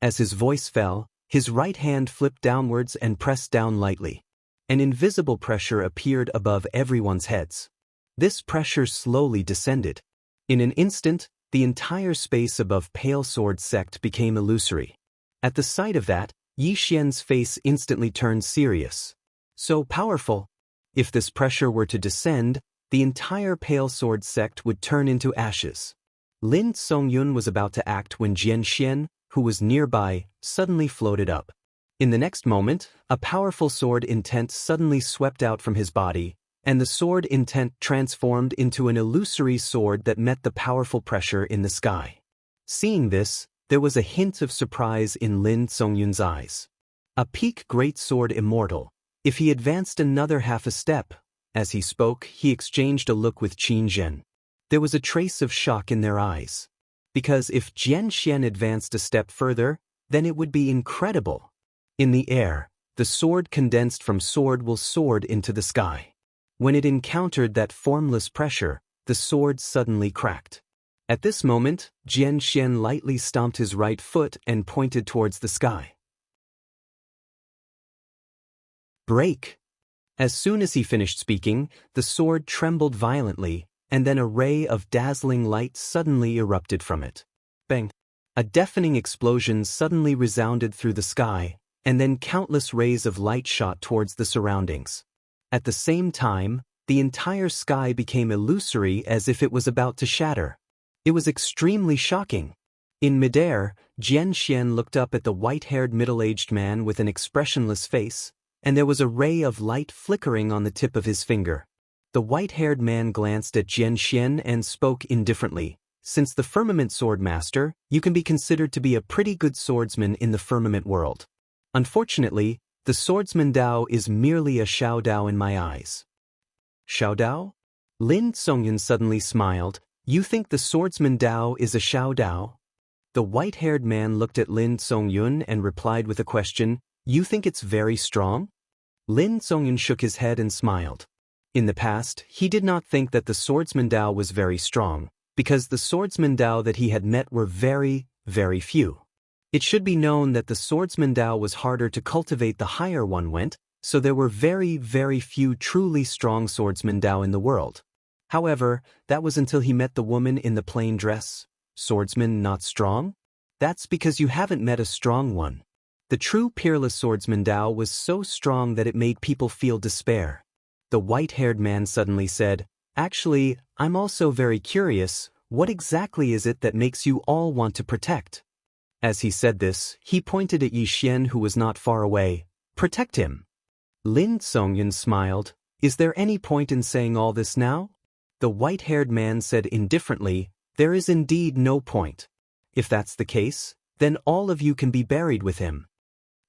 As his voice fell, his right hand flipped downwards and pressed down lightly. An invisible pressure appeared above everyone's heads. This pressure slowly descended. In an instant, the entire space above Pale Sword Sect became illusory. At the sight of that, Yi Xian's face instantly turned serious. So powerful. If this pressure were to descend, the entire Pale Sword Sect would turn into ashes. Lin Songyun was about to act when Jian Xian, who was nearby, suddenly floated up. In the next moment, a powerful sword intent suddenly swept out from his body, and the sword intent transformed into an illusory sword that met the powerful pressure in the sky. Seeing this, there was a hint of surprise in Lin Songyun's eyes. A peak great sword immortal. If he advanced another half a step. As he spoke, he exchanged a look with Qin Zhen. There was a trace of shock in their eyes. Because if Jian Xian advanced a step further, then it would be incredible. In the air, the sword condensed from sword will soared into the sky. When it encountered that formless pressure, the sword suddenly cracked. At this moment, Jian Xian lightly stomped his right foot and pointed towards the sky. Break! As soon as he finished speaking, the sword trembled violently, and then a ray of dazzling light suddenly erupted from it. Bang! A deafening explosion suddenly resounded through the sky, and then countless rays of light shot towards the surroundings. At the same time, the entire sky became illusory as if it was about to shatter. It was extremely shocking. In midair, Jian Xian looked up at the white-haired middle-aged man with an expressionless face, and there was a ray of light flickering on the tip of his finger. The white-haired man glanced at Jian Xian and spoke indifferently. "Since the Firmament Sword Master, you can be considered to be a pretty good swordsman in the Firmament world. Unfortunately, the swordsman Dao is merely a Xiao Dao in my eyes." "Xiao Dao?" Lin Songyun suddenly smiled. "You think the swordsman Dao is a Xiao Dao?" The white-haired man looked at Lin Songyun and replied with a question. "You think it's very strong?" Lin Songyun shook his head and smiled. In the past, he did not think that the swordsman Dao was very strong, because the swordsman Dao that he had met were very, very few. It should be known that the swordsman Dao was harder to cultivate the higher one went, so there were very, very few truly strong swordsman Dao in the world. However, that was until he met the woman in the plain dress. Swordsman not strong? That's because you haven't met a strong one. The true peerless swordsman Dao was so strong that it made people feel despair. The white-haired man suddenly said, "Actually, I'm also very curious, what exactly is it that makes you all want to protect?" As he said this, he pointed at Yi Xian who was not far away. "Protect him." Lin Songyun smiled. "Is there any point in saying all this now?" The white-haired man said indifferently, "There is indeed no point. If that's the case, then all of you can be buried with him."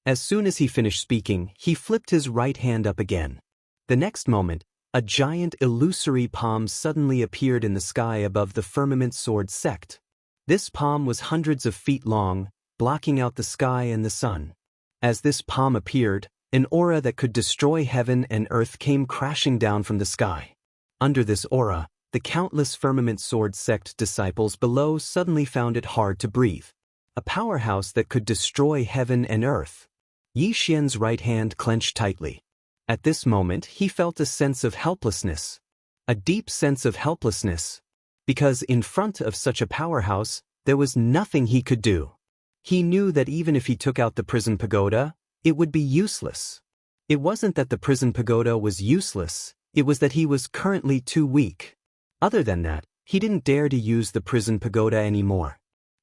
As soon as he finished speaking, he flipped his right hand up again. The next moment, a giant illusory palm suddenly appeared in the sky above the Firmament Sword Sect. This palm was hundreds of feet long, blocking out the sky and the sun. As this palm appeared, an aura that could destroy heaven and earth came crashing down from the sky. Under this aura, the countless Firmament Sword Sect disciples below suddenly found it hard to breathe. A powerhouse that could destroy heaven and earth. Yi Xian's right hand clenched tightly. At this moment, he felt a sense of helplessness. A deep sense of helplessness. Because in front of such a powerhouse, there was nothing he could do. He knew that even if he took out the prison pagoda, it would be useless. It wasn't that the prison pagoda was useless, it was that he was currently too weak. Other than that, he didn't dare to use the prison pagoda anymore.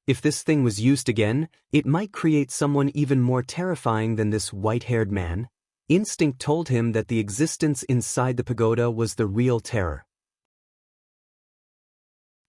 If this thing was used again, it might create someone even more terrifying than this white-haired man. Instinct told him that the existence inside the pagoda was the real terror.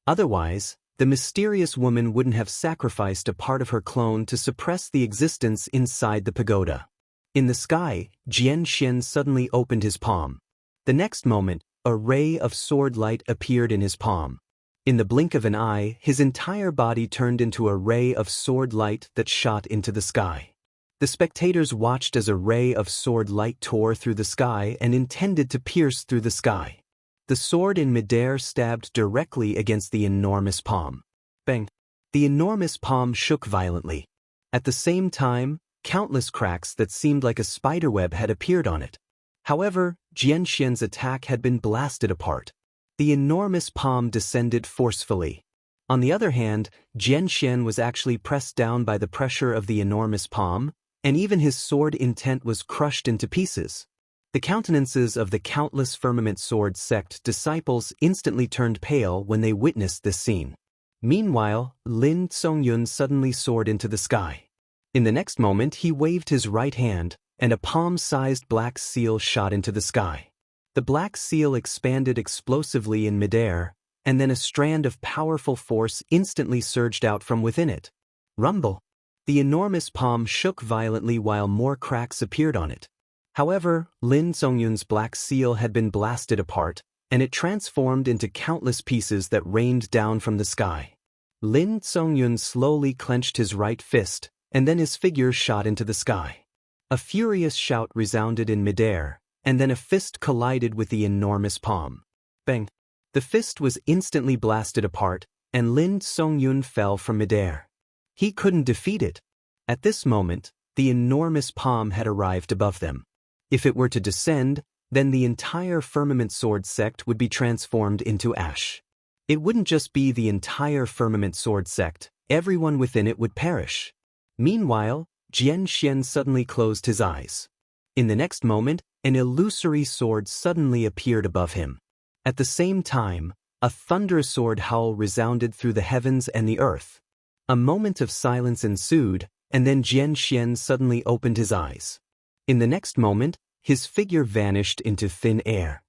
Otherwise, the mysterious woman wouldn't have sacrificed a part of her clone to suppress the existence inside the pagoda. In the sky, Jian Xian suddenly opened his palm. The next moment, a ray of sword light appeared in his palm. In the blink of an eye, his entire body turned into a ray of sword light that shot into the sky. The spectators watched as a ray of sword light tore through the sky and intended to pierce through the sky. The sword in midair stabbed directly against the enormous palm. Bang! The enormous palm shook violently. At the same time, countless cracks that seemed like a spiderweb had appeared on it. However, Xianxian's attack had been blasted apart. The enormous palm descended forcefully. On the other hand, Xianxian was actually pressed down by the pressure of the enormous palm, and even his sword intent was crushed into pieces. The countenances of the countless firmament sword sect disciples instantly turned pale when they witnessed this scene. Meanwhile, Lin Songyun suddenly soared into the sky. In the next moment he waved his right hand, and a palm-sized black seal shot into the sky. The black seal expanded explosively in midair, and then a strand of powerful force instantly surged out from within it. Rumble! The enormous palm shook violently while more cracks appeared on it. However, Lin Songyun's black seal had been blasted apart, and it transformed into countless pieces that rained down from the sky. Lin Songyun slowly clenched his right fist, and then his figure shot into the sky. A furious shout resounded in midair, and then a fist collided with the enormous palm. Bang! The fist was instantly blasted apart, and Lin Songyun fell from midair. He couldn't defeat it. At this moment, the enormous palm had arrived above them. If it were to descend, then the entire firmament sword sect would be transformed into ash. It wouldn't just be the entire firmament sword sect, everyone within it would perish. Meanwhile, Xianxian suddenly closed his eyes. In the next moment, an illusory sword suddenly appeared above him. At the same time, a thunderous sword howl resounded through the heavens and the earth. A moment of silence ensued, and then Xianxian suddenly opened his eyes. In the next moment, his figure vanished into thin air.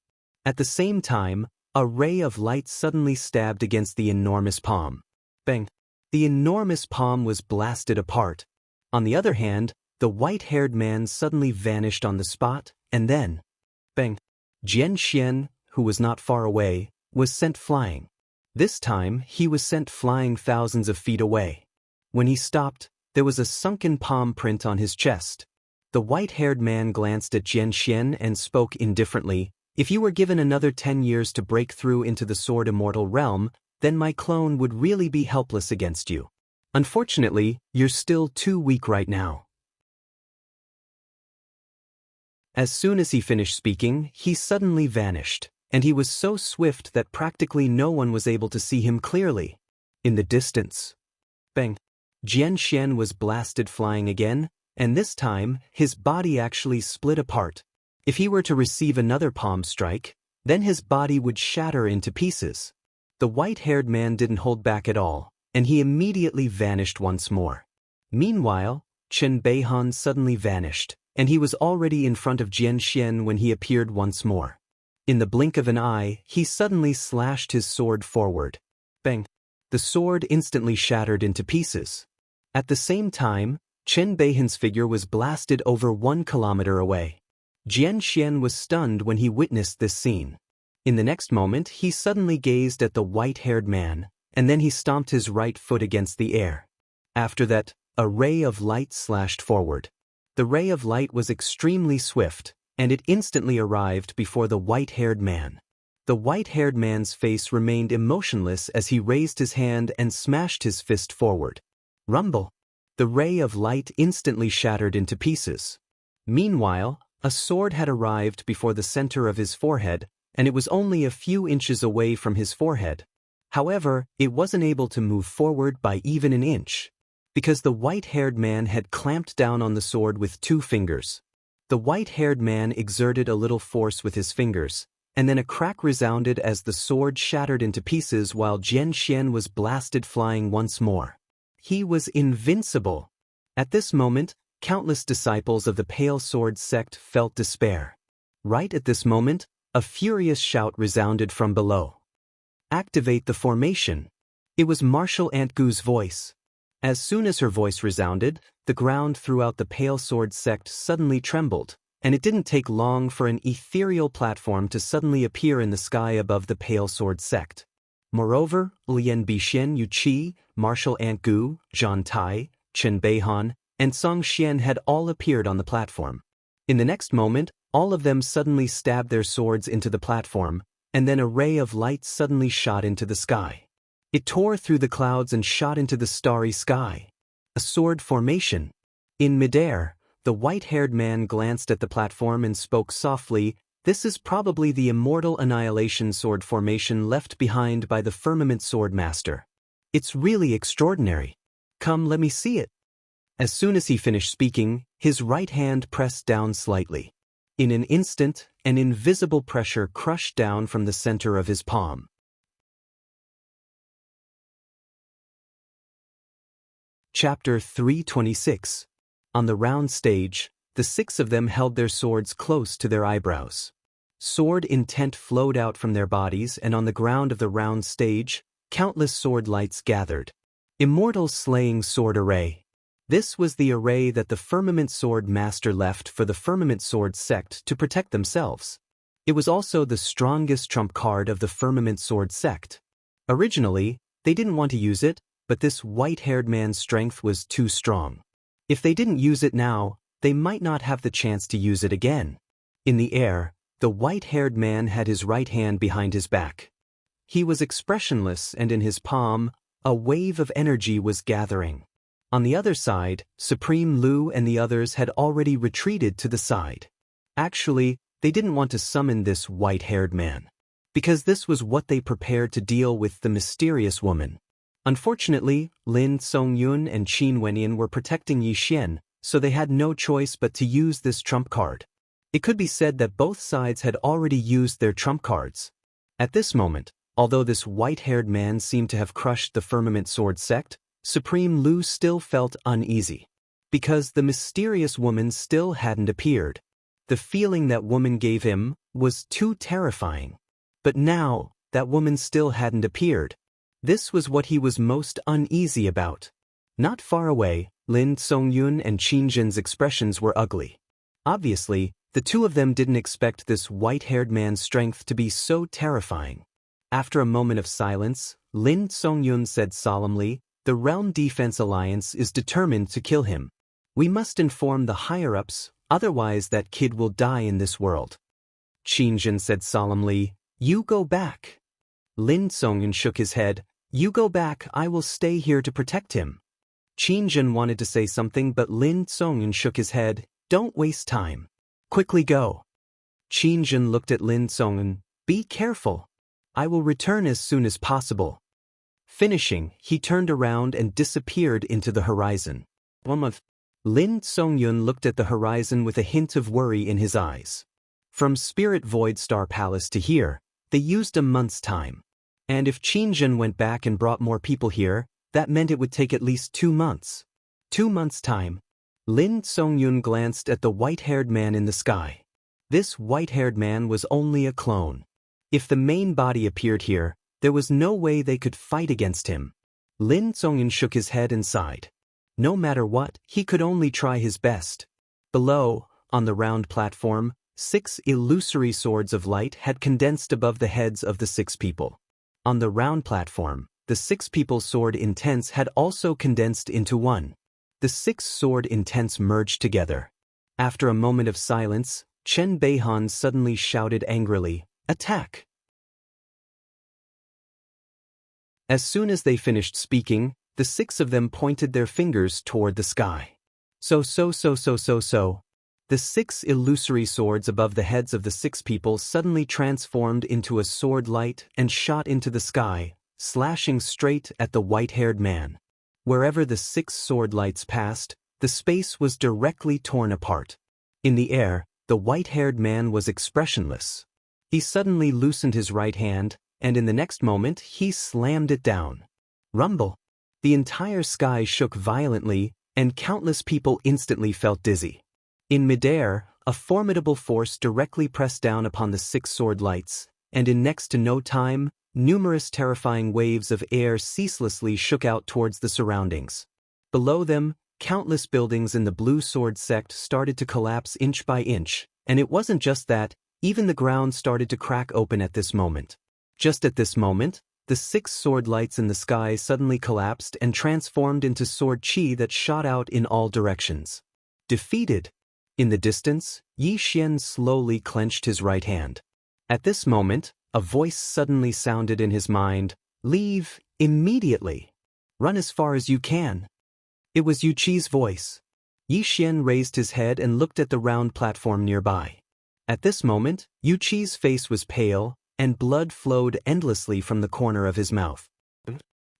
At the same time, a ray of light suddenly stabbed against the enormous palm. Bang! The enormous palm was blasted apart. On the other hand, the white-haired man suddenly vanished on the spot, and then, bang! Xianxian, who was not far away, was sent flying. This time, he was sent flying thousands of feet away. When he stopped, there was a sunken palm print on his chest. The white-haired man glanced at Xianxian and spoke indifferently. If you were given another 10 years to break through into the sword immortal realm, then my clone would really be helpless against you. Unfortunately, you're still too weak right now. As soon as he finished speaking, he suddenly vanished, and he was so swift that practically no one was able to see him clearly. In the distance, bang! Xianxian was blasted flying again, and this time, his body actually split apart. If he were to receive another palm strike, then his body would shatter into pieces. The white-haired man didn't hold back at all, and he immediately vanished once more. Meanwhile, Chen Beihan suddenly vanished, and he was already in front of Xianxian when he appeared once more. In the blink of an eye, he suddenly slashed his sword forward. Bang! The sword instantly shattered into pieces. At the same time, Chen Beihan's figure was blasted over 1 kilometer away. Xianxian was stunned when he witnessed this scene. In the next moment, he suddenly gazed at the white-haired man, and then he stomped his right foot against the air. After that, a ray of light slashed forward. The ray of light was extremely swift, and it instantly arrived before the white-haired man. The white-haired man's face remained emotionless as he raised his hand and smashed his fist forward. Rumble! The ray of light instantly shattered into pieces. Meanwhile, a sword had arrived before the center of his forehead, and it was only a few inches away from his forehead. However, it wasn't able to move forward by even an inch, because the white-haired man had clamped down on the sword with 2 fingers. The white-haired man exerted a little force with his fingers, and then a crack resounded as the sword shattered into pieces while Xianxian was blasted flying once more. He was invincible. At this moment, countless disciples of the Pale Sword sect felt despair. Right at this moment, a furious shout resounded from below. Activate the formation. It was Martial Aunt Gu's voice. As soon as her voice resounded, the ground throughout the Pale Sword sect suddenly trembled, and it didn't take long for an ethereal platform to suddenly appear in the sky above the Pale Sword sect. Moreover, Lian Bixin Yuqi, Martial Aunt Gu, Zhan Tai, Chen Beihan, and Song Xian had all appeared on the platform. In the next moment, all of them suddenly stabbed their swords into the platform, and then a ray of light suddenly shot into the sky. It tore through the clouds and shot into the starry sky. A sword formation. In midair, the white-haired man glanced at the platform and spoke softly, "This is probably the immortal annihilation sword formation left behind by the firmament sword master. It's really extraordinary. Come, let me see it." As soon as he finished speaking, his right hand pressed down slightly. In an instant, an invisible pressure crushed down from the center of his palm. Chapter 326. On the round stage, the 6 of them held their swords close to their eyebrows. Sword intent flowed out from their bodies, and on the ground of the round stage, countless sword lights gathered. Immortal slaying sword array. This was the array that the Firmament Sword Master left for the Firmament Sword sect to protect themselves. It was also the strongest trump card of the Firmament Sword sect. Originally, they didn't want to use it, but this white-haired man's strength was too strong. If they didn't use it now, they might not have the chance to use it again. In the air, the white-haired man had his right hand behind his back. He was expressionless, and in his palm, a wave of energy was gathering. On the other side, Supreme Lu and the others had already retreated to the side. Actually, they didn't want to summon this white-haired man, because this was what they prepared to deal with the mysterious woman. Unfortunately, Lin Songyun and Qin Wenyan were protecting Yi Xian, so they had no choice but to use this trump card. It could be said that both sides had already used their trump cards. At this moment, although this white-haired man seemed to have crushed the Firmament Sword sect, Supreme Lu still felt uneasy. Because the mysterious woman still hadn't appeared. The feeling that woman gave him was too terrifying. But now, that woman still hadn't appeared. This was what he was most uneasy about. Not far away, Lin Songyun and Qin Jin's expressions were ugly. Obviously, the two of them didn't expect this white-haired man's strength to be so terrifying. After a moment of silence, Lin Songyun said solemnly, "The Realm Defense Alliance is determined to kill him. We must inform the higher-ups, otherwise that kid will die in this world." Qin Jin said solemnly, "You go back." Lin Songyun shook his head, "You go back, I will stay here to protect him." Qin Jin wanted to say something, but Lin Songyun shook his head, "Don't waste time. Quickly go." Qin Jin looked at Lin Songyun, "Be careful. I will return as soon as possible." Finishing, he turned around and disappeared into the horizon. Lin Songyun looked at the horizon with a hint of worry in his eyes. From Spirit Void Star Palace to here, they used a month's time. And if Qin Jin went back and brought more people here, that meant it would take at least 2 months. 2 months' time. Lin Songyun glanced at the white-haired man in the sky. This white-haired man was only a clone. If the main body appeared here, there was no way they could fight against him. Lin Songyun shook his head and sighed. No matter what, he could only try his best. Below, on the round platform, 6 illusory swords of light had condensed above the heads of the 6 people. On the round platform, the 6 people's sword intents had also condensed into one. The 6 sword intents merged together. After a moment of silence, Chen Beihan suddenly shouted angrily, "Attack!" As soon as they finished speaking, the 6 of them pointed their fingers toward the sky. So. The 6 illusory swords above the heads of the 6 people suddenly transformed into a sword light and shot into the sky, slashing straight at the white-haired man. Wherever the 6 sword lights passed, the space was directly torn apart. In the air, the white-haired man was expressionless. He suddenly loosened his right hand, and in the next moment he slammed it down. Rumble! The entire sky shook violently, and countless people instantly felt dizzy. In midair, a formidable force directly pressed down upon the 6 sword lights, and in next to no time, numerous terrifying waves of air ceaselessly shook out towards the surroundings. Below them, countless buildings in the Blue Sword sect started to collapse inch by inch, and it wasn't just that, even the ground started to crack open at this moment. Just at this moment, the 6 sword lights in the sky suddenly collapsed and transformed into sword chi that shot out in all directions. Defeated. In the distance, Yi Xian slowly clenched his right hand. At this moment, A voice suddenly sounded in his mind, "Leave, immediately. Run as far as you can." It was Yu Qi's voice. Yi Xian raised his head and looked at the round platform nearby. At this moment, Yu Qi's face was pale, and blood flowed endlessly from the corner of his mouth.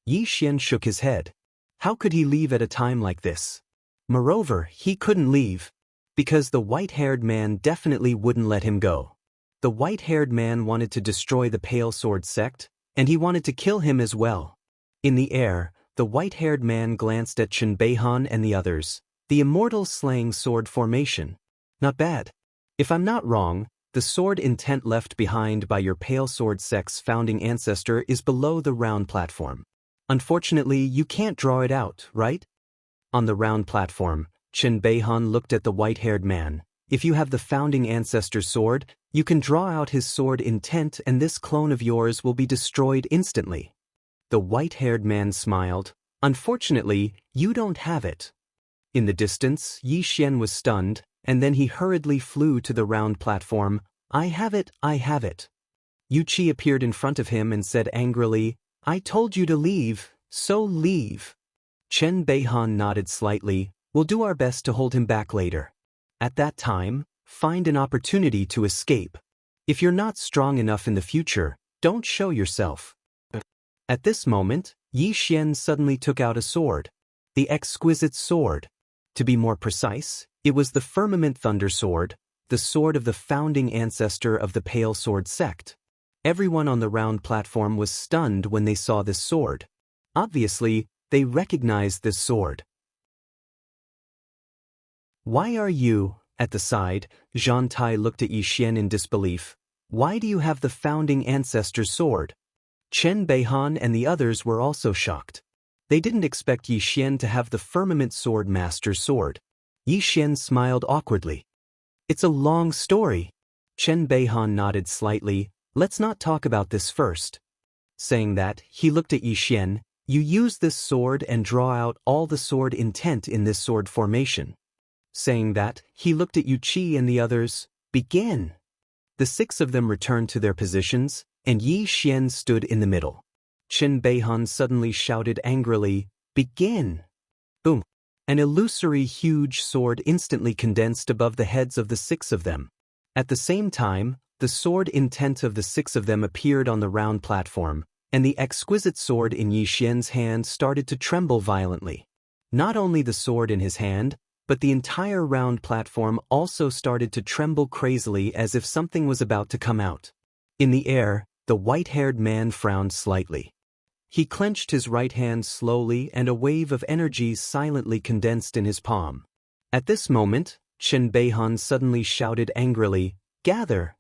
Yi Xian shook his head. How could he leave at a time like this? Moreover, he couldn't leave, because the white-haired man definitely wouldn't let him go. The white-haired man wanted to destroy the Pale Sword sect, and he wanted to kill him as well. In the air, the white-haired man glanced at Chen Beihan and the others. The immortal slaying sword formation. Not bad. If I'm not wrong, the sword intent left behind by your Pale Sword sect's founding ancestor is below the round platform. Unfortunately, you can't draw it out, right? On the round platform, Chen Beihan looked at the white-haired man. If you have the founding ancestor's sword, you can draw out his sword intent and this clone of yours will be destroyed instantly. The white-haired man smiled. Unfortunately, you don't have it. In the distance, Yi Xian was stunned, and then he hurriedly flew to the round platform. I have it, I have it. Yu Qi appeared in front of him and said angrily, I told you to leave, so leave. Chen Beihan nodded slightly. We'll do our best to hold him back later. At that time, find an opportunity to escape. If you're not strong enough in the future, don't show yourself. At this moment, Yi Xian suddenly took out a sword. The exquisite sword. To be more precise, it was the Firmament Thunder Sword, the sword of the founding ancestor of the Pale Sword sect. Everyone on the round platform was stunned when they saw this sword. Obviously, they recognized this sword. Why are you, at the side, Zhan Tai looked at Yi Xian in disbelief. Why do you have the founding ancestor's sword? Chen Beihan and the others were also shocked. They didn't expect Yi Xian to have the Firmament Sword Master's sword. Yi Xian smiled awkwardly. It's a long story. Chen Beihan nodded slightly. Let's not talk about this first. Saying that, he looked at Yi Xian. You use this sword and draw out all the sword intent in this sword formation. Saying that, he looked at Yu Qi and the others. Begin. The 6 of them returned to their positions, and Yi Xian stood in the middle. Chen Beihan suddenly shouted angrily, Begin! Boom! An illusory huge sword instantly condensed above the heads of the 6 of them. At the same time, the sword intent of the 6 of them appeared on the round platform, and the exquisite sword in Yi Xian's hand started to tremble violently. Not only the sword in his hand, but the entire round platform also started to tremble crazily as if something was about to come out. In the air, the white-haired man frowned slightly. He clenched his right hand slowly and a wave of energy silently condensed in his palm. At this moment, Chen Beihan suddenly shouted angrily, Gather!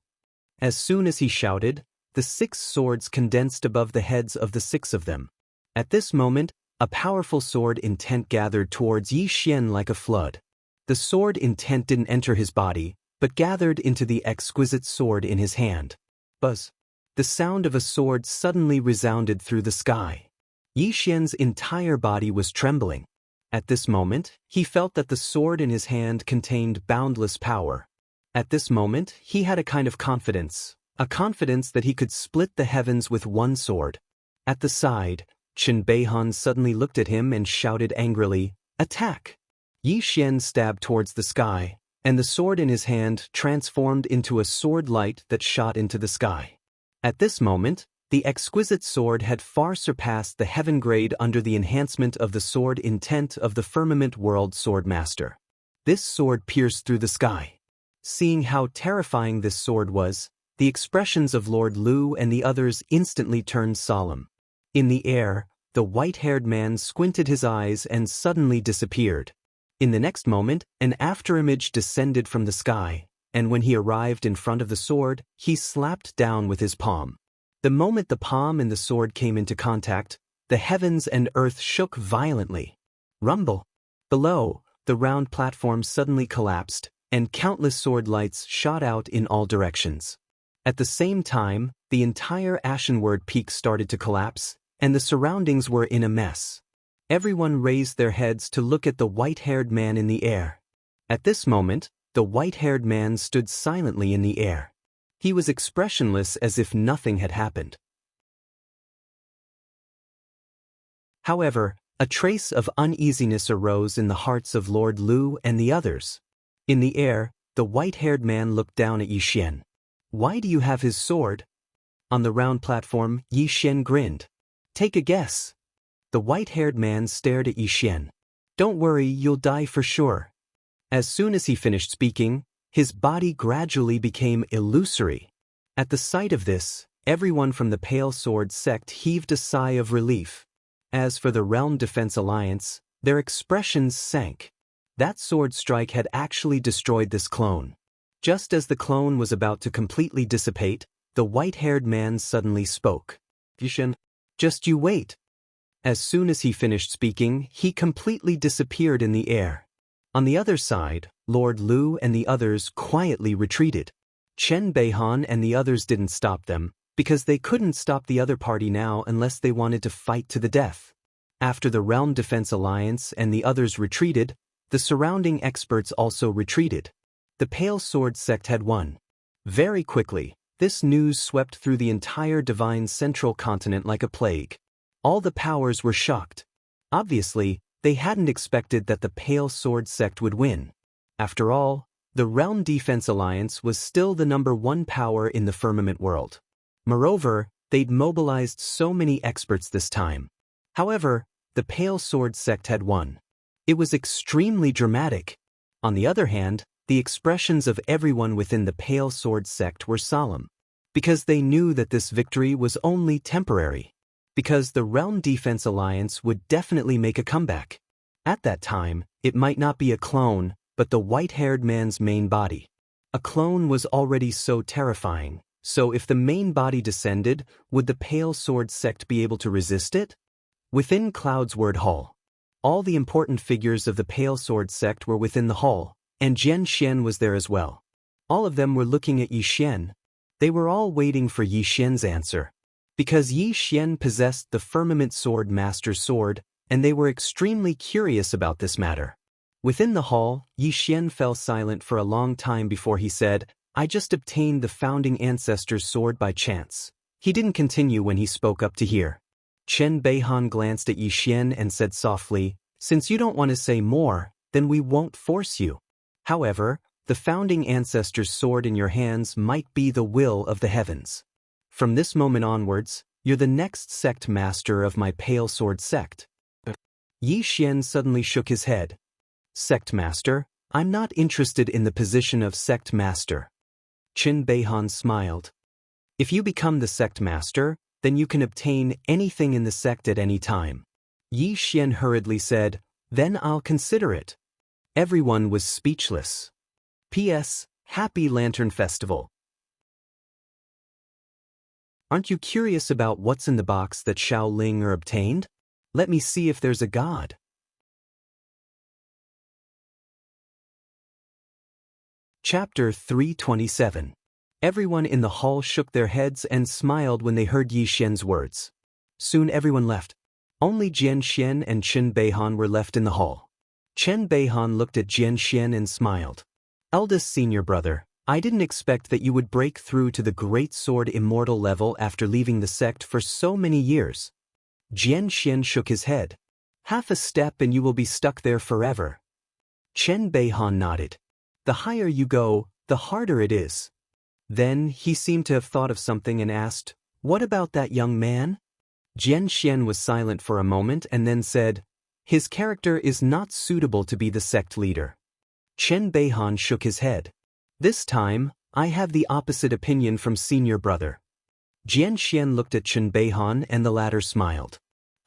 As soon as he shouted, the 6 swords condensed above the heads of the 6 of them. At this moment, a powerful sword intent gathered towards Yi Xian like a flood. The sword intent didn't enter his body, but gathered into the exquisite sword in his hand. Buzz! The sound of a sword suddenly resounded through the sky. Yi Xian's entire body was trembling. At this moment, he felt that the sword in his hand contained boundless power. At this moment, he had a kind of confidence, a confidence that he could split the heavens with one sword. At the side, Chen Beihan suddenly looked at him and shouted angrily, Attack! Yi Xian stabbed towards the sky, and the sword in his hand transformed into a sword light that shot into the sky. At this moment, the exquisite sword had far surpassed the heaven grade under the enhancement of the sword intent of the Firmament World Sword Master. This sword pierced through the sky. Seeing how terrifying this sword was, the expressions of Lord Lu and the others instantly turned solemn. In the air, the white-haired man squinted his eyes and suddenly disappeared. In the next moment, an afterimage descended from the sky, and when he arrived in front of the sword, he slapped down with his palm. The moment the palm and the sword came into contact, the heavens and earth shook violently. Rumble! Below, the round platform suddenly collapsed, and countless sword lights shot out in all directions. At the same time, the entire Ashenward Peak started to collapse, and the surroundings were in a mess. Everyone raised their heads to look at the white-haired man in the air. At this moment, the white-haired man stood silently in the air. He was expressionless as if nothing had happened. However, a trace of uneasiness arose in the hearts of Lord Lu and the others. In the air, the white-haired man looked down at Yi Xian. "Why do you have his sword?" On the round platform, Yi Xian grinned. "Take a guess." The white-haired man stared at Yi Xian. "Don't worry, you'll die for sure." As soon as he finished speaking, his body gradually became illusory. At the sight of this, everyone from the Pale Sword sect heaved a sigh of relief. As for the Realm Defense Alliance, their expressions sank. That sword strike had actually destroyed this clone. Just as the clone was about to completely dissipate, the white-haired man suddenly spoke. "Yi Xian, just you wait." As soon as he finished speaking, he completely disappeared in the air. On the other side, Lord Lu and the others quietly retreated. Chen Beihan and the others didn't stop them, because they couldn't stop the other party now unless they wanted to fight to the death. After the Realm Defense Alliance and the others retreated, the surrounding experts also retreated. The Pale Sword sect had won. Very quickly, this news swept through the entire Divine Central Continent like a plague. All the powers were shocked. Obviously, they hadn't expected that the Pale Sword sect would win. After all, the Realm Defense Alliance was still the #1 power in the firmament world. Moreover, they'd mobilized so many experts this time. However, the Pale Sword sect had won. It was extremely dramatic. On the other hand, the expressions of everyone within the Pale Sword sect were solemn. Because they knew that this victory was only temporary. Because the Realm Defense Alliance would definitely make a comeback. At that time, it might not be a clone, but the white-haired man's main body. A clone was already so terrifying. So if the main body descended, would the Pale Sword sect be able to resist it? Within Cloudsword Hall. All the important figures of the Pale Sword sect were within the hall, and Jian Xian was there as well. All of them were looking at Yi Xian. They were all waiting for Yi Xian's answer. Because Yi Xian possessed the Firmament Sword Master's sword, and they were extremely curious about this matter. Within the hall, Yi Xian fell silent for a long time before he said, "I just obtained the founding ancestor's sword by chance." He didn't continue when he spoke up to hear. Chen Beihan glanced at Yi Xian and said softly, "Since you don't want to say more, then we won't force you. However, the founding ancestor's sword in your hands might be the will of the heavens. From this moment onwards, you're the next sect master of my Pale Sword sect." Yi Xian suddenly shook his head. "Sect master? I'm not interested in the position of sect master." Chen Beihan smiled. "If you become the sect master, then you can obtain anything in the sect at any time." Yi Xian hurriedly said, "Then I'll consider it." Everyone was speechless. P.S. Happy Lantern Festival. Aren't you curious about what's in the box that Xiao Ling obtained? Let me see if there's a god. Chapter 327. Everyone in the hall shook their heads and smiled when they heard Yi Xian's words. Soon everyone left. Only Jian Xian and Chen Beihan were left in the hall. Chen Beihan looked at Jian Xian and smiled. "Eldest senior brother, I didn't expect that you would break through to the Great Sword Immortal level after leaving the sect for so many years." Jian Xian shook his head. "Half a step and you will be stuck there forever." Chen Beihan nodded. "The higher you go, the harder it is." Then he seemed to have thought of something and asked, "What about that young man?" Jian Xian was silent for a moment and then said, "His character is not suitable to be the sect leader." Chen Beihan shook his head. "This time, I have the opposite opinion from senior brother." Jian Xian looked at Chen Beihan and the latter smiled.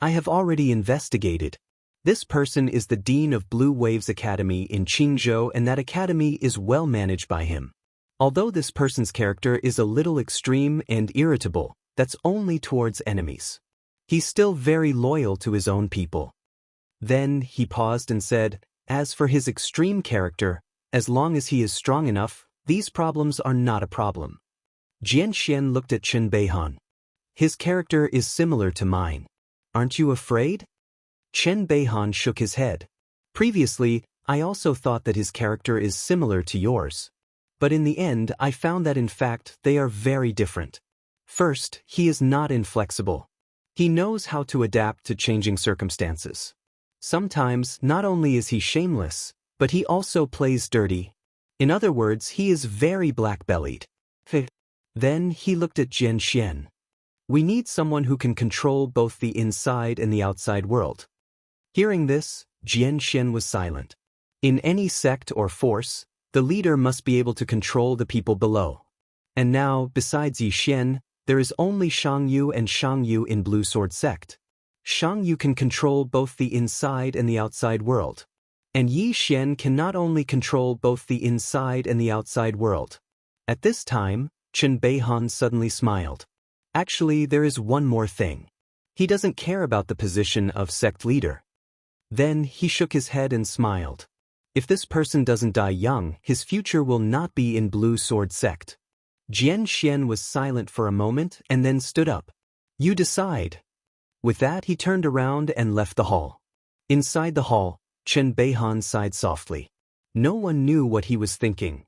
"I have already investigated. This person is the Dean of Blue Waves Academy in Qingzhou, and that academy is well managed by him. Although this person's character is a little extreme and irritable, that's only towards enemies. He's still very loyal to his own people." Then he paused and said, "As for his extreme character, as long as he is strong enough, these problems are not a problem." Jian Xian looked at Chen Beihan. "His character is similar to mine. Aren't you afraid?" Chen Beihan shook his head. "Previously, I also thought that his character is similar to yours. But in the end I found that in fact they are very different. First, he is not inflexible. He knows how to adapt to changing circumstances. Sometimes, not only is he shameless, but he also plays dirty. In other words, he is very black-bellied. Then he looked at Xianxia. We need someone who can control both the inside and the outside world. Hearing this, Xianxia was silent. In any sect or force, the leader must be able to control the people below. And now, besides Yixian, there is only Shangyu and Shangyu in Blue Sword sect. Shangyu can control both the inside and the outside world. And Yixian can not only control both the inside and the outside world. At this time, Chen Beihan suddenly smiled. Actually, there is one more thing. He doesn't care about the position of sect leader. Then he shook his head and smiled. If this person doesn't die young, his future will not be in Blue Sword sect. Xianxia was silent for a moment and then stood up. You decide. With that he turned around and left the hall. Inside the hall, Chen Beihan sighed softly. No one knew what he was thinking.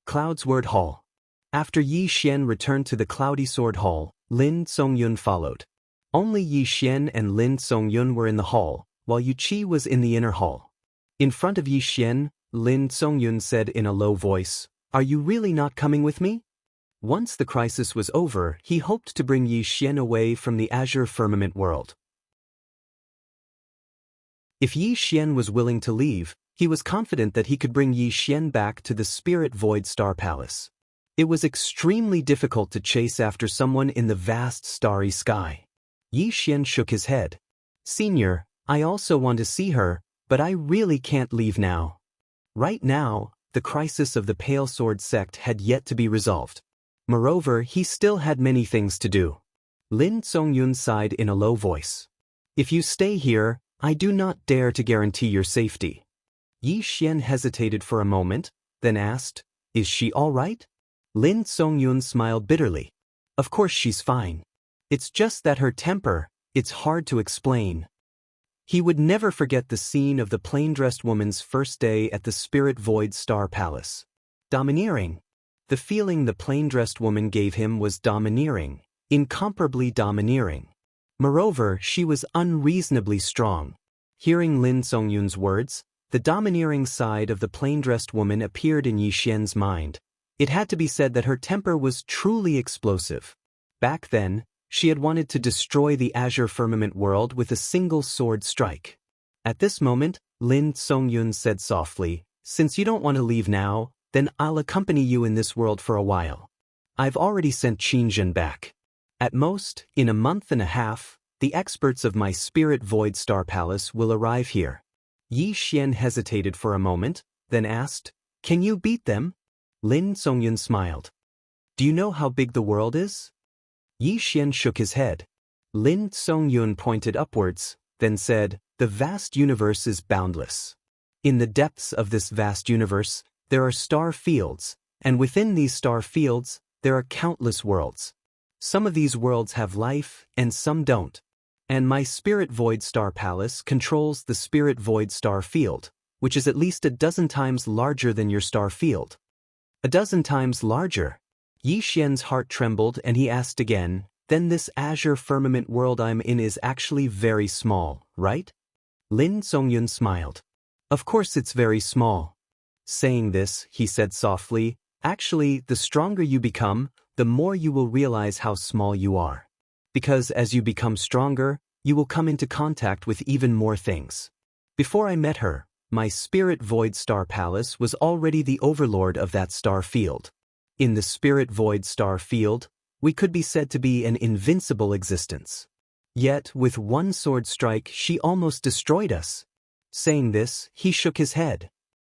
Cloud's Word Hall. After Yixian returned to the Cloudy Sword Hall, Lin Songyun followed. Only Yixian and Lin Songyun were in the hall, while Yuqi was in the inner hall. In front of Yixian, Lin Songyun said in a low voice, "Are you really not coming with me?" Once the crisis was over, he hoped to bring Yixian away from the azure firmament world. If Yixian was willing to leave, he was confident that he could bring Yixian back to the Spirit Void Star Palace. It was extremely difficult to chase after someone in the vast starry sky. Yixian shook his head. Senior, I also want to see her, but I really can't leave now. Right now, the crisis of the Pale Sword sect had yet to be resolved. Moreover, he still had many things to do. Lin Songyun sighed in a low voice. If you stay here, I do not dare to guarantee your safety. Yixian hesitated for a moment, then asked, Is she all right? Lin Songyun smiled bitterly. Of course she's fine. It's just that her temper, it's hard to explain. He would never forget the scene of the plain-dressed woman's first day at the Spirit Void Star Palace. Domineering. The feeling the plain-dressed woman gave him was domineering, incomparably domineering. Moreover, she was unreasonably strong. Hearing Lin Songyun's words, the domineering side of the plain-dressed woman appeared in Yixian's mind. It had to be said that her temper was truly explosive. Back then, she had wanted to destroy the azure firmament world with a single sword strike. At this moment, Lin Songyun said softly, Since you don't want to leave now, then I'll accompany you in this world for a while. I've already sent Qinzhen back. At most, in a month and a half, the experts of my Spirit Void Star Palace will arrive here. Yixian hesitated for a moment, then asked, Can you beat them? Lin Songyun smiled. Do you know how big the world is? Yixian shook his head. Lin Songyun pointed upwards, then said, The vast universe is boundless. In the depths of this vast universe, there are star fields, and within these star fields, there are countless worlds. Some of these worlds have life, and some don't. And my Spirit Void Star Palace controls the Spirit Void Star Field, which is at least a dozen times larger than your star field. A dozen times larger. Yixian's heart trembled and he asked again, Then this azure firmament world I'm in is actually very small, right? Lin Songyun smiled. Of course it's very small. Saying this, he said softly, Actually, the stronger you become, the more you will realize how small you are. Because as you become stronger, you will come into contact with even more things. Before I met her, my Spirit Void Star Palace was already the overlord of that star field. In the Spirit Void Star Field, we could be said to be an invincible existence. Yet, with one sword strike, she almost destroyed us. Saying this, he shook his head.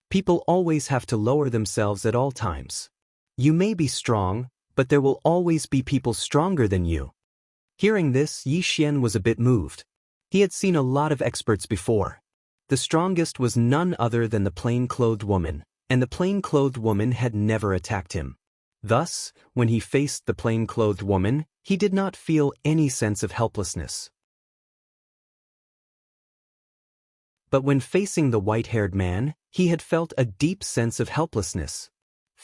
People always have to lower themselves at all times. You may be strong, but there will always be people stronger than you. Hearing this, Yixian was a bit moved. He had seen a lot of experts before. The strongest was none other than the plain-clothed woman, and the plain-clothed woman had never attacked him. Thus, when he faced the plain-clothed woman, he did not feel any sense of helplessness. But when facing the white-haired man, he had felt a deep sense of helplessness.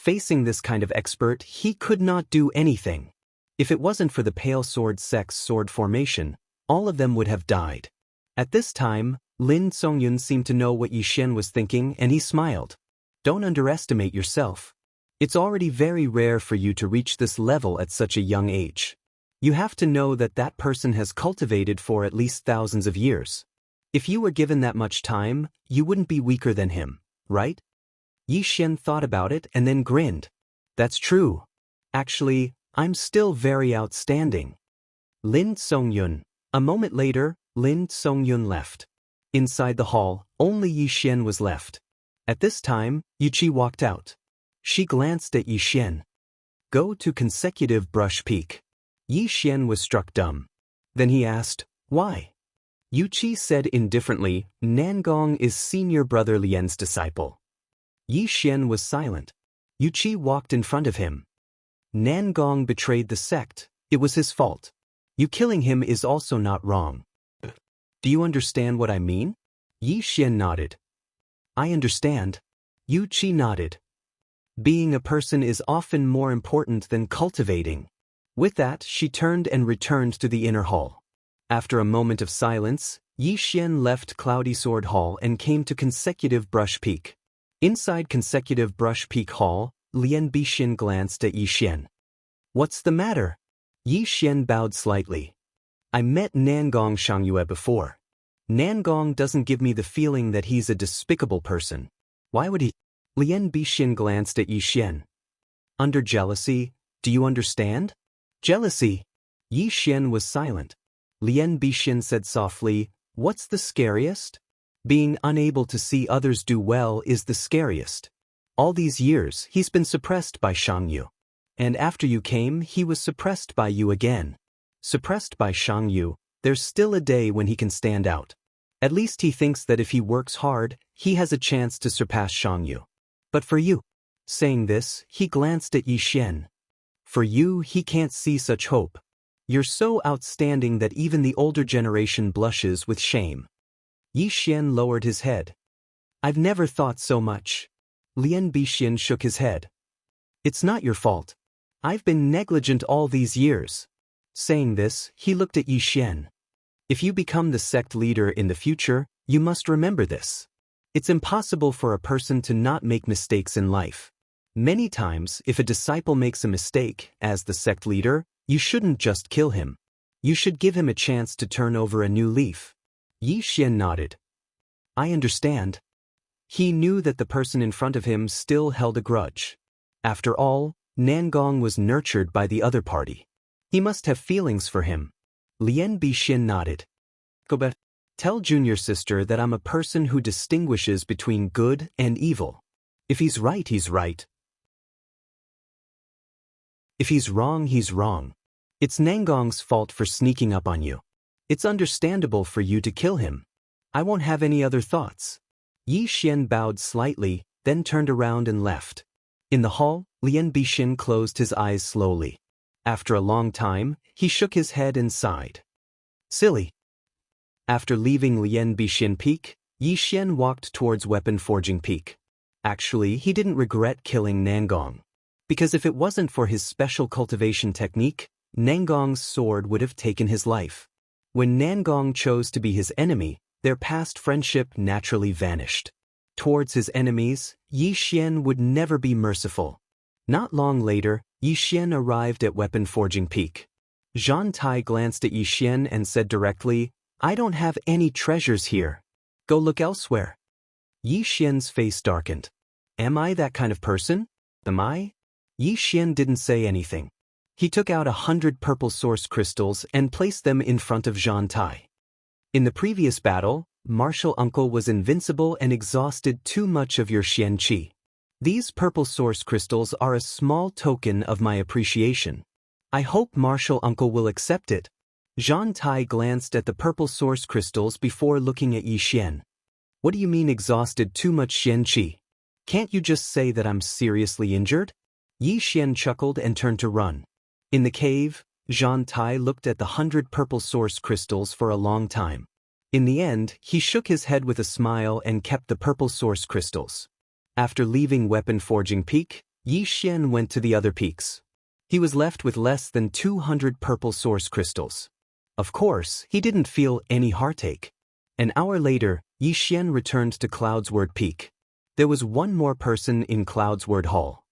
Facing this kind of expert, he could not do anything. If it wasn't for the pale sword sect's sword formation, all of them would have died. At this time, Lin Songyun seemed to know what Yi Xian was thinking, and he smiled. Don't underestimate yourself. It's already very rare for you to reach this level at such a young age. You have to know that that person has cultivated for at least thousands of years. If you were given that much time, you wouldn't be weaker than him, right? Yi Xian thought about it and then grinned. That's true. Actually, I'm still very outstanding. Lin Songyun. A moment later, Lin Songyun left. Inside the hall, only Yi Xian was left. At this time, Yuqi walked out. She glanced at Yi Xian. Go to consecutive brush peak. Yi Xian was struck dumb. Then he asked, why? Yuqi said indifferently, Nangong is senior brother Lian's disciple. Yi Xian was silent. Yuqi walked in front of him. Nangong betrayed the sect. It was his fault. You killing him is also not wrong. Do you understand what I mean? Yi Xian nodded. I understand. Yuqi nodded. Being a person is often more important than cultivating. With that, she turned and returned to the inner hall. After a moment of silence, Yi Xian left Cloudy Sword Hall and came to Consecutive Brush Peak. Inside Consecutive Brush Peak Hall, Lian Bixin glanced at Yi Xian. What's the matter? Yi Xian bowed slightly. I met Nangong Xiangyue before. Nangong doesn't give me the feeling that he's a despicable person. Why would he? Lian Bixin glanced at Yi Xian. Under jealousy, do you understand? Jealousy. Yi Xian was silent. Lian Bixin said softly, what's the scariest? Being unable to see others do well is the scariest. All these years, he's been suppressed by Shangyu. And after you came, he was suppressed by you again. Suppressed by Shangyu, there's still a day when he can stand out. At least he thinks that if he works hard, he has a chance to surpass Shangyu. But for you. Saying this, he glanced at Yi Xian. For you, he can't see such hope. You're so outstanding that even the older generation blushes with shame. Yi Xian lowered his head. I've never thought so much. Lian Bixin shook his head. It's not your fault. I've been negligent all these years. Saying this, he looked at Yi Xian. If you become the sect leader in the future, you must remember this. It's impossible for a person to not make mistakes in life. Many times, if a disciple makes a mistake, as the sect leader, you shouldn't just kill him. You should give him a chance to turn over a new leaf. Yi Xian nodded. I understand. He knew that the person in front of him still held a grudge. After all, Nangong was nurtured by the other party. He must have feelings for him. Lian Bixin nodded. Go back. Tell junior sister that I'm a person who distinguishes between good and evil. If he's right, he's right. If he's wrong, he's wrong. It's Nangong's fault for sneaking up on you. It's understandable for you to kill him. I won't have any other thoughts. Yi Xian bowed slightly, then turned around and left. In the hall, Lian Bixin closed his eyes slowly. After a long time, he shook his head and sighed. Silly. After leaving Lian Bixin Peak, Yi Xian walked towards Weapon Forging Peak. Actually, he didn't regret killing Nangong. Because if it wasn't for his special cultivation technique, Nangong's sword would have taken his life. When Nangong chose to be his enemy, their past friendship naturally vanished. Towards his enemies, Yi Xian would never be merciful. Not long later, Yi Xian arrived at Weapon Forging Peak. Zhan Tai glanced at Yi Xian and said directly, I don't have any treasures here. Go look elsewhere. Yi Xian's face darkened. Am I that kind of person? Am I? Yi Xian didn't say anything. He took out 100 purple source crystals and placed them in front of Zhan Tai. In the previous battle, Martial Uncle was invincible and exhausted too much of your Xian Qi. These purple source crystals are a small token of my appreciation. I hope Martial Uncle will accept it. Zhan Tai glanced at the purple source crystals before looking at Yi Xian. What do you mean exhausted too much Xian Qi? Can't you just say that I'm seriously injured? Yi Xian chuckled and turned to run. In the cave, Zhan Tai looked at the 100 purple source crystals for a long time. In the end, he shook his head with a smile and kept the purple source crystals. After leaving Weapon Forging Peak, Yi Xian went to the other peaks. He was left with less than 200 purple source crystals. Of course, he didn't feel any heartache. An hour later, Yi Xian returned to Cloudsword Peak. There was one more person in Cloudsword Hall.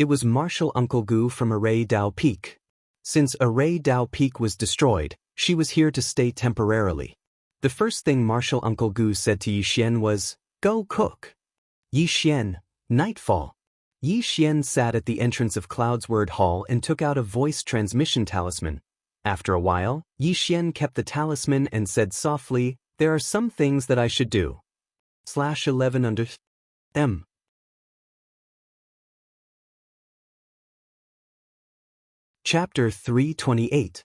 It was Martial Uncle Gu from Array Dao Peak. Since Array Dao Peak was destroyed, she was here to stay temporarily. The first thing Martial Uncle Gu said to Yi Xian was, "Go cook." Yi Xian, nightfall. Yi Xian sat at the entrance of Cloudsword Hall and took out a voice transmission talisman. After a while, Yi Xian kept the talisman and said softly, "There are some things that I should do." /11 under M. Chapter 328.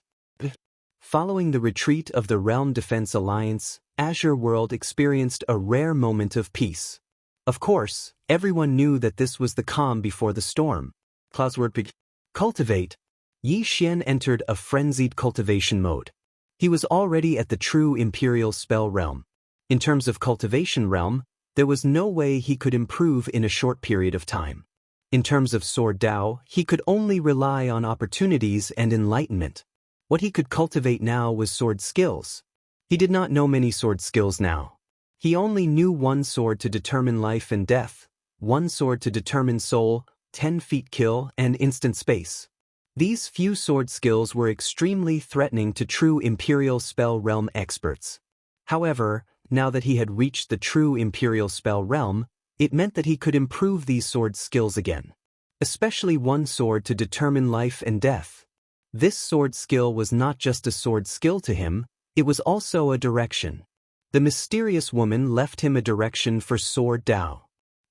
Following the retreat of the Realm Defense Alliance, Azure World experienced a rare moment of peace. Of course, everyone knew that this was the calm before the storm. Cultivate. Yi Xian entered a frenzied cultivation mode. He was already at the true Imperial Spell realm. In terms of cultivation realm, there was no way he could improve in a short period of time. In terms of Sword Dao, he could only rely on opportunities and enlightenment. What he could cultivate now was sword skills. He did not know many sword skills now. He only knew one sword to determine life and death, one sword to determine soul, 10 feet kill, and instant space. These few sword skills were extremely threatening to true Imperial Spell Realm experts. However, now that he had reached the true Imperial Spell Realm, it meant that he could improve these sword skills again. Especially one sword to determine life and death. This sword skill was not just a sword skill to him, it was also a direction. The mysterious woman left him a direction for Sword Dao.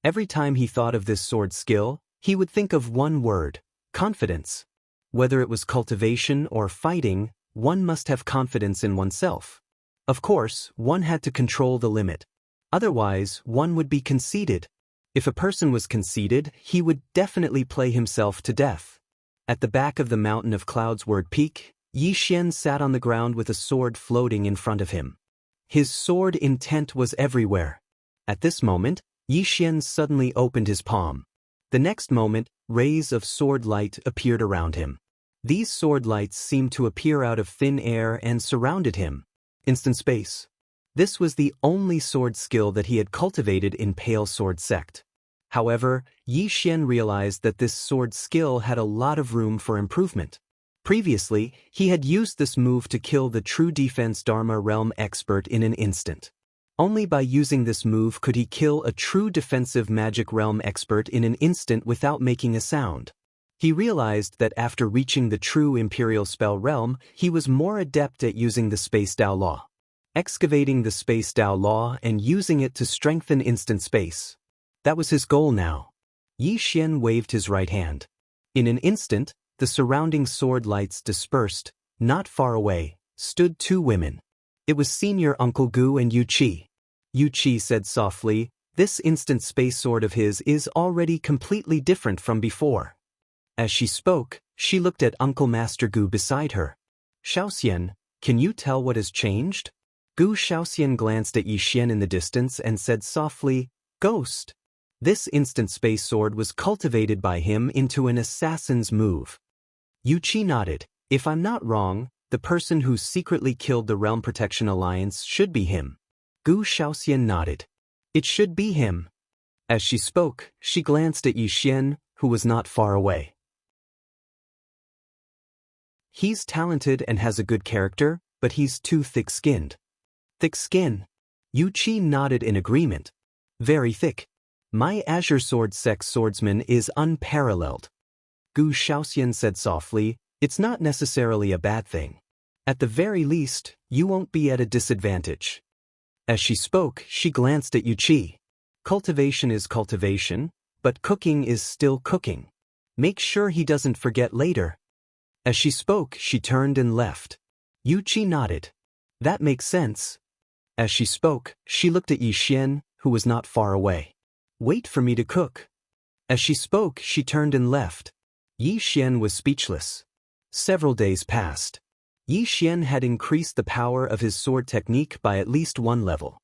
Every time he thought of this sword skill, he would think of one word: confidence. Whether it was cultivation or fighting, one must have confidence in oneself. Of course, one had to control the limit. Otherwise, one would be conceited. If a person was conceited, he would definitely play himself to death. At the back of the mountain of Cloudsword Peak, Yi Xian sat on the ground with a sword floating in front of him. His sword intent was everywhere. At this moment, Yi Xian suddenly opened his palm. The next moment, rays of sword light appeared around him. These sword lights seemed to appear out of thin air and surrounded him. Instant space. This was the only sword skill that he had cultivated in Pale Sword Sect. However, Yi Xian realized that this sword skill had a lot of room for improvement. Previously, he had used this move to kill the true defense Dharma realm expert in an instant. Only by using this move could he kill a true defensive magic realm expert in an instant without making a sound. He realized that after reaching the true Imperial Spell realm, he was more adept at using the Space Dao Law. Excavating the Space Dao Law and using it to strengthen instant space. That was his goal now. Yi Xian waved his right hand. In an instant, the surrounding sword lights dispersed. Not far away, stood two women. It was Senior Uncle Gu and Yu Qi. Yu Qi said softly, "This instant space sword of his is already completely different from before." As she spoke, she looked at Uncle Master Gu beside her. "Xiaoxian, can you tell what has changed?" Gu Xiaoxian glanced at Yi Xian in the distance and said softly, "Ghost." This instant space sword was cultivated by him into an assassin's move. Yu Qi nodded. "If I'm not wrong, the person who secretly killed the Realm Protection Alliance should be him." Gu Xiaoxian nodded. "It should be him." As she spoke, she glanced at Yi Xian, who was not far away. "He's talented and has a good character, but he's too thick-skinned." "Thick skin?" Yu Qi nodded in agreement. "Very thick. My Azure Sword Sect swordsman is unparalleled." Gu Xiaoxian said softly, "It's not necessarily a bad thing. At the very least, you won't be at a disadvantage." As she spoke, she glanced at Yu Qi. "Cultivation is cultivation, but cooking is still cooking. Make sure he doesn't forget later." As she spoke, she turned and left. Yu Qi nodded. "That makes sense." As she spoke, she looked at Yi Xian, who was not far away. "Wait for me to cook." As she spoke, she turned and left. Yi Xian was speechless. Several days passed. Yi Xian had increased the power of his sword technique by at least one level.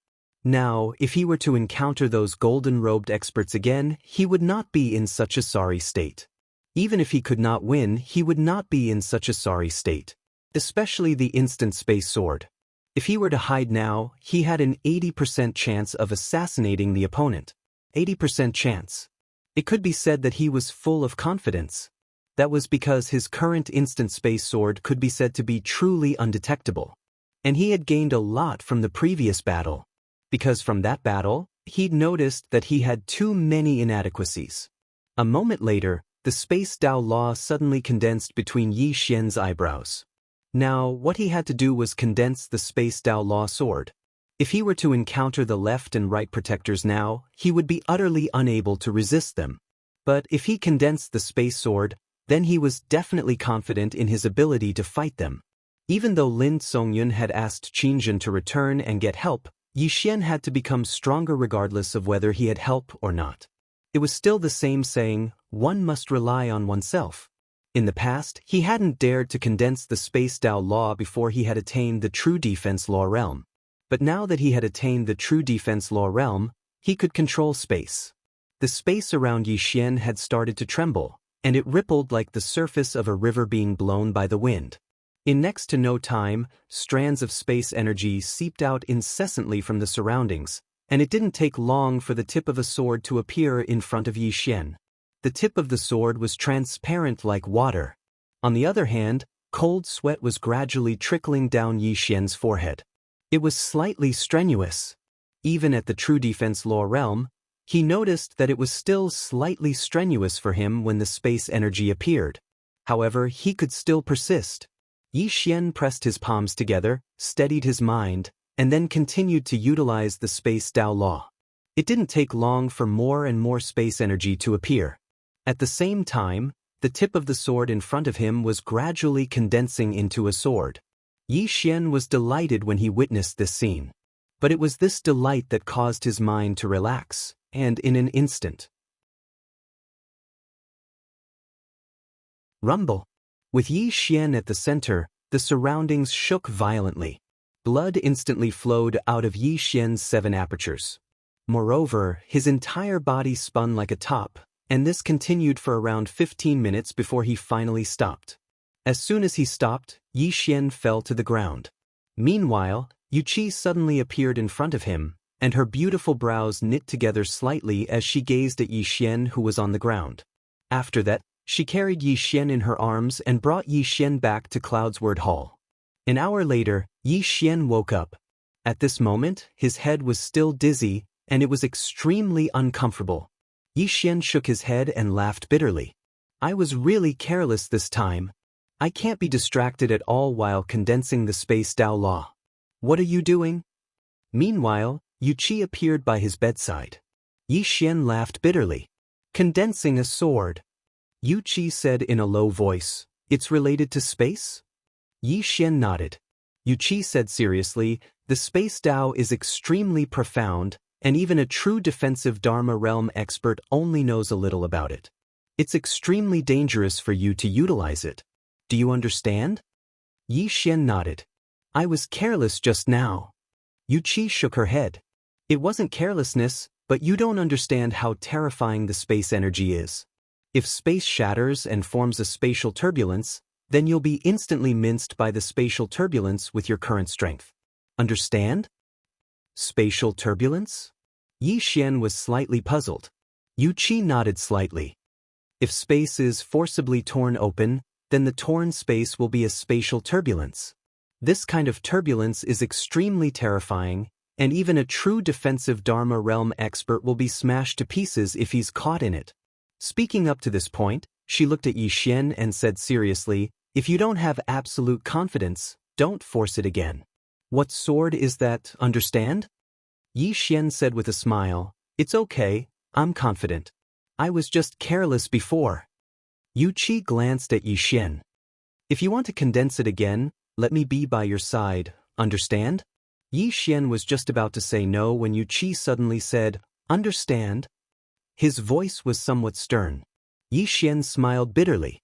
Now, if he were to encounter those golden-robed experts again, he would not be in such a sorry state. Even if he could not win, he would not be in such a sorry state. Especially the instant space sword. If he were to hide now, he had an 80% chance of assassinating the opponent. 80% chance. It could be said that he was full of confidence. That was because his current instant space sword could be said to be truly undetectable. And he had gained a lot from the previous battle. Because from that battle, he'd noticed that he had too many inadequacies. A moment later, the space Dao law suddenly condensed between Yi Xian's eyebrows. Now, what he had to do was condense the space Dao law sword. If he were to encounter the left and right protectors now, he would be utterly unable to resist them. But if he condensed the space sword, then he was definitely confident in his ability to fight them. Even though Lin Songyun had asked Qingjun to return and get help, Yi Xian had to become stronger regardless of whether he had help or not. It was still the same saying, one must rely on oneself. In the past, he hadn't dared to condense the space Dao law before he had attained the true defense law realm. But now that he had attained the true defense law realm, he could control space. The space around Yi Xian had started to tremble, and it rippled like the surface of a river being blown by the wind. In next to no time, strands of space energy seeped out incessantly from the surroundings, and it didn't take long for the tip of a sword to appear in front of Yi Xian. The tip of the sword was transparent like water. On the other hand, cold sweat was gradually trickling down Yi Xian's forehead. It was slightly strenuous. Even at the true defense law realm, he noticed that it was still slightly strenuous for him when the space energy appeared. However, he could still persist. Yi Xian pressed his palms together, steadied his mind, and then continued to utilize the space Dao law. It didn't take long for more and more space energy to appear. At the same time, the tip of the sword in front of him was gradually condensing into a sword. Yi Xian was delighted when he witnessed this scene. But it was this delight that caused his mind to relax, and in an instant. Rumble. With Yi Xian at the center, the surroundings shook violently. Blood instantly flowed out of Yi Xian's 7 apertures. Moreover, his entire body spun like a top, and this continued for around 15 minutes before he finally stopped. As soon as he stopped, Yi Xian fell to the ground. Meanwhile, Yu Qi suddenly appeared in front of him, and her beautiful brows knit together slightly as she gazed at Yi Xian, who was on the ground. After that, she carried Yi Xian in her arms and brought Yi Xian back to Cloudsword Hall. An hour later, Yi Xian woke up. At this moment, his head was still dizzy, and it was extremely uncomfortable. Yi Xian shook his head and laughed bitterly. I was really careless this time. I can't be distracted at all while condensing the space Dao law. What are you doing? Meanwhile, Yu Qi appeared by his bedside. Yi Xian laughed bitterly. Condensing a sword. Yu Qi said in a low voice, it's related to space? Yi Xian nodded. Yu Qi said seriously, the space Dao is extremely profound, and even a true defensive Dharma realm expert only knows a little about it. It's extremely dangerous for you to utilize it. Do you understand? Yi Xian nodded. I was careless just now. Yu Qi shook her head. It wasn't carelessness, but you don't understand how terrifying the space energy is. If space shatters and forms a spatial turbulence, then you'll be instantly minced by the spatial turbulence with your current strength. Understand? Spatial turbulence? Yi Xian was slightly puzzled. Yu Qi nodded slightly. If space is forcibly torn open, then the torn space will be a spatial turbulence. This kind of turbulence is extremely terrifying, and even a true defensive Dharma realm expert will be smashed to pieces if he's caught in it. Speaking up to this point, she looked at Yi Xian and said seriously, if you don't have absolute confidence, don't force it again. What sword is that, understand? Yi Xian said with a smile, it's okay, I'm confident. I was just careless before. Yu Qi glanced at Yi Xian. If you want to condense it again, let me be by your side, understand? Yi Xian was just about to say no when Yu Qi suddenly said, understand? His voice was somewhat stern. Yi Xian smiled bitterly.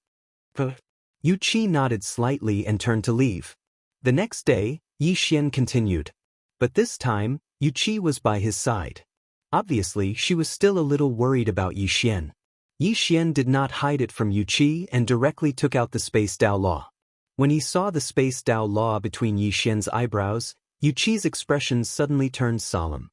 Yu Qi nodded slightly and turned to leave. The next day, Yi Xian continued. But this time, Yuqi was by his side. Obviously, she was still a little worried about Yi Xian. Yi Xian did not hide it from Yuqi and directly took out the Space Dao Law. When he saw the Space Dao Law between Yi Xian's eyebrows, Yuqi's expression suddenly turned solemn.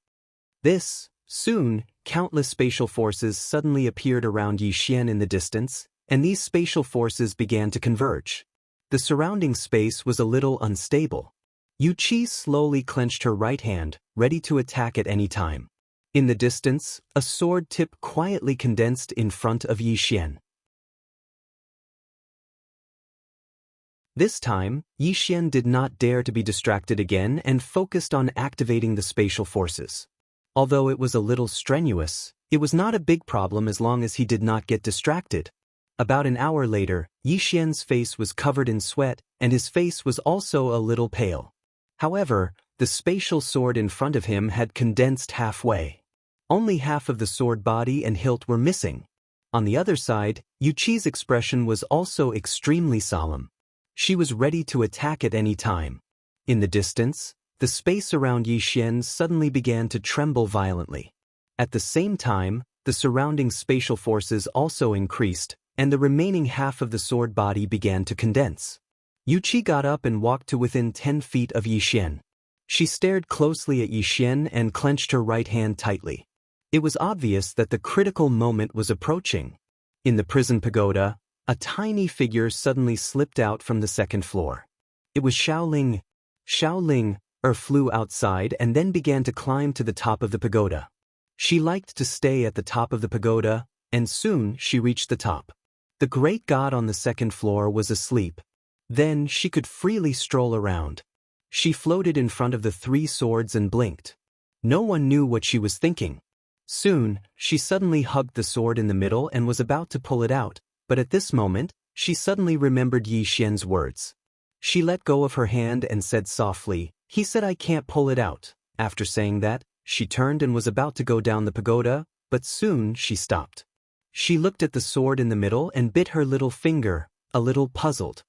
Soon, countless spatial forces suddenly appeared around Yi Xian in the distance, and these spatial forces began to converge. The surrounding space was a little unstable. Yuqi slowly clenched her right hand, ready to attack at any time. In the distance, a sword tip quietly condensed in front of Yi Xian. This time, Yi Xian did not dare to be distracted again and focused on activating the spatial forces. Although it was a little strenuous, it was not a big problem as long as he did not get distracted. About an hour later, Yi Xian's face was covered in sweat, and his face was also a little pale. However, the spatial sword in front of him had condensed halfway. Only half of the sword body and hilt were missing. On the other side, Yuqi's expression was also extremely solemn. She was ready to attack at any time. In the distance, the space around Yi Xian suddenly began to tremble violently. At the same time, the surrounding spatial forces also increased, and the remaining half of the sword body began to condense. Yuqi got up and walked to within 10 feet of Yi Xian. She stared closely at Yi Xian and clenched her right hand tightly. It was obvious that the critical moment was approaching. In the prison pagoda, a tiny figure suddenly slipped out from the second floor. It was Xiaoling. Xiaoling flew outside and then began to climb to the top of the pagoda. She liked to stay at the top of the pagoda, and soon she reached the top. The great god on the second floor was asleep. Then she could freely stroll around. She floated in front of the 3 swords and blinked. No one knew what she was thinking. Soon, she suddenly hugged the sword in the middle and was about to pull it out, but at this moment, she suddenly remembered Yi Xian's words. She let go of her hand and said softly, "He said I can't pull it out." After saying that, she turned and was about to go down the pagoda, but soon she stopped. She looked at the sword in the middle and bit her little finger, a little puzzled.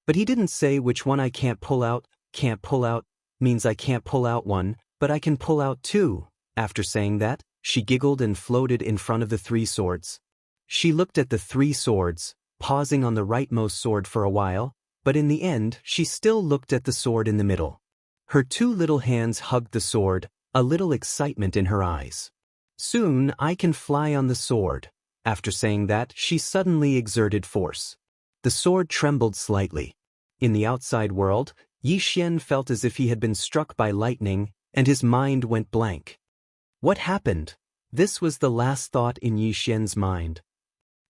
But he didn't say which one I can't pull out. Can't pull out means I can't pull out one, but I can pull out 2. After saying that, she giggled and floated in front of the 3 swords. She looked at the 3 swords, pausing on the rightmost sword for a while, but in the end she still looked at the sword in the middle. Her 2 little hands hugged the sword, a little excitement in her eyes. "Soon I can fly on the sword." After saying that, she suddenly exerted force. The sword trembled slightly. In the outside world, Yi Xian felt as if he had been struck by lightning, and his mind went blank. What happened? This was the last thought in Yi Xian's mind.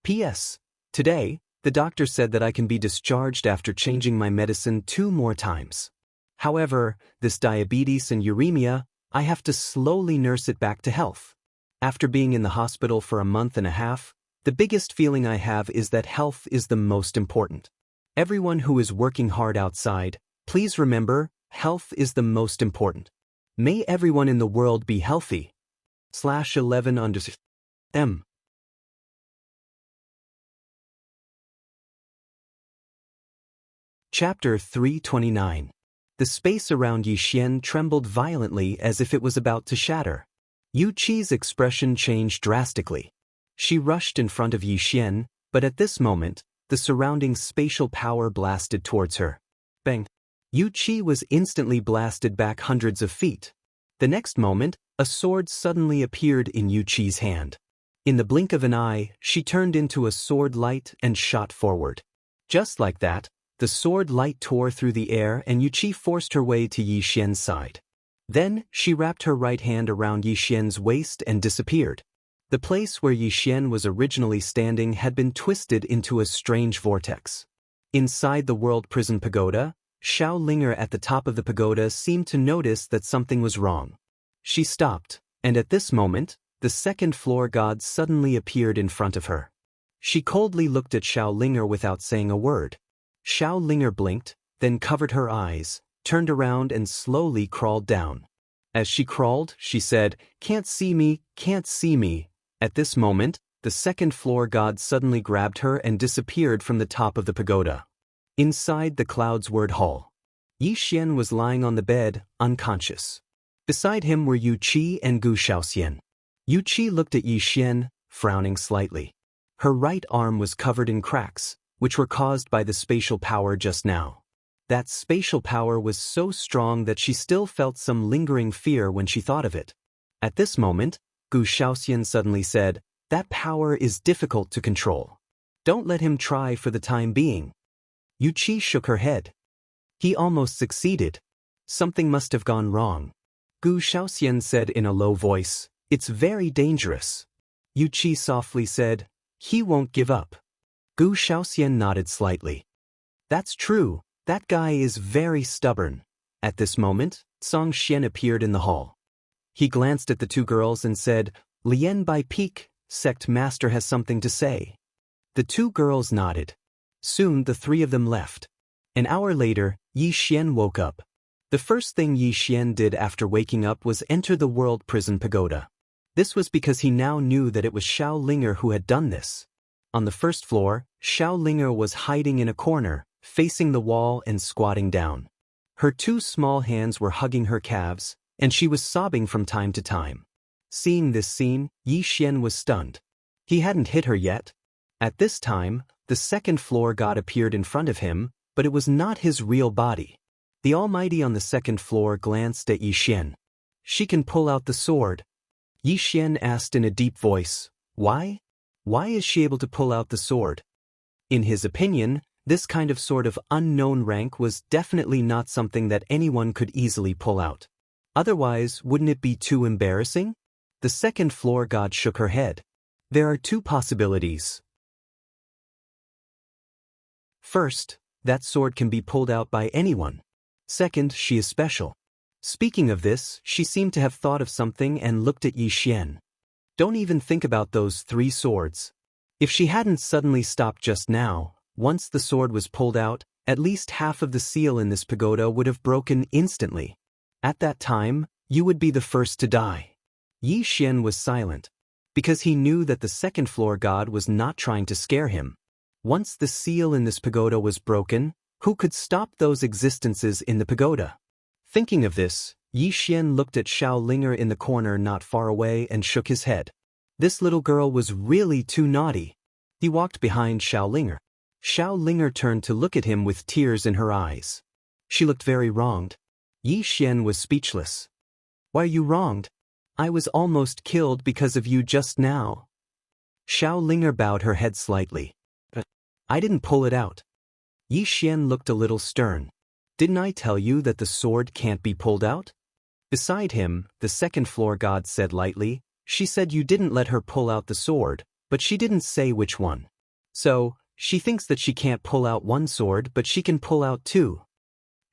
P.S. Today, the doctor said that I can be discharged after changing my medicine 2 more times. However, this diabetes and uremia, I have to slowly nurse it back to health. After being in the hospital for a month and a half, the biggest feeling I have is that health is the most important. Everyone who is working hard outside, please remember, health is the most important. May everyone in the world be healthy. /11_M. Chapter 329. The space around Yi Xian trembled violently as if it was about to shatter. Yuqi's expression changed drastically. She rushed in front of Yi Xian, but at this moment, the surrounding spatial power blasted towards her. Bang! Yuqi was instantly blasted back hundreds of feet. The next moment, a sword suddenly appeared in Yuqi's hand. In the blink of an eye, she turned into a sword light and shot forward. Just like that, the sword light tore through the air and Yuqi forced her way to Yi Xian's side. Then, she wrapped her right hand around Yi Xian's waist and disappeared. The place where Yi Xian was originally standing had been twisted into a strange vortex. Inside the World Prison Pagoda, Xiao Linger at the top of the pagoda seemed to notice that something was wrong. She stopped, and at this moment, the second floor god suddenly appeared in front of her. She coldly looked at Xiao Linger without saying a word. Xiao Linger blinked, then covered her eyes, turned around and slowly crawled down. As she crawled, she said, "Can't see me, can't see me." At this moment, the second floor god suddenly grabbed her and disappeared from the top of the pagoda. Inside the Clouds Word Hall, Yi Xian was lying on the bed, unconscious. Beside him were Yu Qi and Gu Shaoxian. Yu Qi looked at Yi Xian, frowning slightly. Her right arm was covered in cracks, which were caused by the spatial power just now. That spatial power was so strong that she still felt some lingering fear when she thought of it. At this moment, Gu Shaoxian suddenly said, "That power is difficult to control. Don't let him try for the time being." Yu Qi shook her head. He almost succeeded. Something must have gone wrong. Gu Shaoxian said in a low voice, "It's very dangerous." Yu Qi softly said, "He won't give up." Gu Shaoxian nodded slightly. "That's true, that guy is very stubborn." At this moment, Song Xian appeared in the hall. He glanced at the two girls and said, "Lien Bai Peak, Sect Master has something to say." The two girls nodded. Soon the three of them left. An hour later, Yi Xian woke up. The first thing Yi Xian did after waking up was enter the World Prison Pagoda. This was because he now knew that it was Xiao Linger who had done this. On the first floor, Xiao Linger was hiding in a corner, facing the wall and squatting down. Her two small hands were hugging her calves, and she was sobbing from time to time. Seeing this scene, Yi Xian was stunned. He hadn't hit her yet. At this time, the second floor god appeared in front of him, but it was not his real body. The Almighty on the second floor glanced at Yi Xian. "She can pull out the sword." Yi Xian asked in a deep voice, "Why? Why is she able to pull out the sword?" In his opinion, this kind of sword of unknown rank was definitely not something that anyone could easily pull out. Otherwise, wouldn't it be too embarrassing? The second floor god shook her head. "There are two possibilities. First, that sword can be pulled out by anyone. Second, she is special." Speaking of this, she seemed to have thought of something and looked at Yi Xian. "Don't even think about those three swords." If she hadn't suddenly stopped just now, once the sword was pulled out, at least half of the seal in this pagoda would have broken instantly. At that time, you would be the first to die. Yi Xian was silent, because he knew that the second floor god was not trying to scare him. Once the seal in this pagoda was broken, who could stop those existences in the pagoda? Thinking of this, Yi Xian looked at Xiao Linger in the corner not far away and shook his head. This little girl was really too naughty. He walked behind Xiao Linger. Xiao Linger turned to look at him with tears in her eyes. She looked very wronged. Yi Xian was speechless. "Why are you wronged? I was almost killed because of you just now." Xiao Linger bowed her head slightly. "But I didn't pull it out." Yi Xian looked a little stern. "Didn't I tell you that the sword can't be pulled out?" Beside him, the second floor god said lightly, "She said you didn't let her pull out the sword, but she didn't say which one. So, she thinks that she can't pull out one sword but she can pull out two."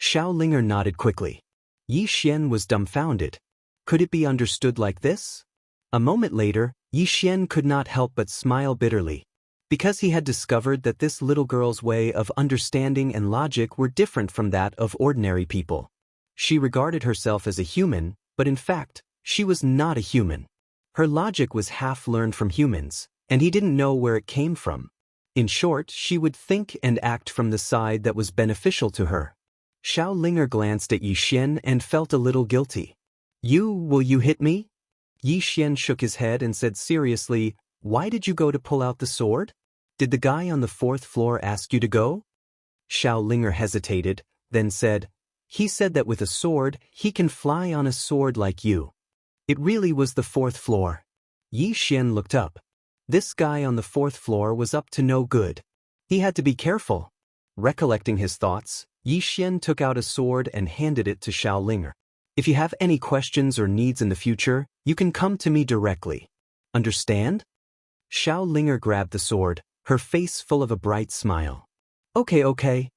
Xiao Linger nodded quickly. Yi Xian was dumbfounded. Could it be understood like this? A moment later, Yi Xian could not help but smile bitterly, because he had discovered that this little girl's way of understanding and logic were different from that of ordinary people. She regarded herself as a human, but in fact, she was not a human. Her logic was half learned from humans, and he didn't know where it came from. In short, she would think and act from the side that was beneficial to her. Xiao Linger glanced at Yi Xian and felt a little guilty. Will you hit me?" Yi Xian shook his head and said seriously, "Why did you go to pull out the sword? Did the guy on the fourth floor ask you to go?" Xiao Linger hesitated, then said, "He said that with a sword, he can fly on a sword like you." It really was the fourth floor. Yi Xian looked up. This guy on the fourth floor was up to no good. He had to be careful. Recollecting his thoughts, Yi Xian took out a sword and handed it to Xiao Linger. "If you have any questions or needs in the future, you can come to me directly. Understand?" Xiao Linger grabbed the sword, her face full of a bright smile. Okay.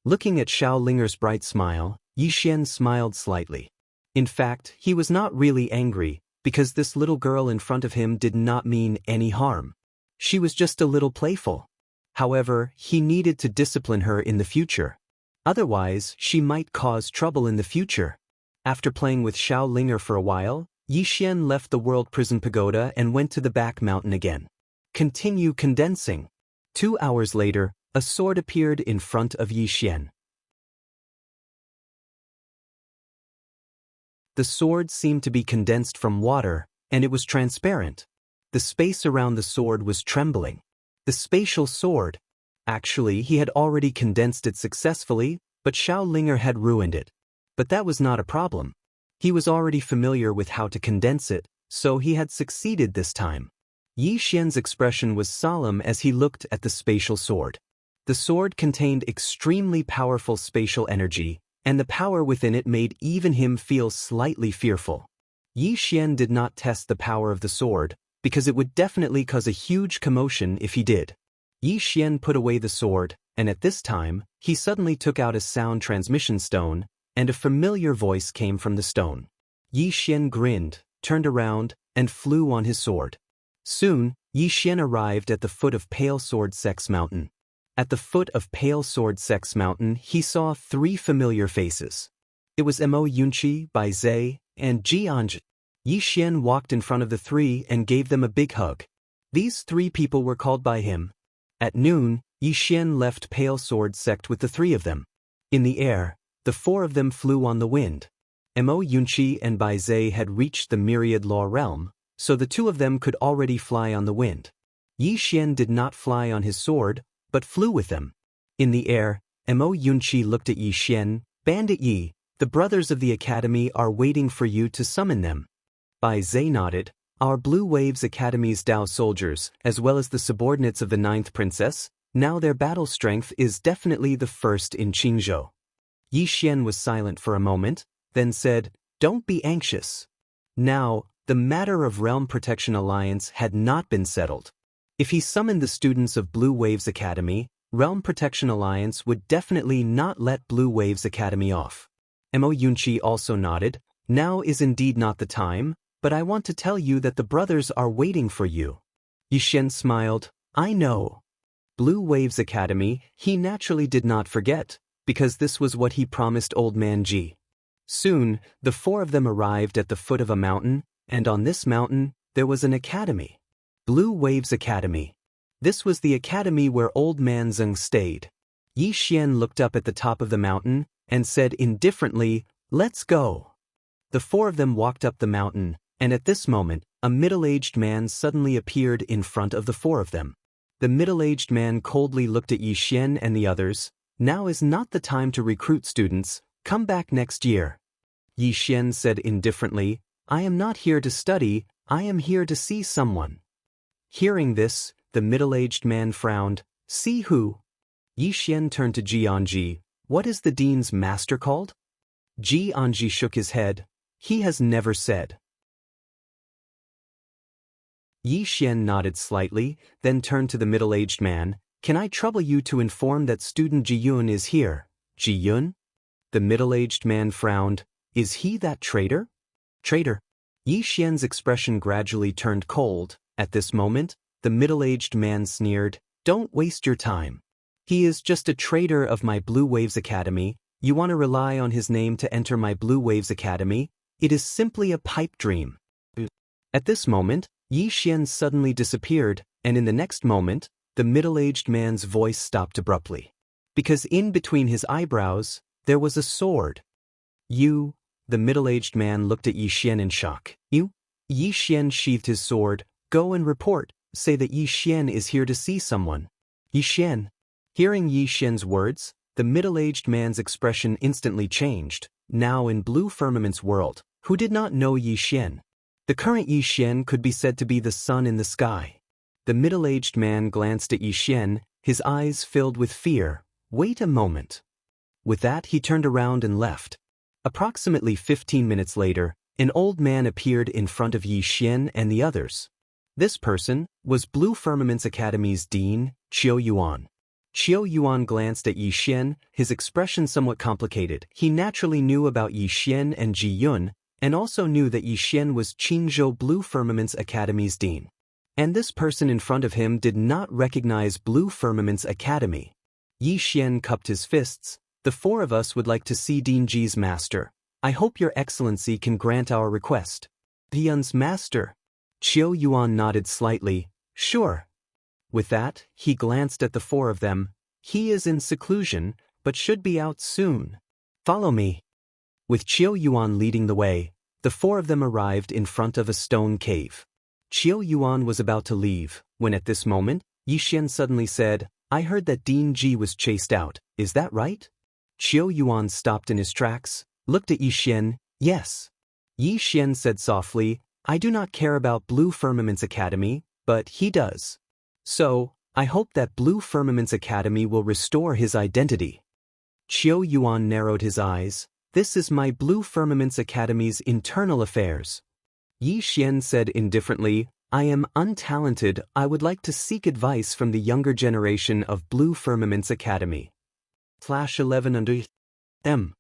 Looking at Xiao Linger's bright smile, Yi Xian smiled slightly. In fact, he was not really angry, because this little girl in front of him did not mean any harm. She was just a little playful. However, he needed to discipline her in the future. Otherwise, she might cause trouble in the future. After playing with Xiao Linger for a while, Yi Xian left the World Prison Pagoda and went to the back mountain again. Continue condensing. 2 hours later, a sword appeared in front of Yi Xian. The sword seemed to be condensed from water, and it was transparent. The space around the sword was trembling. The spatial sword. Actually, he had already condensed it successfully, but Xiaolinger had ruined it. But that was not a problem. He was already familiar with how to condense it, so he had succeeded this time. Yi Xian's expression was solemn as he looked at the spatial sword. The sword contained extremely powerful spatial energy, and the power within it made even him feel slightly fearful. Yi Xian did not test the power of the sword, because it would definitely cause a huge commotion if he did. Yi Xian put away the sword, and at this time, he suddenly took out a sound transmission stone, and a familiar voice came from the stone. Yi Xian grinned, turned around, and flew on his sword. Soon, Yi Xian arrived at the foot of Pale Sword Sex Mountain. At the foot of Pale Sword Sex Mountain, he saw 3 familiar faces. It was Mo Yunqi, Bai Zhe, and Jianzhi. Yi Xian walked in front of the 3 and gave them a big hug. These 3 people were called by him. At noon, Yi Xian left Pale Sword Sect with the 3 of them. In the air, the 4 of them flew on the wind. Mo Yunqi and Bai Zhe had reached the Myriad Law Realm, so the 2 of them could already fly on the wind. Yi Xian did not fly on his sword, but flew with them. In the air, Mo Yunqi looked at Yi Xian. Bandit Yi, the brothers of the Academy are waiting for you to summon them. Bai Zhe nodded. Our Blue Waves Academy's Dao soldiers, as well as the subordinates of the 9th Princess, now their battle strength is definitely the first in Qingzhou. Yi Xian was silent for a moment, then said, Don't be anxious. Now, the matter of Realm Protection Alliance had not been settled. If he summoned the students of Blue Waves Academy, Realm Protection Alliance would definitely not let Blue Waves Academy off. Mo Yunqi also nodded. Now is indeed not the time, but I want to tell you that the brothers are waiting for you. Yi Xian smiled. I know. Blue Waves Academy, he naturally did not forget, because this was what he promised Old Man Ji. Soon, the 4 of them arrived at the foot of a mountain, and on this mountain, there was an academy. Blue Waves Academy. This was the academy where Old Man Zeng stayed. Yi Xian looked up at the top of the mountain and said indifferently, Let's go. The 4 of them walked up the mountain, and at this moment, a middle-aged man suddenly appeared in front of the 4 of them. The middle-aged man coldly looked at Yi Xian and the others. Now is not the time to recruit students. Come back next year. Yi Xian said indifferently, I am not here to study, I am here to see someone. Hearing this, the middle-aged man frowned. See who? Yi Xian turned to Jianzhi. What is the dean's master called? Jianzhi shook his head. He has never said. Yi Xian nodded slightly, then turned to the middle-aged man. Can I trouble you to inform that student Jiyun is here? Jiyun? The middle-aged man frowned. Is he that traitor? Traitor. Yi Xian's expression gradually turned cold. At this moment, the middle-aged man sneered. Don't waste your time. He is just a traitor of my Blue Waves Academy. You want to rely on his name to enter my Blue Waves Academy? It is simply a pipe dream. At this moment, Yi Xian suddenly disappeared, and in the next moment, the middle-aged man's voice stopped abruptly. Because in between his eyebrows, there was a sword. You, the middle-aged man looked at Yi Xian in shock. You? Yi Xian sheathed his sword. Go and report, say that Yi Xian is here to see someone. Yi Xian. Hearing Yi Xian's words, the middle-aged man's expression instantly changed. Now in Blue Firmament's world, who did not know Yi Xian? The current Yi Xian could be said to be the sun in the sky. The middle-aged man glanced at Yi Xian, his eyes filled with fear. Wait a moment. With that, he turned around and left. Approximately 15 minutes later, an old man appeared in front of Yi Xian and the others. This person was Blue Firmament's Academy's dean, Qiu Yuan. Qiu Yuan glanced at Yi Xian, his expression somewhat complicated. He naturally knew about Yi Xian and Ji Yun, and also knew that Yi Xian was Qingzhou Blue Firmament's Academy's dean. And this person in front of him did not recognize Blue Firmament's Academy. Yi Xian cupped his fists. The 4 of us would like to see Dean Ji's master. I hope your excellency can grant our request. Yun's master. Qiu Yuan nodded slightly. Sure. With that, he glanced at the 4 of them. He is in seclusion, but should be out soon. Follow me. With Qiu Yuan leading the way, The four of them arrived in front of a stone cave. Qiu Yuan was about to leave, when at this moment, Yi Xian suddenly said, "I heard that Dean Ji was chased out, is that right?" Qiu Yuan stopped in his tracks, looked at Yi Xian. "Yes." Yi Xian said softly, "I do not care about Blue Firmament's Academy, but he does. So, I hope that Blue Firmament's Academy will restore his identity." Qiu Yuan narrowed his eyes. "This is my Blue Firmament's Academy's internal affairs." Yi Xian said indifferently, "I am untalented. I would like to seek advice from the younger generation of Blue Firmament's Academy." Flash 11 under M.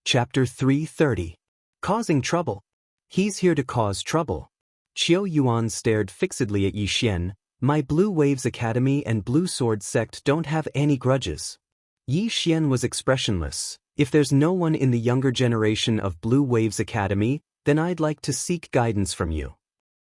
Chapter 330. Causing Trouble. He's here to cause trouble. Qiu Yuan stared fixedly at Yi Xian. "My Blue Waves Academy and Blue Sword Sect don't have any grudges." Yi Xian was expressionless. "If there's no one in the younger generation of Blue Waves Academy, then I'd like to seek guidance from you."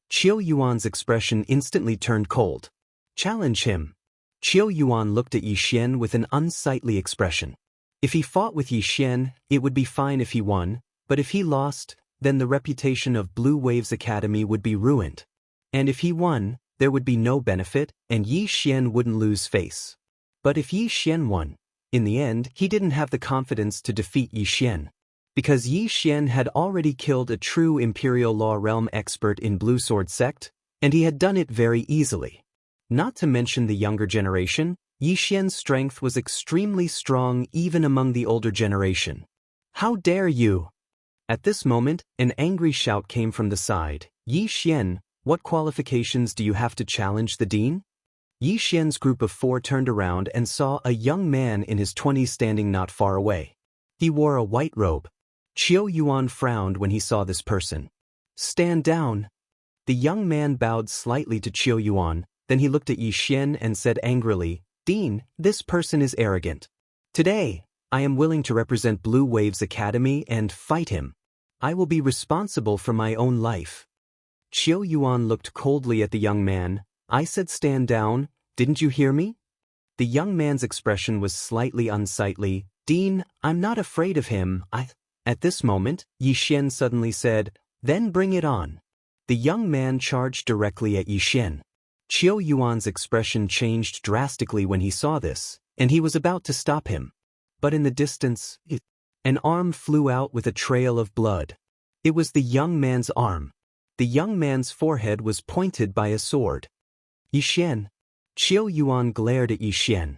Qiu Yuan's expression instantly turned cold. "Challenge him." Qiu Yuan looked at Yi Xian with an unsightly expression. If he fought with Yi Xian, it would be fine if he won, but if he lost, then the reputation of Blue Waves Academy would be ruined. And if he won, there would be no benefit, and Yi Xian wouldn't lose face. But if Yi Xian won, in the end, he didn't have the confidence to defeat Yi Xian. Because Yi Xian had already killed a true Imperial Law Realm expert in Blue Sword Sect, and he had done it very easily. Not to mention the younger generation, Yi Xian's strength was extremely strong even among the older generation. "How dare you!" At this moment, an angry shout came from the side. "Yi Xian, what qualifications do you have to challenge the dean?" Yi Xian's group of four turned around and saw a young man in his 20s standing not far away. He wore a white robe. Qiu Yuan frowned when he saw this person. "Stand down." The young man bowed slightly to Qiu Yuan, then he looked at Yi Xian and said angrily, "Dean, this person is arrogant. Today, I am willing to represent Blue Waves Academy and fight him. I will be responsible for my own life." Qiu Yuan looked coldly at the young man. "I said stand down, didn't you hear me?" The young man's expression was slightly unsightly. "Dean, I'm not afraid of him, At this moment, Yi Xian suddenly said, "Then bring it on." The young man charged directly at Yi Xian. Qiu Yuan's expression changed drastically when he saw this, and he was about to stop him. But in the distance, an arm flew out with a trail of blood. It was the young man's arm. The young man's forehead was pointed by a sword. "Yi Xian." Qiu Yuan glared at Yi Xian.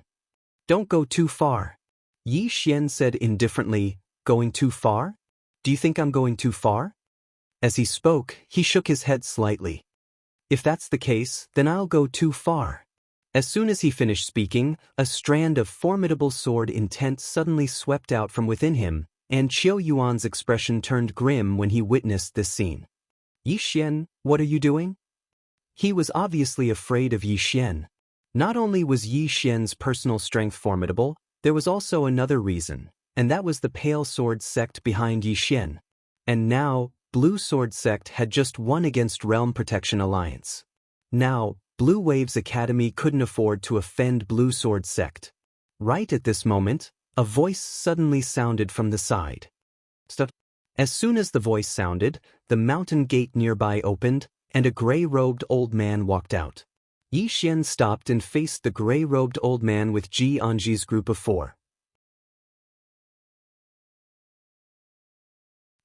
"Don't go too far." Yi Xian said indifferently, "Going too far? Do you think I'm going too far?" As he spoke, he shook his head slightly. "If that's the case, then I'll go too far." As soon as he finished speaking, a strand of formidable sword intent suddenly swept out from within him, and Qiu Yuan's expression turned grim when he witnessed this scene. "Yi Xian, what are you doing?" He was obviously afraid of Yi Xian. Not only was Yi Xian's personal strength formidable, there was also another reason, and that was the Pale Sword Sect behind Yi Xian. And now, Blue Sword Sect had just won against Realm Protection Alliance. Now, Blue Waves Academy couldn't afford to offend Blue Sword Sect. Right at this moment, a voice suddenly sounded from the side. As soon as the voice sounded, the mountain gate nearby opened, and a gray-robed old man walked out. Yi Xian stopped and faced the gray-robed old man with Ji Anji's group of four.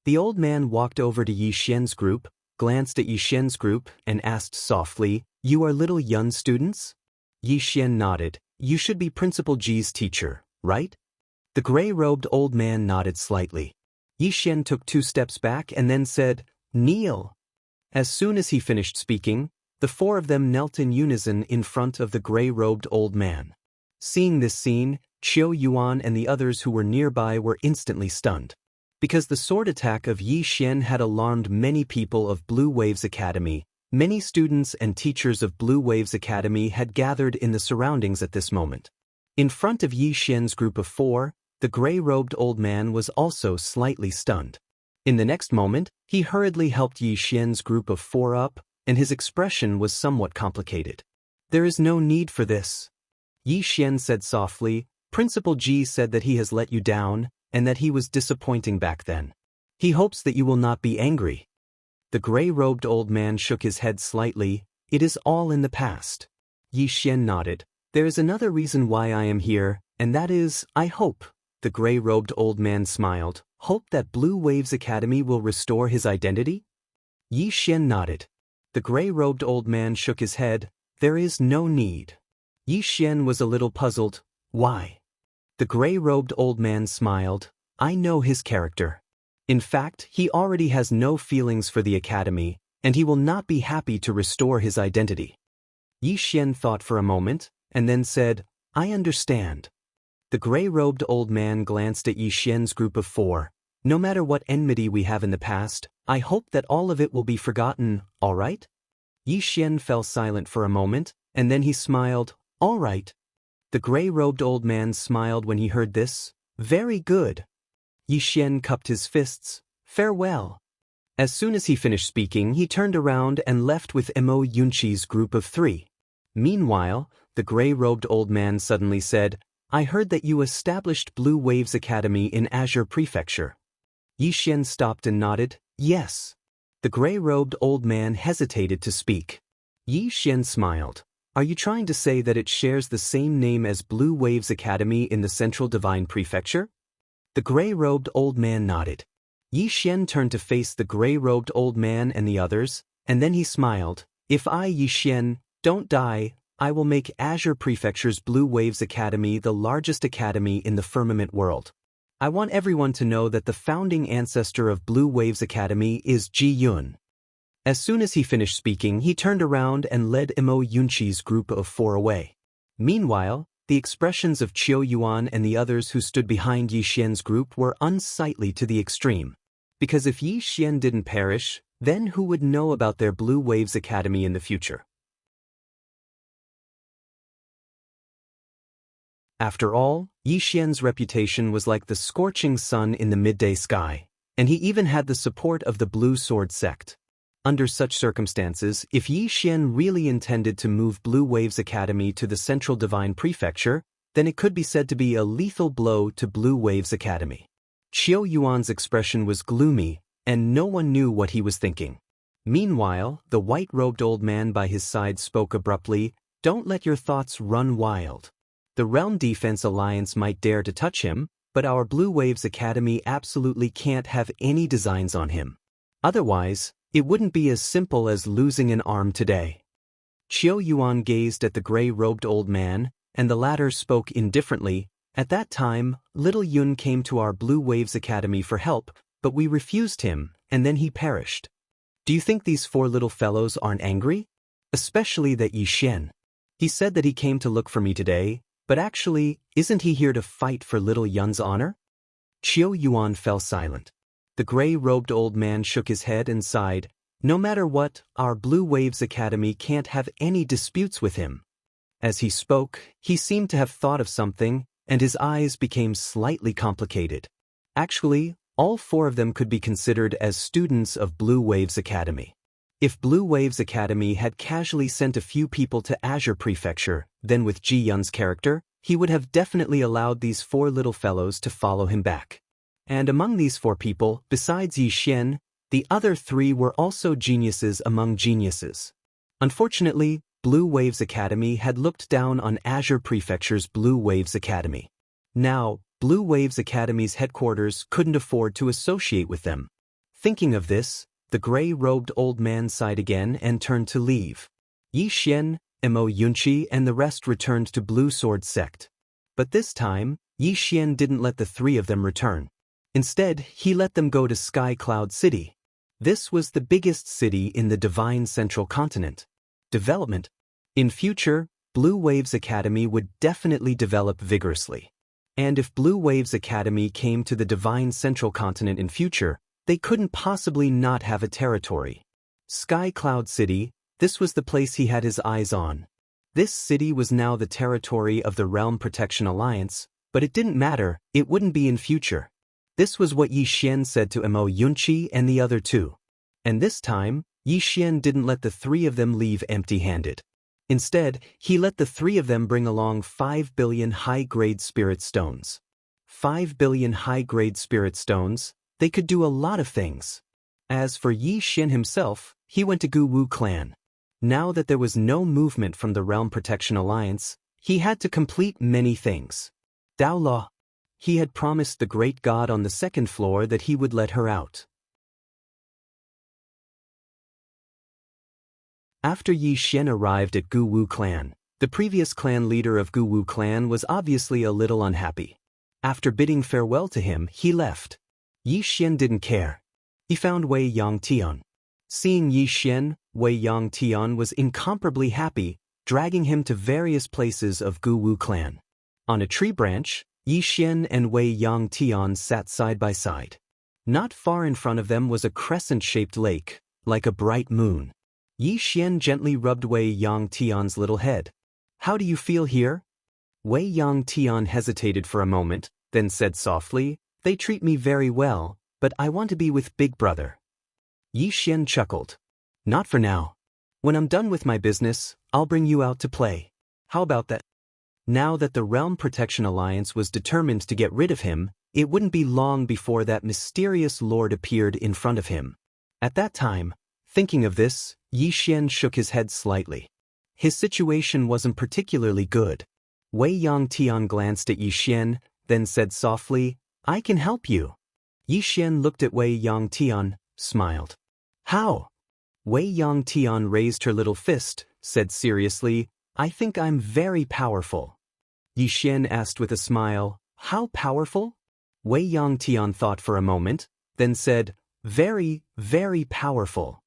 The old man walked over to Yi Xian's group, glanced at Yi Xian's group, and asked softly, "You are little Yun students?" Yi Xian nodded. "You should be Principal Ji's teacher, right?" The gray-robed old man nodded slightly. Yi Xian took 2 steps back and then said, "Kneel." As soon as he finished speaking, the 4 of them knelt in unison in front of the gray-robed old man. Seeing this scene, Qiu Yuan and the others who were nearby were instantly stunned. Because the sword attack of Yi Xian had alarmed many people of Blue Waves Academy, many students and teachers of Blue Waves Academy had gathered in the surroundings at this moment. In front of Yi Xian's group of 4, the gray-robed old man was also slightly stunned. In the next moment, he hurriedly helped Yi Xian's group of 4 up, and his expression was somewhat complicated. "There is no need for this." Yi Xian said softly, Principal Ji said that he has let you down, and that he was disappointing back then. He hopes that you will not be angry. The gray-robed old man shook his head slightly. It is all in the past. Yi Xian nodded. There is another reason why I am here, and that is, I hope. The gray-robed old man smiled. Hope that Blue Waves Academy will restore his identity? Yi Xian nodded. The gray-robed old man shook his head. There is no need. Yi Xian was a little puzzled. Why? The gray-robed old man smiled. I know his character. In fact, he already has no feelings for the academy, and he will not be happy to restore his identity. Yi Xian thought for a moment, and then said, I understand. The gray-robed old man glanced at Yi Xian's group of 4. No matter what enmity we have in the past, I hope that all of it will be forgotten, all right? Yi Xian fell silent for a moment, and then he smiled, all right. The gray-robed old man smiled when he heard this. Very good. Yi Xian cupped his fists. Farewell. As soon as he finished speaking, he turned around and left with Mo Yunqi's group of 3. Meanwhile, the gray-robed old man suddenly said, I heard that you established Blue Waves Academy in Azure Prefecture. Yi Xian stopped and nodded. Yes. The gray-robed old man hesitated to speak. Yi Xian smiled. Are you trying to say that it shares the same name as Blue Waves Academy in the Central Divine Prefecture? The gray-robed old man nodded. Yi Xian turned to face the gray-robed old man and the others, and then he smiled. If I, Yi Xian, don't die, I will make Azure Prefecture's Blue Waves Academy the largest academy in the firmament world. I want everyone to know that the founding ancestor of Blue Waves Academy is Ji Yun. As soon as he finished speaking, he turned around and led Mo Yunqi's group of 4 away. Meanwhile, the expressions of Qiu Yuan and the others who stood behind Yi Xian's group were unsightly to the extreme. Because if Yi Xian didn't perish, then who would know about their Blue Waves Academy in the future? After all, Yi Xian's reputation was like the scorching sun in the midday sky, and he even had the support of the Blue Sword sect. Under such circumstances, if Yi Xian really intended to move Blue Waves Academy to the Central Divine Prefecture, then it could be said to be a lethal blow to Blue Waves Academy. Qiu Yuan's expression was gloomy, and no one knew what he was thinking. Meanwhile, the white-robed old man by his side spoke abruptly, Don't let your thoughts run wild. The Realm Defense Alliance might dare to touch him, but our Blue Waves Academy absolutely can't have any designs on him. Otherwise, it wouldn't be as simple as losing an arm today. Qiu Yuan gazed at the gray-robed old man, and the latter spoke indifferently. At that time, little Yun came to our Blue Waves Academy for help, but we refused him, and then he perished. Do you think these 4 little fellows aren't angry? Especially that Yi Xian. He said that he came to look for me today, but actually, isn't he here to fight for little Yun's honor? Qiu Yuan fell silent. The gray-robed old man shook his head and sighed. No matter what, our Blue Waves Academy can't have any disputes with him. As he spoke, he seemed to have thought of something, and his eyes became slightly complicated. Actually, all 4 of them could be considered as students of Blue Waves Academy. If Blue Waves Academy had casually sent a few people to Azure Prefecture, then with Ji Yun's character, he would have definitely allowed these 4 little fellows to follow him back. And among these 4 people, besides Yi Xian, the other 3 were also geniuses among geniuses. Unfortunately, Blue Waves Academy had looked down on Azure Prefecture's Blue Waves Academy. Now, Blue Waves Academy's headquarters couldn't afford to associate with them. Thinking of this, the gray-robed old man sighed again and turned to leave. Yi Xian, Mo Yunqi and the rest returned to Blue Sword sect. But this time, Yi Xian didn't let the 3 of them return. Instead, he let them go to Sky Cloud City. This was the biggest city in the Divine Central Continent. Development. In future, Blue Waves Academy would definitely develop vigorously. And if Blue Waves Academy came to the Divine Central Continent in future, they couldn't possibly not have a territory. Sky Cloud City, this was the place he had his eyes on. This city was now the territory of the Realm Protection Alliance, but it didn't matter, it wouldn't be in future. This was what Yi Xian said to Mo Yunqi and the other 2. And this time, Yi Xian didn't let the 3 of them leave empty-handed. Instead, he let the three of them bring along 5 billion high-grade spirit stones. 5 billion high-grade spirit stones, they could do a lot of things. As for Yi Xin himself, he went to Gu Wu clan. Now that there was no movement from the Realm Protection Alliance, he had to complete many things. Dao Law. He had promised the great god on the second floor that he would let her out. After Yi Xian arrived at Gu Wu clan, the previous clan leader of Gu Wu clan was obviously a little unhappy. After bidding farewell to him, he left. Yi Xian didn't care. He found Wei Yang Tian. Seeing Yi Xian, Wei Yang Tian was incomparably happy, dragging him to various places of Gu Wu clan. On a tree branch, Yi Xian and Wei Yang Tian sat side by side. Not far in front of them was a crescent-shaped lake, like a bright moon. Yi Xian gently rubbed Wei Yang Tian's little head. "How do you feel here?" Wei Yang Tian hesitated for a moment, then said softly, "They treat me very well, but I want to be with Big Brother." Yi Xian chuckled. "Not for now. When I'm done with my business, I'll bring you out to play. How about that?" Now that the Realm Protection Alliance was determined to get rid of him, it wouldn't be long before that mysterious lord appeared in front of him. At that time, thinking of this, Yi Xian shook his head slightly. His situation wasn't particularly good. Wei Yang Tian glanced at Yi Xian, then said softly, "I can help you." Yi Xian looked at Wei Yang Tian, smiled. "How?" Wei Yang Tian raised her little fist, said seriously, "I think I'm very powerful." Yi Xian asked with a smile, "How powerful?" Wei Yang Tian thought for a moment, then said, "Very, very powerful."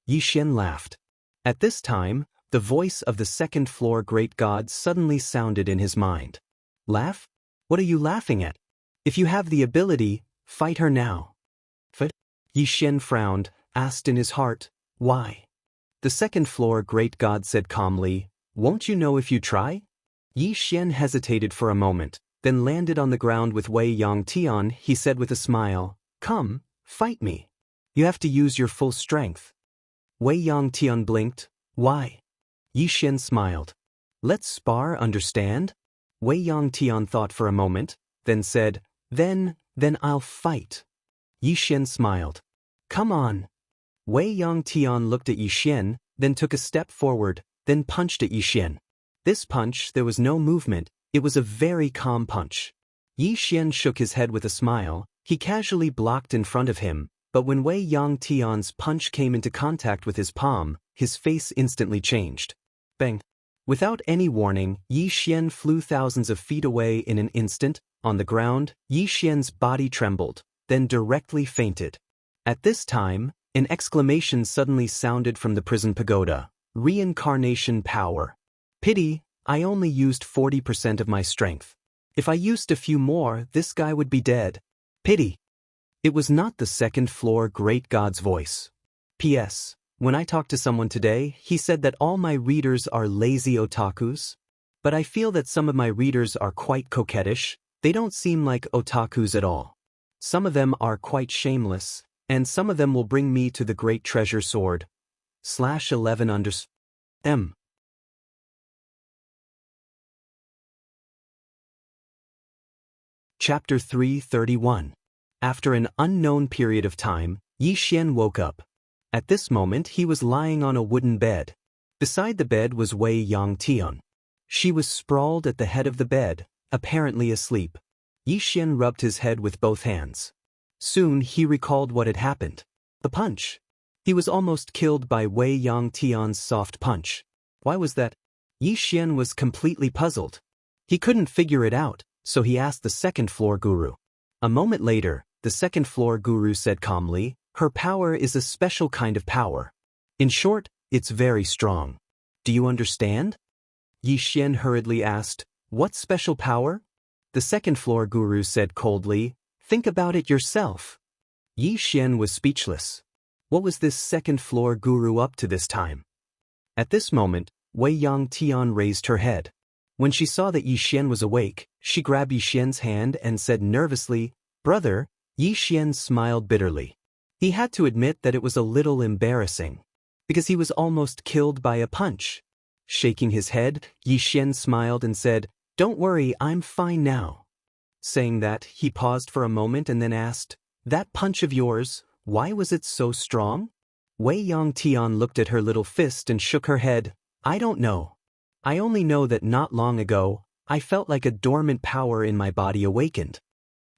Yi Xian laughed. At this time, the voice of the second-floor great god suddenly sounded in his mind. "Laugh? What are you laughing at? If you have the ability, fight her now." "But?" Yi Xian frowned, asked in his heart, "Why?" The second-floor great god said calmly, "Won't you know if you try?" Yi Xian hesitated for a moment, then landed on the ground with Wei Yang Tian. He said with a smile, "Come, fight me. You have to use your full strength." Wei Yang Tian blinked. "Why?" Yi Xian smiled. "Let's spar, understand?" Wei Yang Tian thought for a moment, then said, Then I'll fight." Yi Xian smiled. "Come on." Wei Yang Tian looked at Yi Xian, then took a step forward, then punched at Yi Xian. This punch, there was no movement, it was a very calm punch. Yi Xian shook his head with a smile. He casually blocked in front of him, but when Wei Yang Tian's punch came into contact with his palm, his face instantly changed. Bang! Without any warning, Yi Xian flew thousands of feet away in an instant. On the ground, Yi Xian's body trembled, then directly fainted. At this time, an exclamation suddenly sounded from the prison pagoda. "Reincarnation power. Pity, I only used 40% of my strength. If I used a few more, this guy would be dead. Pity." It was not the second-floor great god's voice. P.S. When I talked to someone today, he said that all my readers are lazy otakus. But I feel that some of my readers are quite coquettish. They don't seem like otakus at all. Some of them are quite shameless, and some of them will bring me to the great treasure sword. /11_M. Chapter 331. After an unknown period of time, Yi Xian woke up. At this moment he was lying on a wooden bed. Beside the bed was Wei Yang Tian. She was sprawled at the head of the bed, apparently asleep. Yi Xian rubbed his head with both hands. Soon he recalled what had happened. The punch. He was almost killed by Wei Yang Tian's soft punch. Why was that? Yi Xian was completely puzzled. He couldn't figure it out, so he asked the second-floor guru. A moment later, the second-floor guru said calmly, "Her power is a special kind of power. In short, it's very strong. Do you understand?" Yi Xian hurriedly asked, "What special power?" The second-floor guru said coldly, "Think about it yourself." Yi Xian was speechless. What was this second-floor guru up to this time? At this moment, Wei Yang Tian raised her head. When she saw that Yi Xian was awake, she grabbed Yi Xian's hand and said nervously, "Brother." Yi Xian smiled bitterly. He had to admit that it was a little embarrassing, because he was almost killed by a punch. Shaking his head, Yi Xian smiled and said, "Don't worry, I'm fine now." Saying that, he paused for a moment and then asked, "That punch of yours, why was it so strong?" Wei Yangtian looked at her little fist and shook her head. "I don't know. I only know that not long ago, I felt like a dormant power in my body awakened."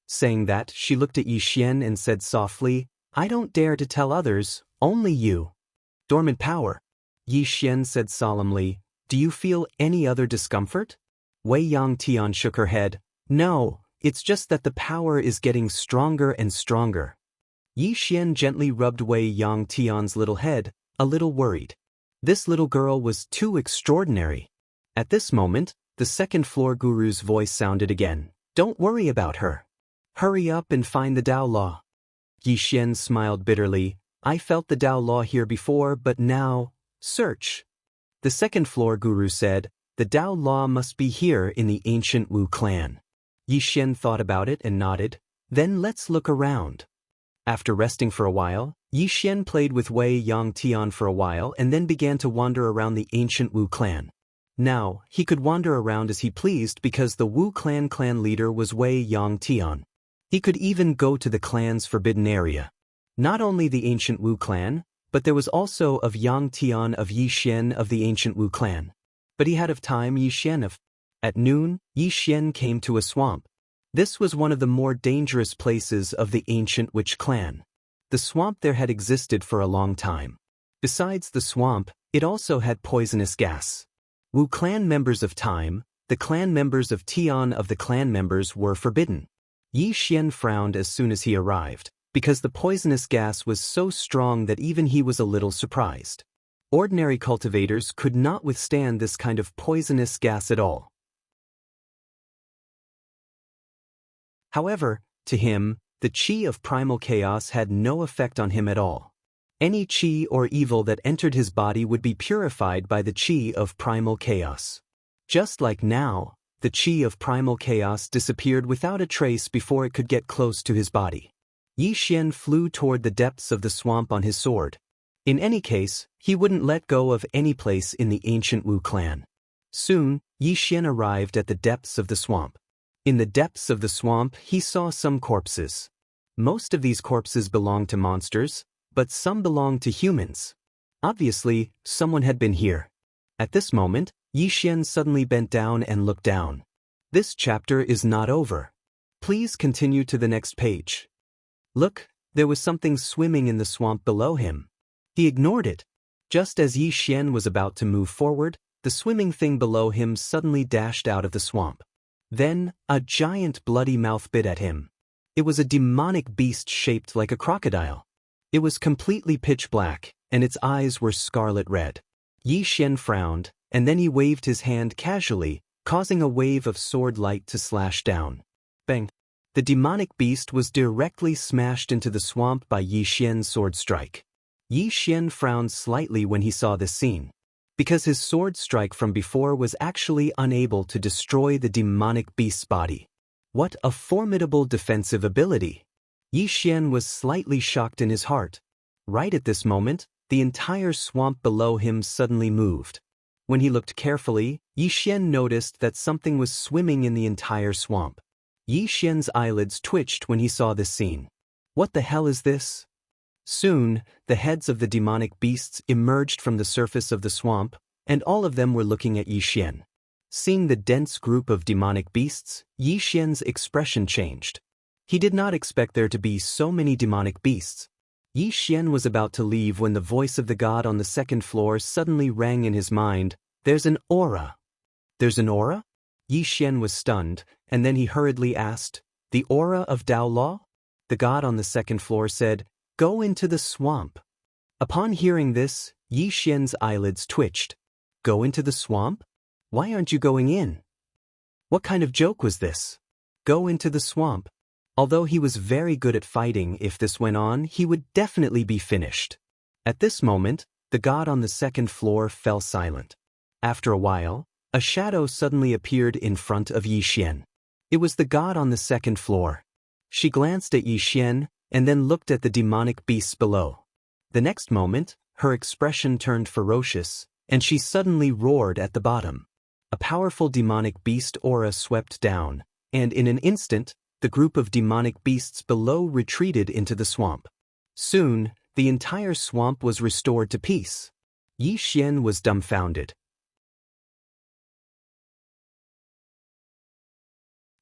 Saying that, she looked at Yi Xian and said softly, "I don't dare to tell others, only you." "Dormant power?" Yi Xian said solemnly. "Do you feel any other discomfort?" Wei Yangtian shook her head. "No, it's just that the power is getting stronger and stronger." Yi Xian gently rubbed Wei Yangtian's little head, a little worried. This little girl was too extraordinary. At this moment, the second-floor guru's voice sounded again. "Don't worry about her. Hurry up and find the Tao Law." Yi Xian smiled bitterly. "I felt the Tao Law here before, but now, search." The second-floor guru said, "The Tao Law must be here in the ancient Wu clan." Yi Xian thought about it and nodded. "Then let's look around." After resting for a while, Yi Xian played with Wei Yangtian for a while and then began to wander around the ancient Wu clan. Now, he could wander around as he pleased because the Wu clan leader was Wei Yangtian. He could even go to the clan's forbidden area. Not only the ancient Wu clan, but there was also of Yangtian of Yi Xian of the ancient Wu clan. But he had of time Yi Xian of. At noon, Yi Xian came to a swamp. This was one of the more dangerous places of the ancient witch clan. The swamp there had existed for a long time. Besides the swamp, it also had poisonous gas. Wu clan members of Time, the clan members of Tian of the clan members were forbidden. Yi Xian frowned as soon as he arrived, because the poisonous gas was so strong that even he was a little surprised. Ordinary cultivators could not withstand this kind of poisonous gas at all. However, to him, the qi of primal chaos had no effect on him at all. Any qi or evil that entered his body would be purified by the qi of primal chaos. Just like now, the qi of primal chaos disappeared without a trace before it could get close to his body. Yi Xian flew toward the depths of the swamp on his sword. In any case, he wouldn't let go of any place in the ancient Wu clan. Soon, Yi Xian arrived at the depths of the swamp. In the depths of the swamp, he saw some corpses. Most of these corpses belonged to monsters, but some belonged to humans. Obviously, someone had been here. At this moment, Yi Xian suddenly bent down and looked down. This chapter is not over. Please continue to the next page. Look, there was something swimming in the swamp below him. He ignored it. Just as Yi Xian was about to move forward, the swimming thing below him suddenly dashed out of the swamp. Then, a giant bloody mouth bit at him. It was a demonic beast shaped like a crocodile. It was completely pitch black, and its eyes were scarlet red. Yi Xian frowned, and then he waved his hand casually, causing a wave of sword light to slash down. Bang! The demonic beast was directly smashed into the swamp by Yi Xian's sword strike. Yi Xian frowned slightly when he saw this scene. Because his sword strike from before was actually unable to destroy the demonic beast's body. What a formidable defensive ability! Yi Xian was slightly shocked in his heart. Right at this moment, the entire swamp below him suddenly moved. When he looked carefully, Yi Xian noticed that something was swimming in the entire swamp. Yi Xian's eyelids twitched when he saw this scene. What the hell is this? Soon, the heads of the demonic beasts emerged from the surface of the swamp, and all of them were looking at Yi Xian. Seeing the dense group of demonic beasts, Yi Xian's expression changed. He did not expect there to be so many demonic beasts. Yi Xian was about to leave when the voice of the god on the second floor suddenly rang in his mind. "There's an aura." "There's an aura?" Yi Xian was stunned, and then he hurriedly asked, "The aura of Tao Law?" The god on the second floor said, "Go into the swamp." Upon hearing this, Yi Xian's eyelids twitched. Go into the swamp? Why aren't you going in? What kind of joke was this? Go into the swamp. Although he was very good at fighting, if this went on, he would definitely be finished. At this moment, the god on the second floor fell silent. After a while, a shadow suddenly appeared in front of Yi Xian. It was the god on the second floor. She glanced at Yi Xian, and then looked at the demonic beasts below. The next moment, her expression turned ferocious. and she suddenly roared at the bottom. A powerful demonic beast aura swept down, and in an instant, the group of demonic beasts below retreated into the swamp. Soon, the entire swamp was restored to peace. Yi Xian was dumbfounded.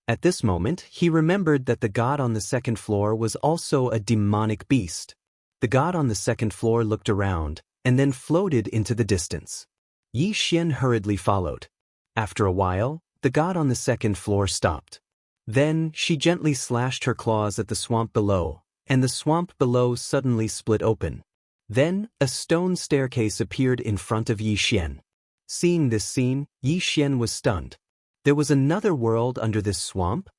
At this moment, he remembered that the god on the second floor was also a demonic beast. The god on the second floor looked around, and then floated into the distance. Yi Xian hurriedly followed. After a while, the god on the second floor stopped. Then, she gently slashed her claws at the swamp below, and the swamp below suddenly split open. Then, a stone staircase appeared in front of Yi Xian. Seeing this scene, Yi Xian was stunned. There was another world under this swamp?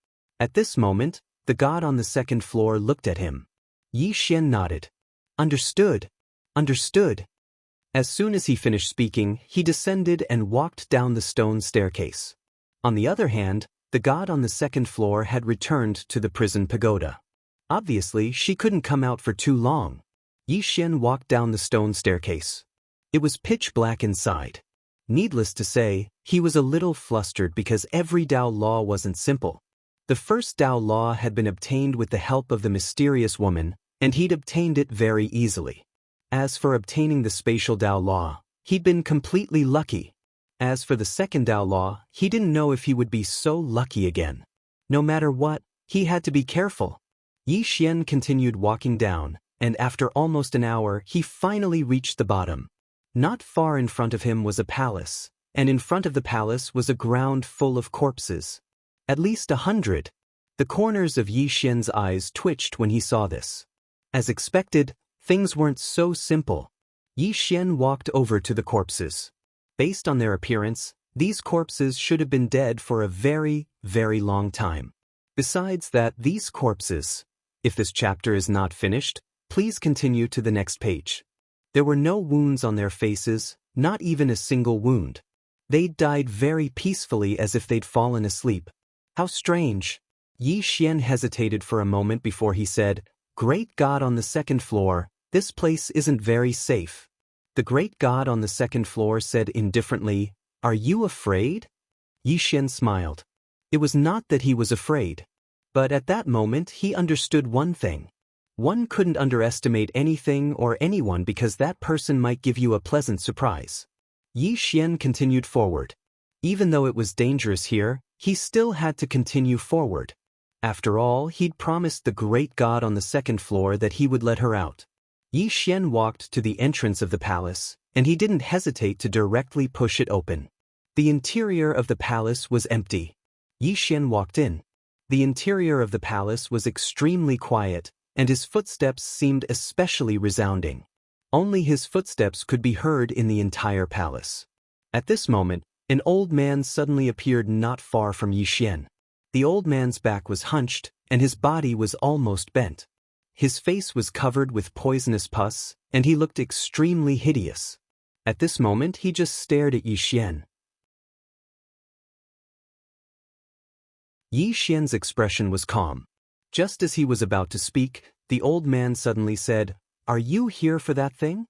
At this moment, the god on the second floor looked at him. Yi Xian nodded. Understood. Understood. As soon as he finished speaking, he descended and walked down the stone staircase. On the other hand, the god on the second floor had returned to the prison pagoda. Obviously, she couldn't come out for too long. Yi Xian walked down the stone staircase. It was pitch black inside. Needless to say, he was a little flustered because every Dao law wasn't simple. The first Dao law had been obtained with the help of the mysterious woman, and he'd obtained it very easily. As for obtaining the spatial Dao law, he'd been completely lucky. As for the second Dao law, he didn't know if he would be so lucky again. No matter what, he had to be careful. Yi Xian continued walking down, and after almost an hour, he finally reached the bottom. Not far in front of him was a palace, and in front of the palace was a ground full of corpses. At least 100. The corners of Yi Xian's eyes twitched when he saw this. As expected, things weren't so simple. Yi Xian walked over to the corpses. Based on their appearance, these corpses should have been dead for a very, very long time. Besides that, these corpses, if this chapter is not finished, please continue to the next page. There were no wounds on their faces, not even a single wound. They died very peacefully as if they'd fallen asleep. How strange. Yi Xian hesitated for a moment before he said, "Great God on the second floor, this place isn't very safe." The great god on the second floor said indifferently, "Are you afraid?" Yi Xian smiled. It was not that he was afraid. But at that moment he understood one thing. One couldn't underestimate anything or anyone because that person might give you a pleasant surprise. Yi Xian continued forward. Even though it was dangerous here, he still had to continue forward. After all, he'd promised the great god on the second floor that he would let her out. Yi Xian walked to the entrance of the palace, and he didn't hesitate to directly push it open. The interior of the palace was empty. Yi Xian walked in. The interior of the palace was extremely quiet, and his footsteps seemed especially resounding. Only his footsteps could be heard in the entire palace. At this moment, an old man suddenly appeared not far from Yi Xian. The old man's back was hunched, and his body was almost bent. His face was covered with poisonous pus, and he looked extremely hideous. At this moment, he just stared at Yi Xian. Yi Xian's expression was calm. Just as he was about to speak, the old man suddenly said, "Are you here for that thing?"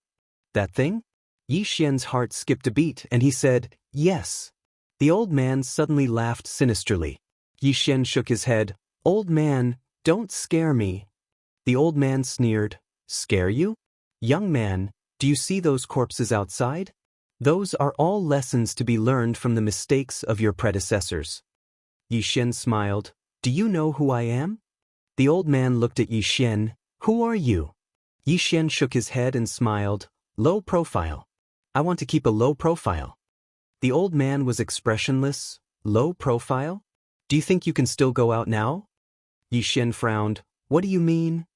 "That thing?" Yi Xian's heart skipped a beat, and he said, "Yes." The old man suddenly laughed sinisterly. Yi Xian shook his head. "Old man, don't scare me." The old man sneered. "Scare you? Young man, do you see those corpses outside? Those are all lessons to be learned from the mistakes of your predecessors." Yi Xian smiled. "Do you know who I am?" The old man looked at Yi Xian. "Who are you?" Yi Xian shook his head and smiled. "Low profile. I want to keep a low profile." The old man was expressionless. "Low profile? Do you think you can still go out now?" Yi Xian frowned. "What do you mean?"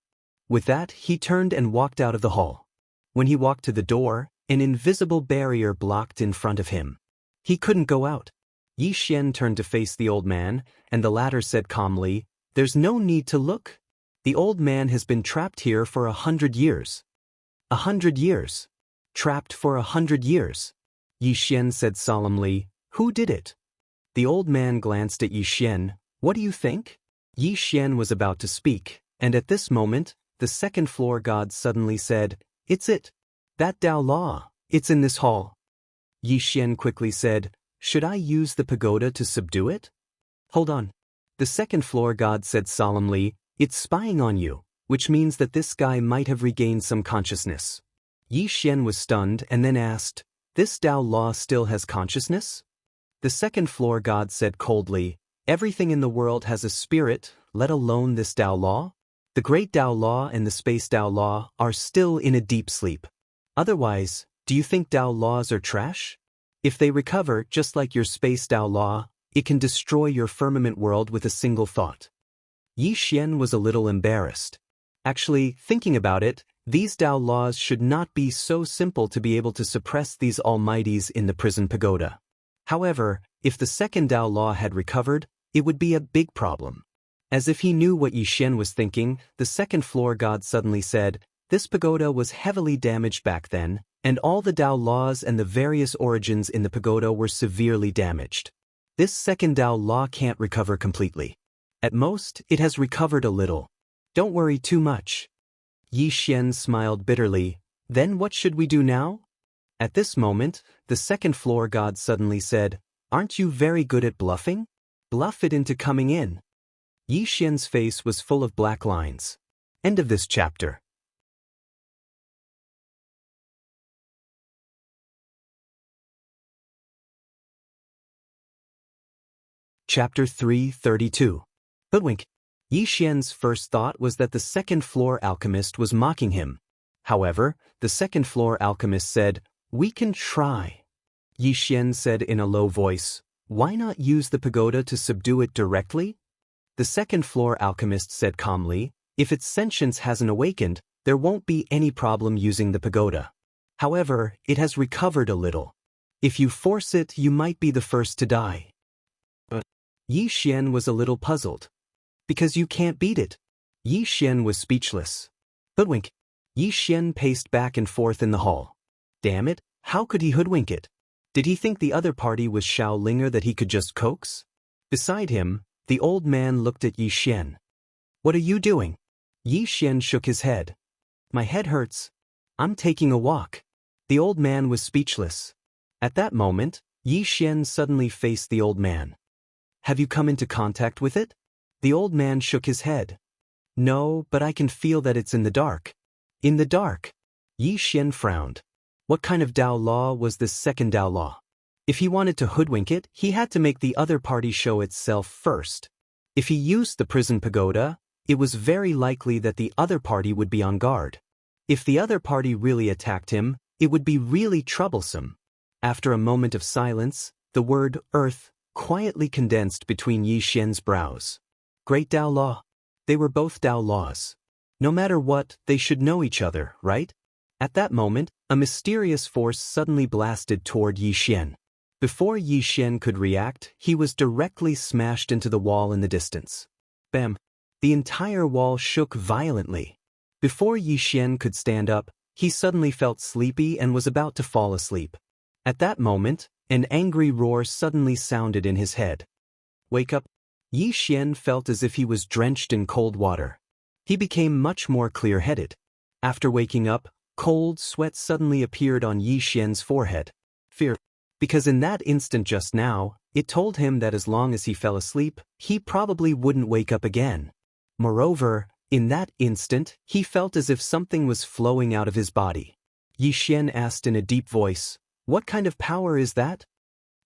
With that, he turned and walked out of the hall. When he walked to the door, an invisible barrier blocked in front of him. He couldn't go out. Yi Xian turned to face the old man, and the latter said calmly, "There's no need to look. The old man has been trapped here for 100 years. 100 years. Trapped for 100 years. Yi Xian said solemnly, "Who did it?" The old man glanced at Yi Xian. "What do you think?" Yi Xian was about to speak, and at this moment, the second floor god suddenly said, "It's it. That Dao Law, it's in this hall." Yi Xian quickly said, "Should I use the pagoda to subdue it?" "Hold on." The second floor god said solemnly, "It's spying on you, which means that this guy might have regained some consciousness." Yi Xian was stunned and then asked, "This Dao Law still has consciousness?" The second floor god said coldly, "Everything in the world has a spirit, let alone this Dao Law. The Great Dao Law and the Space Dao Law are still in a deep sleep. Otherwise, do you think Dao Laws are trash? If they recover just like your Space Dao Law, it can destroy your firmament world with a single thought." Yi Xian was a little embarrassed. Actually, thinking about it, these Dao Laws should not be so simple to be able to suppress these almighties in the prison pagoda. However, if the second Dao Law had recovered, it would be a big problem. As if he knew what Yi Xian was thinking, the second floor god suddenly said, "This pagoda was heavily damaged back then, and all the Dao Laws and the various origins in the pagoda were severely damaged. This second Dao Law can't recover completely. At most, it has recovered a little. Don't worry too much." Yi Xian smiled bitterly. "Then what should we do now?" At this moment, the second floor god suddenly said, "Aren't you very good at bluffing? Bluff it into coming in." Yi Xian's face was full of black lines. End of this chapter. Chapter 332. Hoodwink. Yi Xian's first thought was that the second floor alchemist was mocking him. However, the second floor alchemist said, "We can try." Yi Xian said in a low voice, "Why not use the pagoda to subdue it directly?" The second floor alchemist said calmly, "If its sentience hasn't awakened, there won't be any problem using the pagoda. However, it has recovered a little. If you force it, you might be the first to die." But Yi Xian was a little puzzled. "Because you can't beat it." Yi Xian was speechless. Hoodwink. Yi Xian paced back and forth in the hall. Damn it, how could he hoodwink it? Did he think the other party was Shaolinger that he could just coax? Beside him, the old man looked at Yi Xian. "What are you doing?" Yi Xian shook his head. "My head hurts. I'm taking a walk." The old man was speechless. At that moment, Yi Xian suddenly faced the old man. "Have you come into contact with it?" The old man shook his head. "No, but I can feel that it's in the dark." "In the dark?" Yi Xian frowned. What kind of Dao Law was this second Dao Law? If he wanted to hoodwink it, he had to make the other party show itself first. If he used the prison pagoda, it was very likely that the other party would be on guard. If the other party really attacked him, it would be really troublesome. After a moment of silence, the word Earth quietly condensed between Yi Xian's brows. Great Dao Law. They were both Dao Laws. No matter what, they should know each other, right? At that moment, a mysterious force suddenly blasted toward Yi Xian. Before Yi Xian could react, he was directly smashed into the wall in the distance. Bam! The entire wall shook violently. Before Yi Xian could stand up, he suddenly felt sleepy and was about to fall asleep. At that moment, an angry roar suddenly sounded in his head. "Wake up!" Yi Xian felt as if he was drenched in cold water. He became much more clear-headed. After waking up, cold sweat suddenly appeared on Yi Xian's forehead. Fear. Because in that instant just now, it told him that as long as he fell asleep, he probably wouldn't wake up again. Moreover, in that instant, he felt as if something was flowing out of his body. Yi Xian asked in a deep voice, "What kind of power is that?"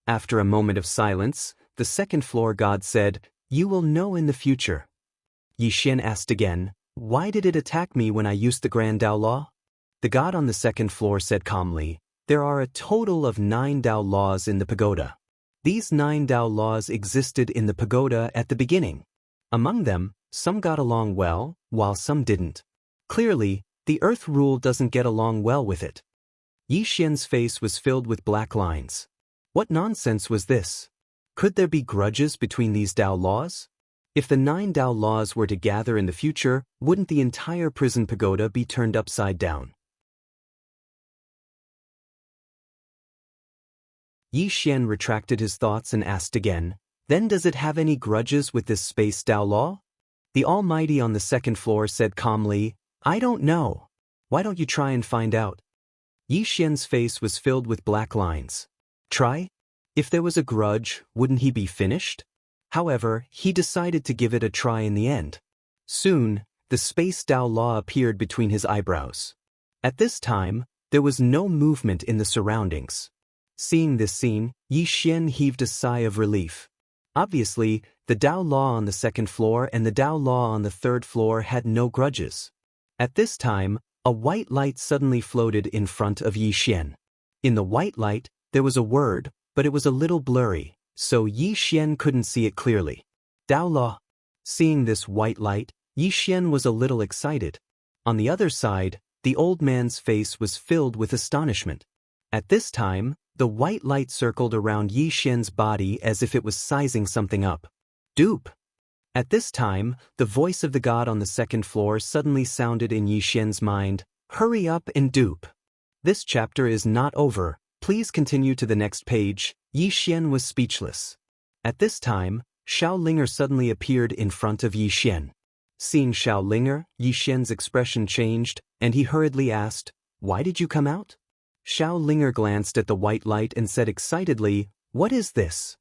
After a moment of silence, the second floor god said, "You will know in the future." Yi Xian asked again, "Why did it attack me when I used the Grand Dao Law?" The god on the second floor said calmly, "There are a total of 9 Dao Laws in the pagoda. These 9 Dao Laws existed in the pagoda at the beginning. Among them, some got along well, while some didn't. Clearly, the Earth rule doesn't get along well with it." Yi Xian's face was filled with black lines. What nonsense was this? Could there be grudges between these Dao Laws? If the 9 Dao Laws were to gather in the future, wouldn't the entire prison pagoda be turned upside down? Yi Xian retracted his thoughts and asked again, "Then does it have any grudges with this Space Dao Law?" The Almighty on the second floor said calmly, "I don't know. Why don't you try and find out?" Yi Xian's face was filled with black lines. Try? If there was a grudge, wouldn't he be finished? However, he decided to give it a try in the end. Soon, the space Dao Law appeared between his eyebrows. At this time, there was no movement in the surroundings. Seeing this scene, Yi Xian heaved a sigh of relief. Obviously, the Dao Law on the second floor and the Dao Law on the third floor had no grudges. At this time, a white light suddenly floated in front of Yi Xian. In the white light, there was a word, but it was a little blurry, so Yi Xian couldn't see it clearly. Dao Law. Seeing this white light, Yi Xian was a little excited. On the other side, the old man's face was filled with astonishment. At this time, the white light circled around Yi Xian's body as if it was sizing something up. Dupe. At this time, the voice of the god on the second floor suddenly sounded in Yi Xian's mind, "Hurry up and dupe." This chapter is not over, please continue to the next page. Yi Xian was speechless. At this time, Xiao Linger suddenly appeared in front of Yi Xian. Seeing Xiao Linger, Yi Xian's expression changed, and he hurriedly asked, "Why did you come out?" Xiao Linger glanced at the white light and said excitedly, "What is this?"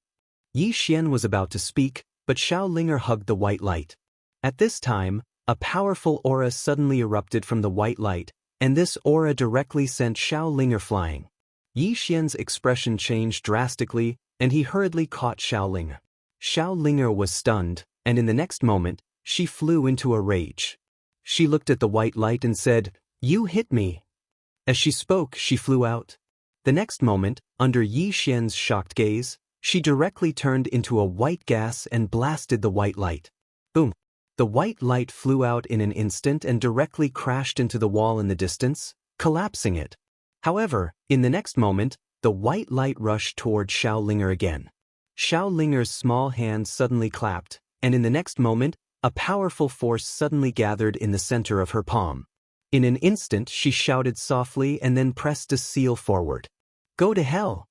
Yi Xian was about to speak, but Xiao Linger hugged the white light. At this time, a powerful aura suddenly erupted from the white light, and this aura directly sent Xiao Linger flying. Yi Xian's expression changed drastically, and he hurriedly caught Xiao Linger. Xiao Linger was stunned, and in the next moment, she flew into a rage. She looked at the white light and said, "You hit me." As she spoke, she flew out. The next moment, under Yi Xian's shocked gaze, she directly turned into a white gas and blasted the white light. Boom! The white light flew out in an instant and directly crashed into the wall in the distance, collapsing it. However, in the next moment, the white light rushed toward Xiao Linger again. Xiao Linger's small hand suddenly clapped, and in the next moment, a powerful force suddenly gathered in the center of her palm. In an instant, she shouted softly and then pressed a seal forward. "Go to hell!"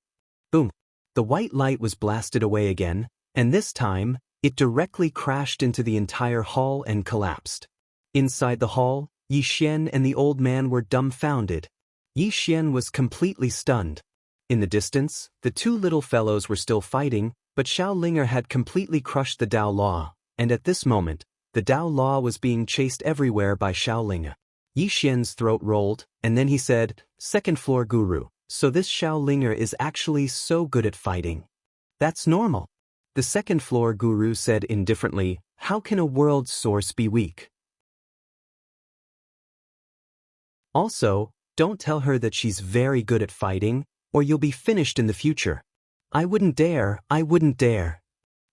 Boom! The white light was blasted away again, and this time, it directly crashed into the entire hall and collapsed. Inside the hall, Yi Xian and the old man were dumbfounded. Yi Xian was completely stunned. In the distance, the two little fellows were still fighting, but Xiao Linger had completely crushed the Dao Law, and at this moment, the Dao Law was being chased everywhere by Xiao Linger. Yi Xian's throat rolled, and then he said, "Second floor guru, so this Xiao Linger is actually so good at fighting." "That's normal." The second floor guru said indifferently, "How can a world source be weak?" Also, don't tell her that she's very good at fighting, or you'll be finished in the future. I wouldn't dare, I wouldn't dare.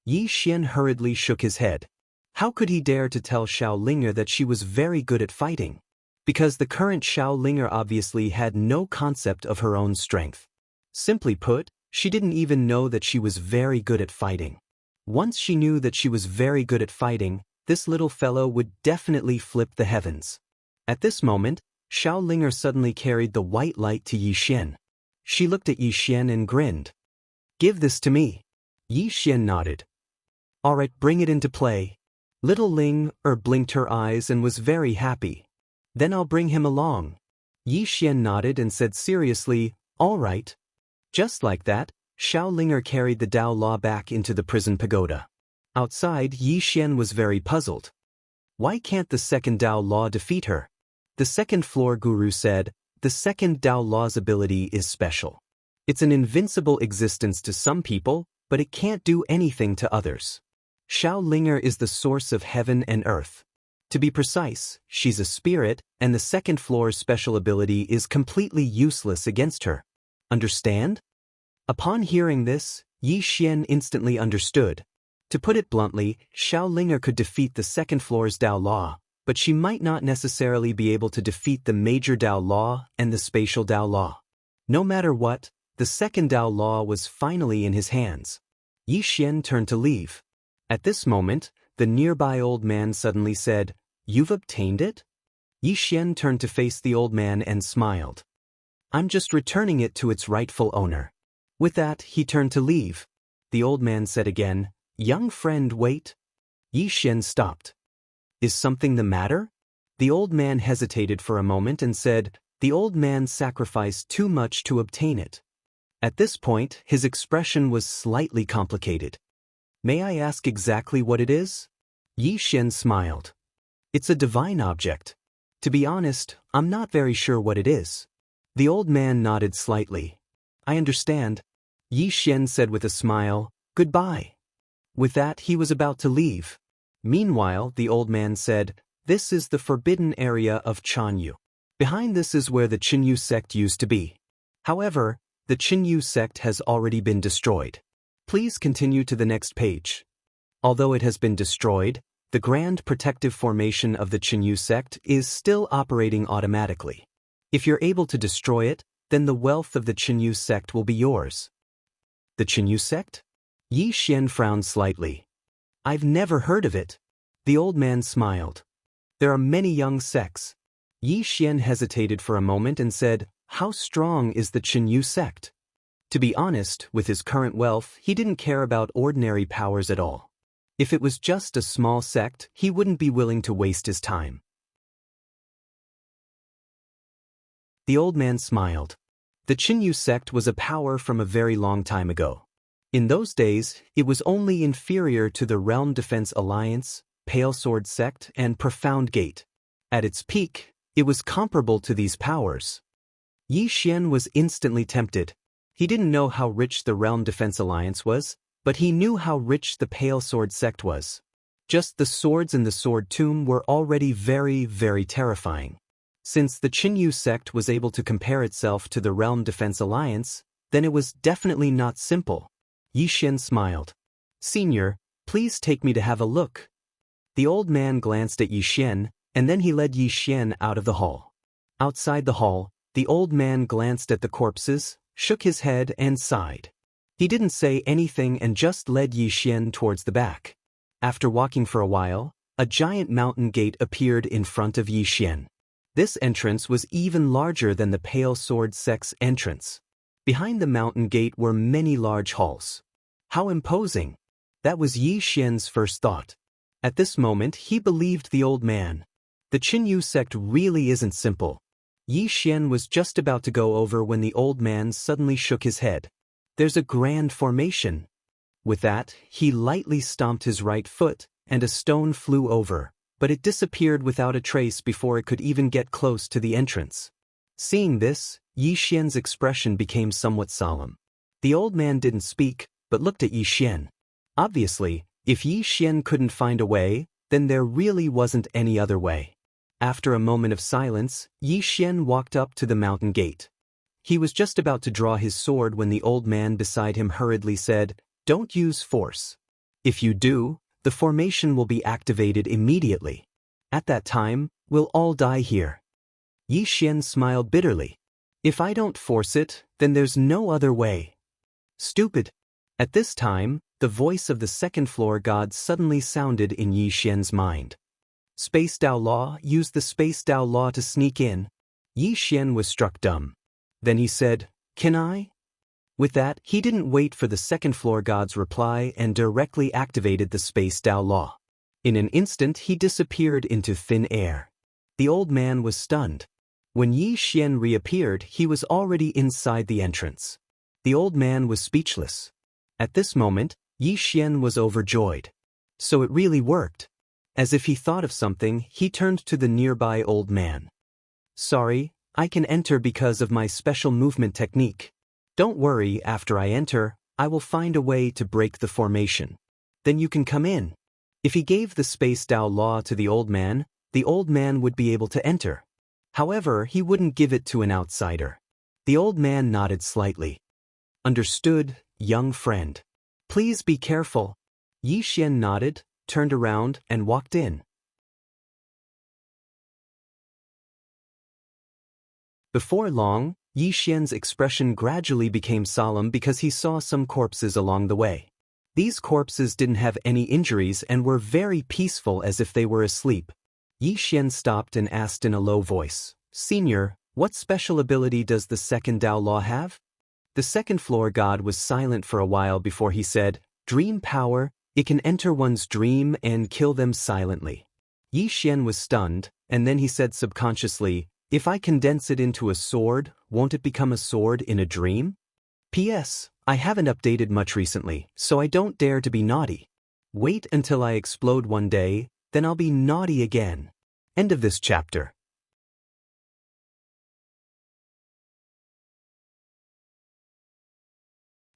Yi Xian hurriedly shook his head. How could he dare to tell Xiao Linger that she was very good at fighting? Because the current Xiao Linger obviously had no concept of her own strength. Simply put, she didn't even know that she was very good at fighting. Once she knew that she was very good at fighting, this little fellow would definitely flip the heavens. At this moment, Xiao Linger suddenly carried the white light to Yi Xian. She looked at Yi Xian and grinned. "Give this to me." Yi Xian nodded. "Alright, bring it into play." Little Ling blinked her eyes and was very happy. "Then I'll bring him along." Yi Xian nodded and said seriously, "All right." Just like that, Xiao Linger carried the Dao Law back into the prison pagoda. Outside, Yi Xian was very puzzled. Why can't the second Dao Law defeat her? The second floor guru said, "The second Dao Law's ability is special. It's an invincible existence to some people, but it can't do anything to others. Xiao Linger is the source of heaven and earth. To be precise, she's a spirit, and the second floor's special ability is completely useless against her. Understand?" Upon hearing this, Yi Xian instantly understood. To put it bluntly, Xiao Linger could defeat the second floor's Dao Law, but she might not necessarily be able to defeat the major Dao Law and the spatial Dao Law. No matter what, the second Dao Law was finally in his hands. Yi Xian turned to leave. At this moment, the nearby old man suddenly said, "You've obtained it?" Yi Xian turned to face the old man and smiled. "I'm just returning it to its rightful owner." With that, he turned to leave. The old man said again, "Young friend, wait." Yi Xian stopped. "Is something the matter?" The old man hesitated for a moment and said, "The old man sacrificed too much to obtain it." At this point, his expression was slightly complicated. May I ask exactly what it is? Yi Xian smiled. It's a divine object. To be honest, I'm not very sure what it is. The old man nodded slightly. I understand. Yi Xian said with a smile, goodbye. With that, he was about to leave. Meanwhile, the old man said, this is the forbidden area of Chanyu. Behind this is where the Qinyu sect used to be. However, the Qinyu sect has already been destroyed. Please continue to the next page. Although it has been destroyed, the grand protective formation of the Qinyu sect is still operating automatically. If you're able to destroy it, then the wealth of the Qinyu sect will be yours. The Qinyu sect? Yi Xian frowned slightly. I've never heard of it. The old man smiled. There are many young sects. Yi Xian hesitated for a moment and said, how strong is the Qinyu sect? To be honest, with his current wealth, he didn't care about ordinary powers at all. If it was just a small sect, he wouldn't be willing to waste his time. The old man smiled. The Qinyu sect was a power from a very long time ago. In those days, it was only inferior to the Realm Defense Alliance, Pale Sword Sect, and Profound Gate. At its peak, it was comparable to these powers. Yi Xian was instantly tempted. He didn't know how rich the Realm Defense Alliance was, but he knew how rich the Pale Sword Sect was. Just the swords in the Sword Tomb were already very, very terrifying. Since the Qinyu sect was able to compare itself to the Realm Defense Alliance, then it was definitely not simple. Yi Xian smiled. Senior, please take me to have a look. The old man glanced at Yi Xian, and then he led Yi Xian out of the hall. Outside the hall, the old man glanced at the corpses, shook his head and sighed. He didn't say anything and just led Yi Xian towards the back. After walking for a while, a giant mountain gate appeared in front of Yi Xian. This entrance was even larger than the Pale Sword Sect's entrance. Behind the mountain gate were many large halls. How imposing! That was Yi Xian's first thought. At this moment, he believed the old man. The Qinyu sect really isn't simple. Yi Xian was just about to go over when the old man suddenly shook his head. There's a grand formation. With that, he lightly stomped his right foot, and a stone flew over, but it disappeared without a trace before it could even get close to the entrance. Seeing this, Yi Xian's expression became somewhat solemn. The old man didn't speak, but looked at Yi Xian. Obviously, if Yi Xian couldn't find a way, then there really wasn't any other way. After a moment of silence, Yi Xian walked up to the mountain gate. He was just about to draw his sword when the old man beside him hurriedly said, "Don't use force. If you do, the formation will be activated immediately. At that time, we'll all die here." Yi Xian smiled bitterly. "If I don't force it, then there's no other way." Stupid. At this time, the voice of the second-floor god suddenly sounded in Yi Xian's mind. Space Dao Law, use the Space Dao Law to sneak in. Yi Xian was struck dumb. Then he said, "Can I?" With that, he didn't wait for the second-floor god's reply and directly activated the Space Dao Law. In an instant, he disappeared into thin air. The old man was stunned. When Yi Xian reappeared, he was already inside the entrance. The old man was speechless. At this moment, Yi Xian was overjoyed. So it really worked. As if he thought of something, he turned to the nearby old man. "Sorry, I can enter because of my special movement technique. Don't worry, after I enter, I will find a way to break the formation. Then you can come in." If he gave the Space Dao Law to the old man would be able to enter. However, he wouldn't give it to an outsider. The old man nodded slightly. "Understood, young friend. Please be careful." Yi Xian nodded, turned around, and walked in. Before long, Yi Xian's expression gradually became solemn because he saw some corpses along the way. These corpses didn't have any injuries and were very peaceful as if they were asleep. Yi Xian stopped and asked in a low voice, "Senior, what special ability does the second Dao Law have?" The second-floor god was silent for a while before he said, "Dream power, it can enter one's dream and kill them silently." Yi Xian was stunned, and then he said subconsciously, "If I condense it into a sword, won't it become a sword in a dream?" P.S. I haven't updated much recently, so I don't dare to be naughty. Wait until I explode one day, then I'll be naughty again. End of this chapter.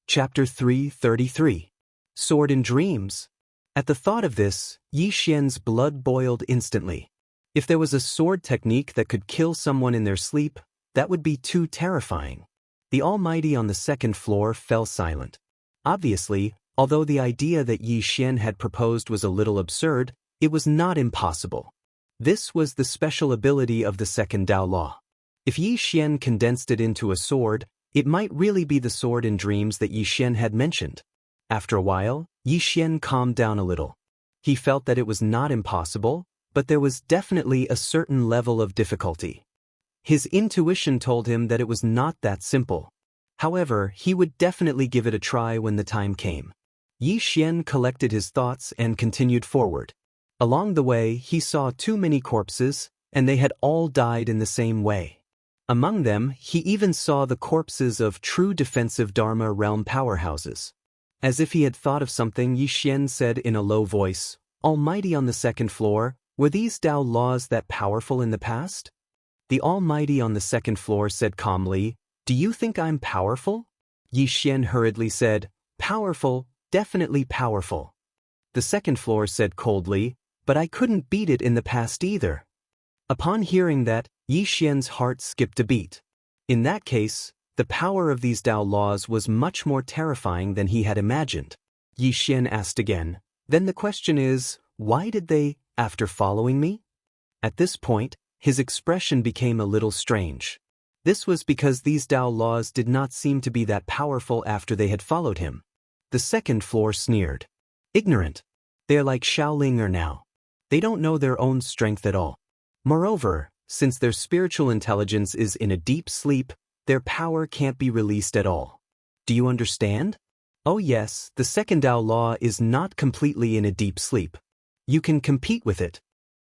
Chapter 333. Sword in Dreams. At the thought of this, Yi Xian's blood boiled instantly. If there was a sword technique that could kill someone in their sleep, that would be too terrifying. The Almighty on the second floor fell silent. Obviously, although the idea that Yi Xian had proposed was a little absurd, it was not impossible. This was the special ability of the second Dao Law. If Yi Xian condensed it into a sword, it might really be the sword in dreams that Yi Xian had mentioned. After a while, Yi Xian calmed down a little. He felt that it was not impossible, but there was definitely a certain level of difficulty. His intuition told him that it was not that simple. However, he would definitely give it a try when the time came. Yi Xian collected his thoughts and continued forward. Along the way, he saw too many corpses, and they had all died in the same way. Among them, he even saw the corpses of true defensive Dharma realm powerhouses. As if he had thought of something, Yi Xian said in a low voice, "Almighty on the second floor, were these Dao laws that powerful in the past?" The Almighty on the second floor said calmly, "Do you think I'm powerful?" Yi Xian hurriedly said, "Powerful, definitely powerful." The second floor said coldly, "But I couldn't beat it in the past either." Upon hearing that, Yi Xian's heart skipped a beat. In that case, the power of these Dao laws was much more terrifying than he had imagined. Yi Xian asked again, "Then the question is, why did they, after following me?" At this point, his expression became a little strange. This was because these Dao laws did not seem to be that powerful after they had followed him. The second floor sneered. "Ignorant. They're like Shaolinger now. They don't know their own strength at all. Moreover, since their spiritual intelligence is in a deep sleep, their power can't be released at all. Do you understand?" "Oh yes, the second Dao law is not completely in a deep sleep. You can compete with it."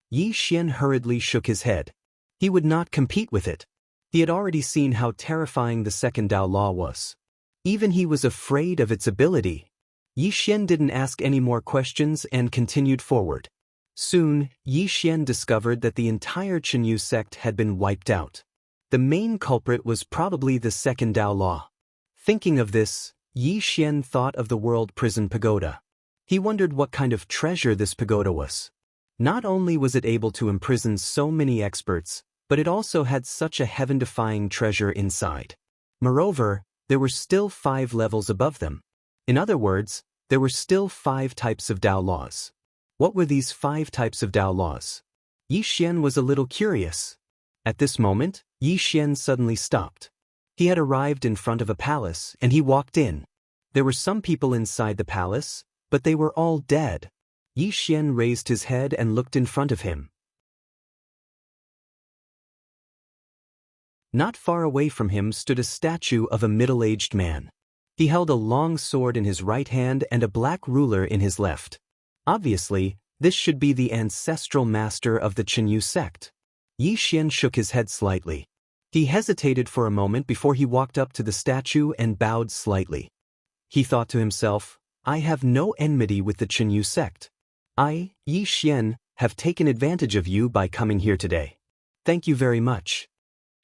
Yi Xian hurriedly shook his head. He would not compete with it. He had already seen how terrifying the second Dao law was. Even he was afraid of its ability. Yi Xian didn't ask any more questions and continued forward. Soon, Yi Xian discovered that the entire Chenyu sect had been wiped out. The main culprit was probably the second Dao law. Thinking of this, Yi Xian thought of the World Prison Pagoda. He wondered what kind of treasure this pagoda was. Not only was it able to imprison so many experts, but it also had such a heaven-defying treasure inside. Moreover, there were still 5 levels above them. In other words, there were still 5 types of Dao laws. What were these 5 types of Dao laws? Yi Xian was a little curious. At this moment, Yi Xian suddenly stopped. He had arrived in front of a palace, and he walked in. There were some people inside the palace, but they were all dead. Yi Xian raised his head and looked in front of him. Not far away from him stood a statue of a middle-aged man. He held a long sword in his right hand and a black ruler in his left. Obviously, this should be the ancestral master of the Chenyu sect. Yi Xian shook his head slightly. He hesitated for a moment before he walked up to the statue and bowed slightly. He thought to himself, "I have no enmity with the Chenyu sect. I, Yi Xian, have taken advantage of you by coming here today. Thank you very much."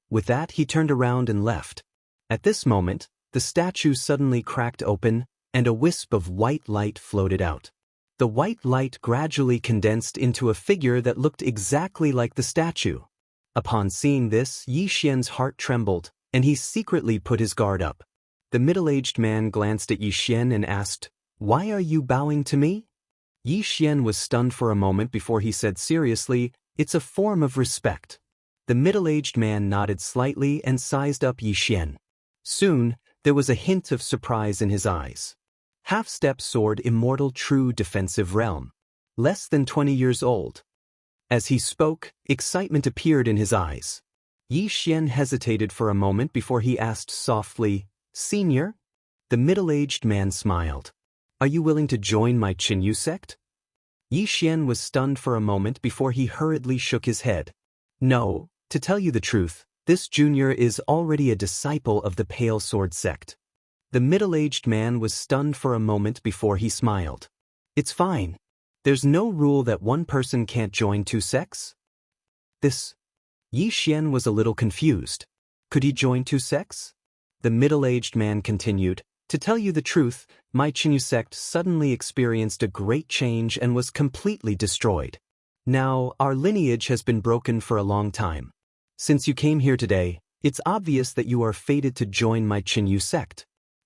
With that, he turned around and left. At this moment, the statue suddenly cracked open, and a wisp of white light floated out. The white light gradually condensed into a figure that looked exactly like the statue. Upon seeing this, Yi Xian's heart trembled, and he secretly put his guard up. The middle-aged man glanced at Yi Xian and asked, "Why are you bowing to me?" Yi Xian was stunned for a moment before he said seriously, "It's a form of respect." The middle-aged man nodded slightly and sized up Yi Xian. Soon, there was a hint of surprise in his eyes. Half-step sword Immortal true defensive realm. Less than 20 years old. As he spoke, excitement appeared in his eyes. Yi Xian hesitated for a moment before he asked softly, "Senior?" The middle-aged man smiled. "Are you willing to join my Chenyu sect?" Yi Xian was stunned for a moment before he hurriedly shook his head. "No, to tell you the truth, this junior is already a disciple of the Pale Sword sect." The middle-aged man was stunned for a moment before he smiled. It's fine. There's no rule that one person can't join two sects? This. Yi Xian was a little confused. Could he join two sects? The middle-aged man continued, to tell you the truth, my Qinyu sect suddenly experienced a great change and was completely destroyed. Now, our lineage has been broken for a long time. Since you came here today, it's obvious that you are fated to join my Qinyu sect.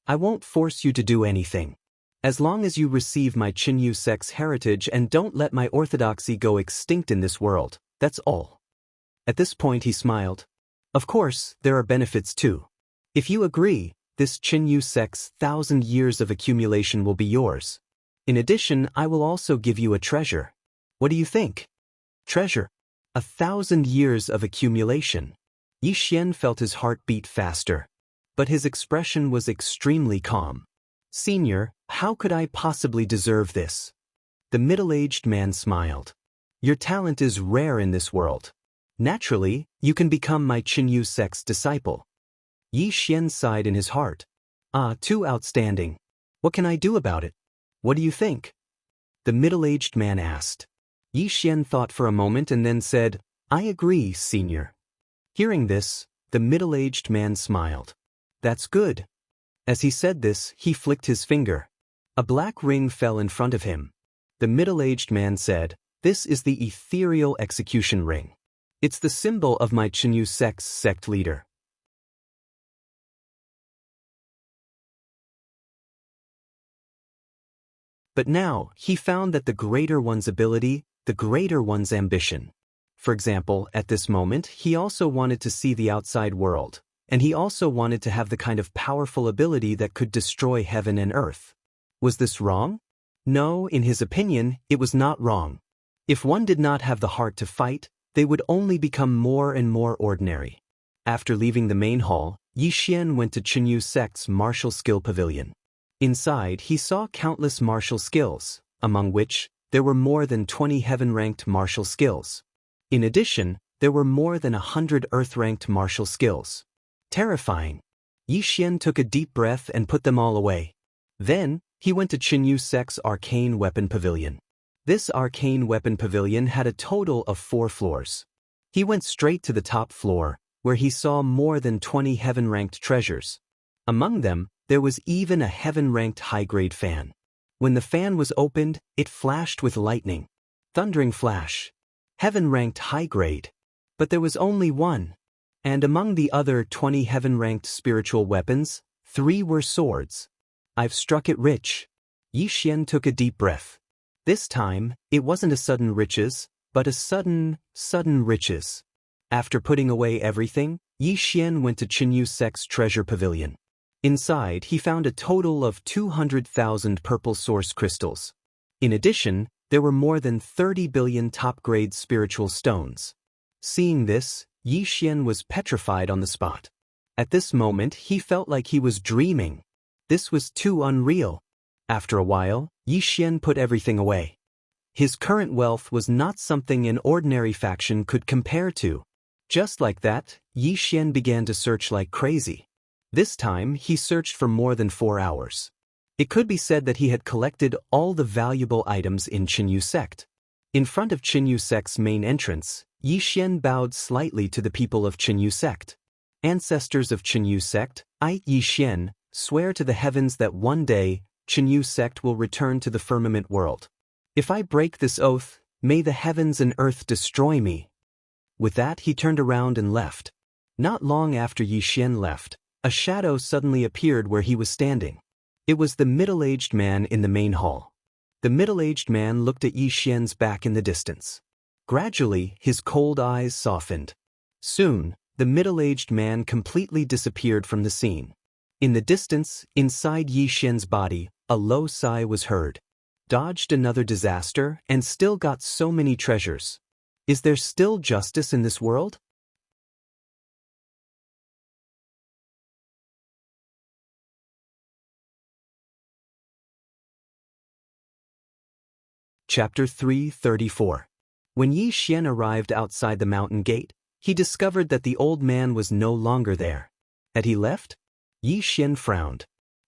I won't force you to do anything. As long as you receive my Qinyu sect's heritage and don't let my orthodoxy go extinct in this world, that's all. At this point he smiled. Of course, there are benefits too. If you agree, this Qinyu sect's 1,000 years of accumulation will be yours. In addition, I will also give you a treasure. What do you think? Treasure? 1,000 years of accumulation. Yi Xian felt his heart beat faster. But his expression was extremely calm. Senior, how could I possibly deserve this? The middle-aged man smiled. Your talent is rare in this world. Naturally, you can become my Qinyu sect's disciple. Yi Xian sighed in his heart. Too outstanding. What can I do about it? What do you think? The middle-aged man asked. Yi Xian thought for a moment and then said, I agree, senior. Hearing this, the middle-aged man smiled. That's good. As he said this, he flicked his finger. A black ring fell in front of him. The middle-aged man said, This is the ethereal execution ring. It's the symbol of my Qinyu sect's sect leader. But now, he found that the greater one's ability, the greater one's ambition. For example, at this moment, he also wanted to see the outside world. And he also wanted to have the kind of powerful ability that could destroy heaven and earth. Was this wrong? No, in his opinion, it was not wrong. If one did not have the heart to fight, they would only become more and more ordinary. After leaving the main hall, Yi Xian went to Qinyu sect's martial skill pavilion. Inside, he saw countless martial skills, among which there were more than 20 heaven-ranked martial skills. In addition, there were more than 100 earth-ranked martial skills. Terrifying. Yi Xian took a deep breath and put them all away. Then, he went to Qinyu sect's arcane weapon pavilion. This arcane weapon pavilion had a total of 4 floors. He went straight to the top floor, where he saw more than 20 heaven-ranked treasures. Among them, there was even a heaven-ranked high-grade fan. When the fan was opened, it flashed with lightning. Thundering flash. Heaven-ranked high-grade. But there was only one. And among the other 20 heaven-ranked spiritual weapons, 3 were swords. I've struck it rich. Yi Xian took a deep breath. This time, it wasn't a sudden riches, but a sudden riches. After putting away everything, Yi Xian went to Qinyu sect's treasure pavilion. Inside, he found a total of 200,000 purple source crystals. In addition, there were more than 30 billion top-grade spiritual stones. Seeing this, Yi Xian was petrified on the spot. At this moment, he felt like he was dreaming. This was too unreal. After a while, Yi Xian put everything away. His current wealth was not something an ordinary faction could compare to. Just like that, Yi Xian began to search like crazy. This time, he searched for more than 4 hours. It could be said that he had collected all the valuable items in Qinyu sect. In front of Qinyu sect's main entrance, Yi Xian bowed slightly to the people of Qinyu sect. Ancestors of Qinyu sect, I, Yi Xian, swear to the heavens that one day, Qinyu sect will return to the firmament world. If I break this oath, may the heavens and earth destroy me. With that, he turned around and left. Not long after Yi Xian left, a shadow suddenly appeared where he was standing. It was the middle-aged man in the main hall. The middle-aged man looked at Yi Xian's back in the distance. Gradually, his cold eyes softened. Soon, the middle-aged man completely disappeared from the scene. In the distance, inside Yi Xian's body, a low sigh was heard. Dodged another disaster and still got so many treasures. Is there still justice in this world? Chapter 334. When Yi Xian arrived outside the mountain gate, he discovered that the old man was no longer there. Had he left? Yi Xian frowned.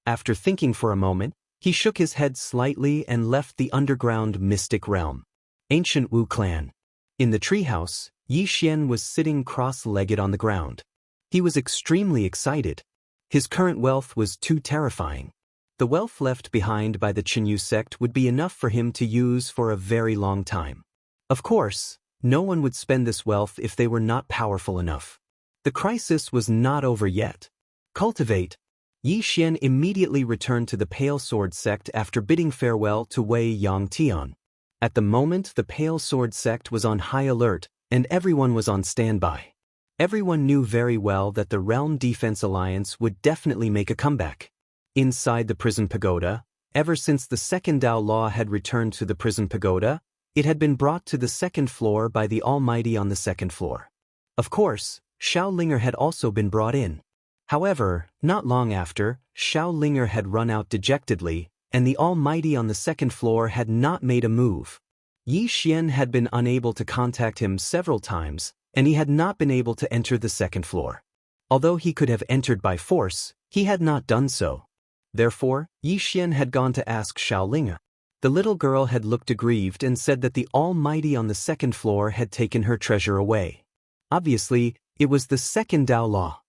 After thinking for a moment, he shook his head slightly and left the underground mystic realm. Ancient Wu clan. In the treehouse, Yi Xian was sitting cross-legged on the ground. He was extremely excited. His current wealth was too terrifying. The wealth left behind by the Qinyu sect would be enough for him to use for a very long time. Of course, no one would spend this wealth if they were not powerful enough. The crisis was not over yet. Cultivate. Yi Xian immediately returned to the Pale Sword sect after bidding farewell to Wei Yangtian. At the moment, the Pale Sword sect was on high alert, and everyone was on standby. Everyone knew very well that the Realm Defense Alliance would definitely make a comeback. Inside the Prison Pagoda, ever since the second Dao Law had returned to the Prison Pagoda, it had been brought to the second floor by the Almighty on the second floor. Of course, Xiao Linger had also been brought in. However, not long after, Xiao Linger had run out dejectedly, and the Almighty on the second floor had not made a move. Yi Xian had been unable to contact him several times, and he had not been able to enter the second floor. Although he could have entered by force, he had not done so. Therefore, Yi Xian had gone to ask Xiao Linger. The little girl had looked aggrieved and said that the Almighty on the second floor had taken her treasure away. Obviously, it was the second Dao Law.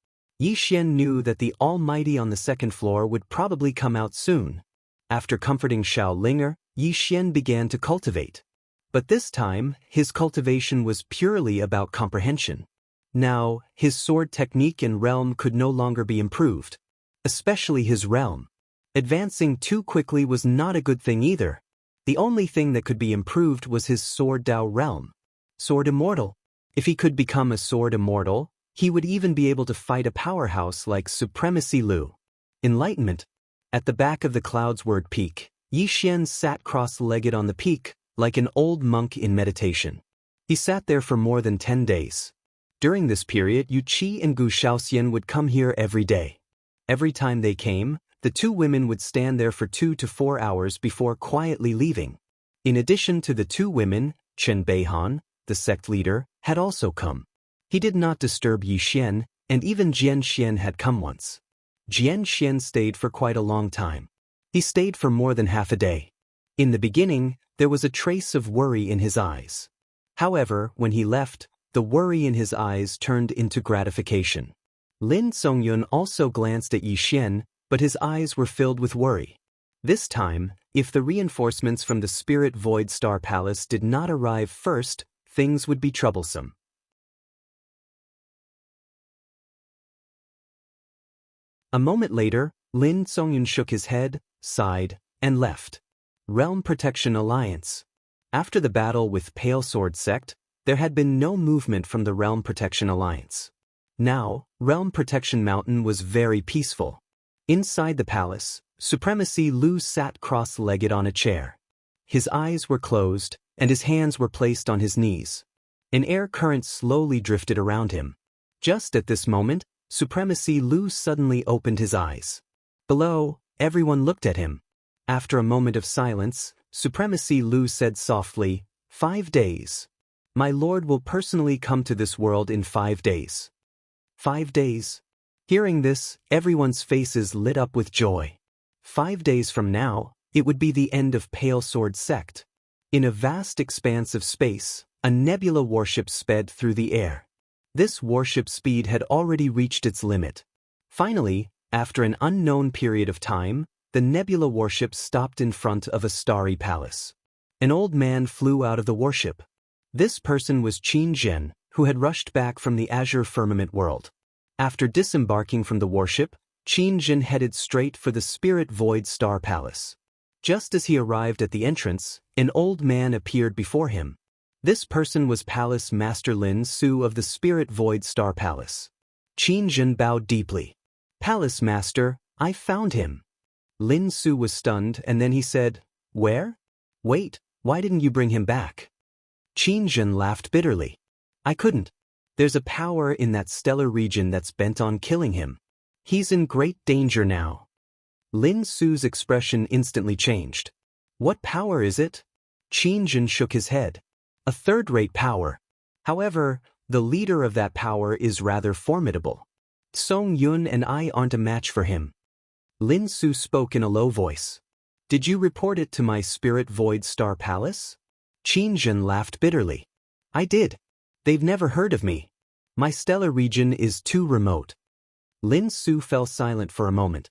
Yi Xian knew that the Almighty on the second floor would probably come out soon. After comforting Xiao Linger, Yi Xian began to cultivate. But this time, his cultivation was purely about comprehension. Now, his sword technique and realm could no longer be improved. Especially his realm. Advancing too quickly was not a good thing either. The only thing that could be improved was his sword Dao realm. Sword Immortal. If he could become a sword Immortal, he would even be able to fight a powerhouse like Supremacy Lu. Enlightenment. At the back of the Cloud's Word Peak, Yi Xian sat cross-legged on the peak, like an old monk in meditation. He sat there for more than 10 days. During this period, Yu Qi and Gu Shaoxian would come here every day. Every time they came, the two women would stand there for 2 to 4 hours before quietly leaving. In addition to the two women, Chen Beihan, the sect leader, had also come. He did not disturb Yi Xian, and even Jian Xian had come once. Jian Xian stayed for quite a long time. He stayed for more than half a day. In the beginning, there was a trace of worry in his eyes. However, when he left, the worry in his eyes turned into gratification. Lin Songyun also glanced at Yi Xian, but his eyes were filled with worry. This time, if the reinforcements from the Spirit Void Star Palace did not arrive first, things would be troublesome. A moment later, Lin Songyun shook his head, sighed, and left. Realm Protection Alliance. After the battle with Pale Sword Sect, there had been no movement from the Realm Protection Alliance. Now, Realm Protection Mountain was very peaceful. Inside the palace, Supremacy Lu sat cross-legged on a chair. His eyes were closed, and his hands were placed on his knees. An air current slowly drifted around him. Just at this moment, Supremacy Lu suddenly opened his eyes. Below, everyone looked at him. After a moment of silence, Supremacy Lu said softly, 5 days. My lord will personally come to this world in 5 days. 5 days. Hearing this, everyone's faces lit up with joy. 5 days from now, it would be the end of Pale Sword Sect. In a vast expanse of space, a nebula warship sped through the air. This warship speed had already reached its limit. Finally, after an unknown period of time, the nebula warship stopped in front of a starry palace. An old man flew out of the warship. This person was Qin Zhen, who had rushed back from the Azure Firmament world. After disembarking from the warship, Qin Zhen headed straight for the Spirit Void Star Palace. Just as he arrived at the entrance, an old man appeared before him. This person was Palace Master Lin Su of the Spirit Void Star Palace. Qin Zhen bowed deeply. Palace Master, I found him. Lin Su was stunned, and then he said, Where? Wait, why didn't you bring him back? Qin Zhen laughed bitterly. I couldn't. There's a power in that stellar region that's bent on killing him. He's in great danger now. Lin Su's expression instantly changed. What power is it? Qin Zhen shook his head. A third-rate power. However, the leader of that power is rather formidable. Song Yun and I aren't a match for him. Lin Su spoke in a low voice. Did you report it to my spirit void star palace? Qin Zhen laughed bitterly. I did. They've never heard of me. My stellar region is too remote. Lin Su fell silent for a moment.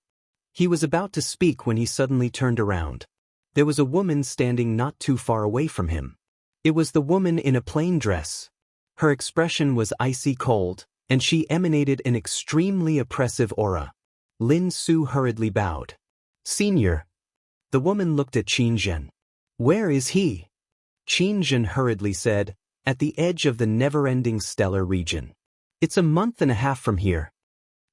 He was about to speak when he suddenly turned around. There was a woman standing not too far away from him. It was the woman in a plain dress. Her expression was icy cold, and she emanated an extremely oppressive aura. Lin Su hurriedly bowed. Senior. The woman looked at Qin Zhen. Where is he? Qin Zhen hurriedly said, at the edge of the never-ending stellar region. It's a month and a half from here.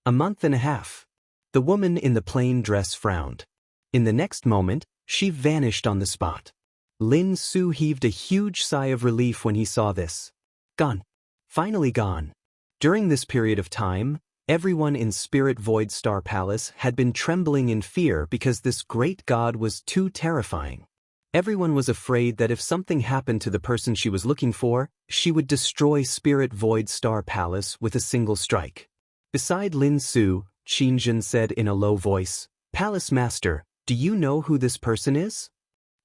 A month and a half. The woman in the plain dress frowned. In the next moment, she vanished on the spot. Lin Su heaved a huge sigh of relief when he saw this. Gone. Finally gone. During this period of time, everyone in Spirit Void Star Palace had been trembling in fear because this great god was too terrifying. Everyone was afraid that if something happened to the person she was looking for, she would destroy Spirit Void Star Palace with a single strike. Beside Lin Su, Qin Zhen said in a low voice, Palace Master, do you know who this person is?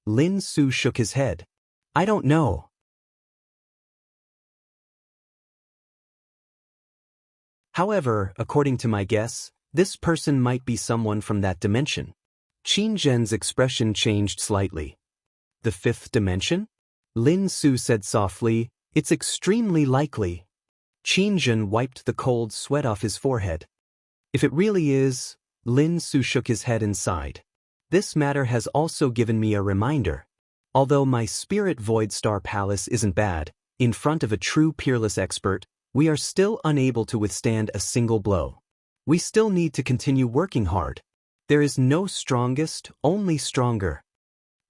Lin Su shook his head. I don't know. However, according to my guess, this person might be someone from that dimension. Qin Zhen's expression changed slightly. The fifth dimension? Lin Su said softly, it's extremely likely. Qin Zhen wiped the cold sweat off his forehead. If it really is, Lin Su shook his head and sighed. This matter has also given me a reminder. Although my Spirit Void Star Palace isn't bad, in front of a true peerless expert, we are still unable to withstand a single blow. We still need to continue working hard. There is no strongest, only stronger.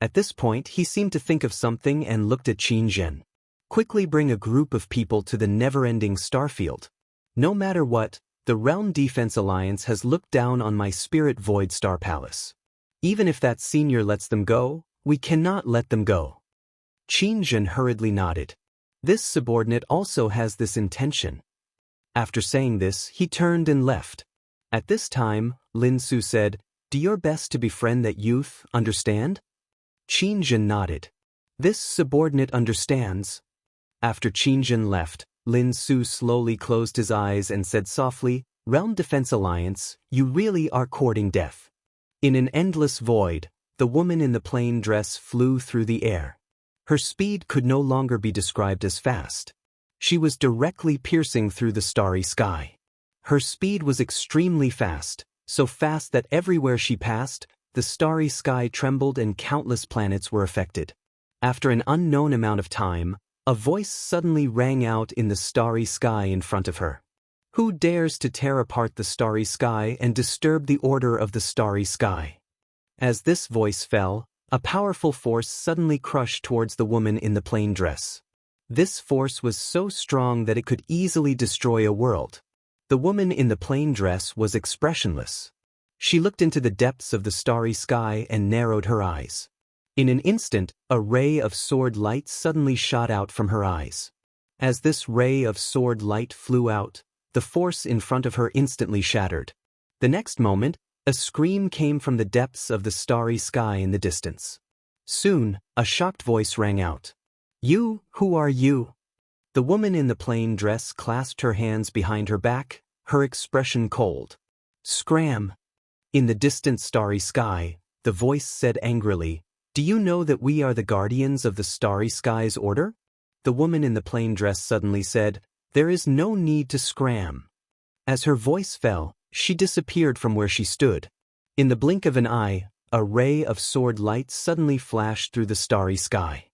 At this point, he seemed to think of something and looked at Qin Zhen. Quickly bring a group of people to the never-ending starfield. No matter what, the Realm Defense Alliance has looked down on my Spirit Void Star Palace. Even if that senior lets them go, we cannot let them go. Qin Zhen hurriedly nodded. This subordinate also has this intention. After saying this, he turned and left. At this time, Lin Su said, do your best to befriend that youth, understand? Qin Zhen nodded. This subordinate understands. After Qin Zhen left, Lin Su slowly closed his eyes and said softly, Realm Defense Alliance, you really are courting death. In an endless void, the woman in the plain dress flew through the air. Her speed could no longer be described as fast. She was directly piercing through the starry sky. Her speed was extremely fast, so fast that everywhere she passed, the starry sky trembled and countless planets were affected. After an unknown amount of time, a voice suddenly rang out in the starry sky in front of her. Who dares to tear apart the starry sky and disturb the order of the starry sky? As this voice fell, a powerful force suddenly crushed towards the woman in the plain dress. This force was so strong that it could easily destroy a world. The woman in the plain dress was expressionless. She looked into the depths of the starry sky and narrowed her eyes. In an instant, a ray of sword light suddenly shot out from her eyes. As this ray of sword light flew out, the force in front of her instantly shattered. The next moment, a scream came from the depths of the starry sky in the distance. Soon, a shocked voice rang out. You, who are you? The woman in the plain dress clasped her hands behind her back, her expression cold. Scram! In the distant starry sky, the voice said angrily, do you know that we are the guardians of the starry sky's order? The woman in the plain dress suddenly said, there is no need to scram. As her voice fell, she disappeared from where she stood. In the blink of an eye, a ray of sword light suddenly flashed through the starry sky.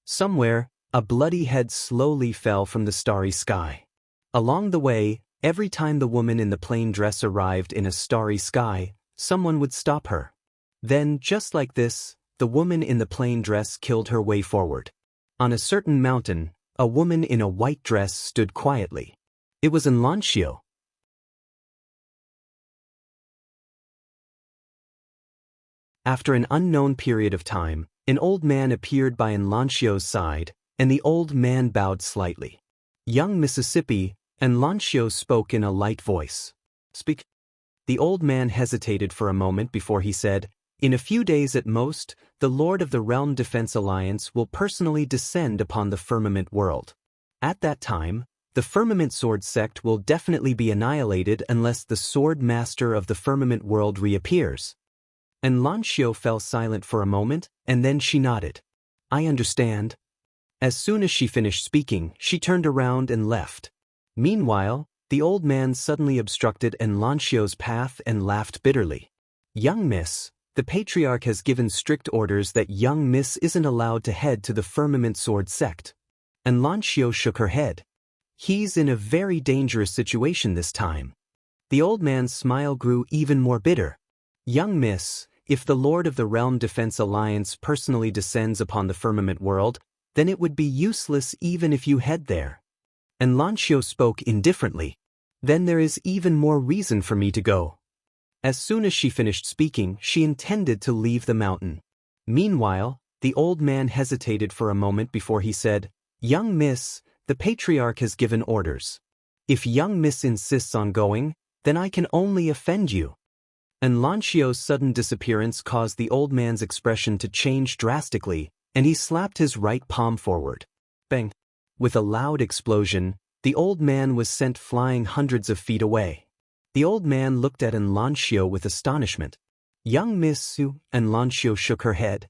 Somewhere, a bloody head slowly fell from the starry sky. Along the way, every time the woman in the plain dress arrived in a starry sky, someone would stop her. Then, just like this, the woman in the plain dress killed her way forward. On a certain mountain, a woman in a white dress stood quietly. It was Xianxia. After an unknown period of time, an old man appeared by Xianxia's side, and the old man bowed slightly. Young Mississippi, Xianxia spoke in a light voice. Speak. The old man hesitated for a moment before he said, "In a few days at most, the Lord of the Realm Defense Alliance will personally descend upon the firmament world. At that time, the Firmament Sword sect will definitely be annihilated unless the Sword Master of the Firmament world reappears." And Xianxia fell silent for a moment, and then she nodded. "I understand." As soon as she finished speaking, she turned around and left. Meanwhile, the old man suddenly obstructed Xiao's path and laughed bitterly. "Young miss, the patriarch has given strict orders that young miss isn't allowed to head to the Firmament Sword sect." And Xianxia shook her head. "He's in a very dangerous situation this time." The old man's smile grew even more bitter. "Young miss, if the Lord of the Realm Defense Alliance personally descends upon the firmament world, then it would be useless even if you head there." And Xianxia spoke indifferently. "Then there is even more reason for me to go." As soon as she finished speaking, she intended to leave the mountain. Meanwhile, the old man hesitated for a moment before he said, "Young miss, the patriarch has given orders. If young miss insists on going, then I can only offend you." And Xiao's sudden disappearance caused the old man's expression to change drastically, and he slapped his right palm forward. Bang! With a loud explosion, the old man was sent flying hundreds of feet away. The old man looked at Xiao with astonishment. "Young Miss Su," and Xiao shook her head.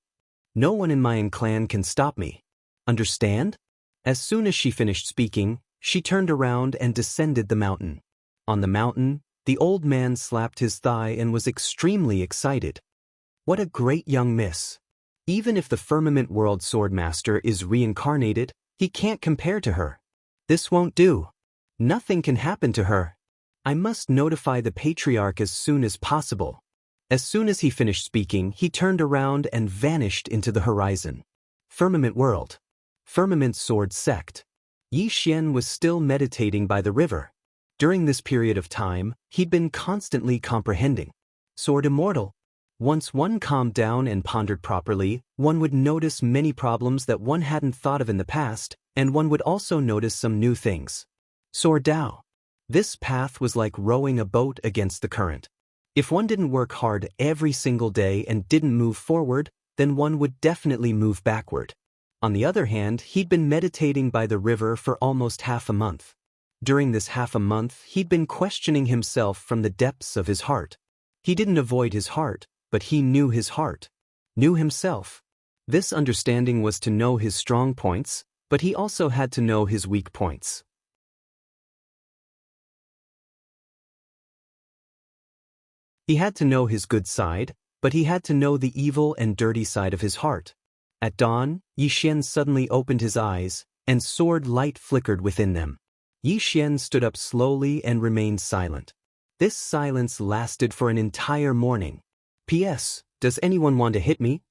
"No one in my clan can stop me. Understand?" As soon as she finished speaking, she turned around and descended the mountain. On the mountain, the old man slapped his thigh and was extremely excited. "What a great young miss. Even if the Firmament World Swordmaster is reincarnated, he can't compare to her. This won't do. Nothing can happen to her. I must notify the Patriarch as soon as possible." As soon as he finished speaking, he turned around and vanished into the horizon. Firmament World. Firmament Sword Sect. Yi Xian was still meditating by the river. During this period of time, he'd been constantly comprehending. Sword Immortal. Once one calmed down and pondered properly, one would notice many problems that one hadn't thought of in the past, and one would also notice some new things. Sword Dao. This path was like rowing a boat against the current. If one didn't work hard every single day and didn't move forward, then one would definitely move backward. On the other hand, he'd been meditating by the river for almost half a month. During this half a month, he'd been questioning himself from the depths of his heart. He didn't avoid his heart, but he knew his heart. Knew himself. This understanding was to know his strong points, but he also had to know his weak points. He had to know his good side, but he had to know the evil and dirty side of his heart. At dawn, Yi Xian suddenly opened his eyes, and sword light flickered within them. Yi Xian stood up slowly and remained silent. This silence lasted for an entire morning. P.S. Does anyone want to hit me?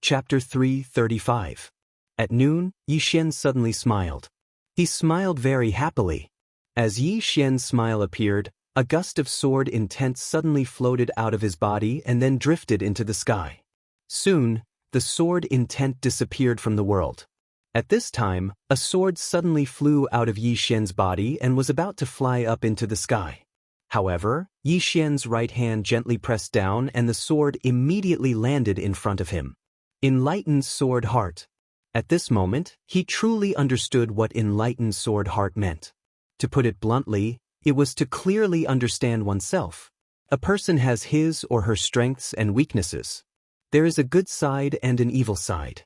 Chapter 335. At noon, Yi Xian suddenly smiled. He smiled very happily. As Yi Xian's smile appeared, a gust of sword intent suddenly floated out of his body and then drifted into the sky. Soon, the sword intent disappeared from the world. At this time, a sword suddenly flew out of Yi Xian's body and was about to fly up into the sky. However, Yi Xian's right hand gently pressed down and the sword immediately landed in front of him. Enlightened Sword Heart. At this moment, he truly understood what enlightened sword heart meant. To put it bluntly, it was to clearly understand oneself. A person has his or her strengths and weaknesses. There is a good side and an evil side.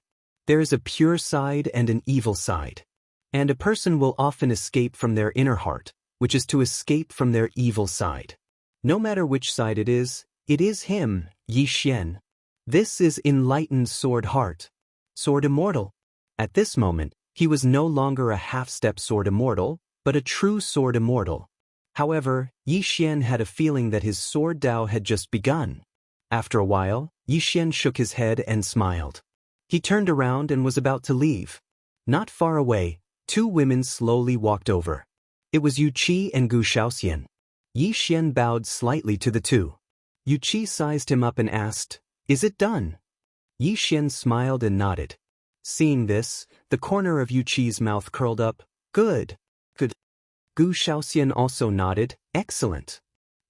There is a pure side and an evil side. And a person will often escape from their inner heart, which is to escape from their evil side. No matter which side it is him, Yi Xian. This is enlightened sword heart. Sword Immortal. At this moment, he was no longer a half-step sword immortal, but a true sword immortal. However, Yi Xian had a feeling that his sword Dao had just begun. After a while, Yi Xian shook his head and smiled. He turned around and was about to leave. Not far away, two women slowly walked over. It was Yuqi and Gu Shaoxian. Yi Xian bowed slightly to the two. Yuqi sized him up and asked, "Is it done?" Yi Xian smiled and nodded. Seeing this, the corner of Yu Qi's mouth curled up. Good. Good. Gu Shaoxian also nodded. Excellent.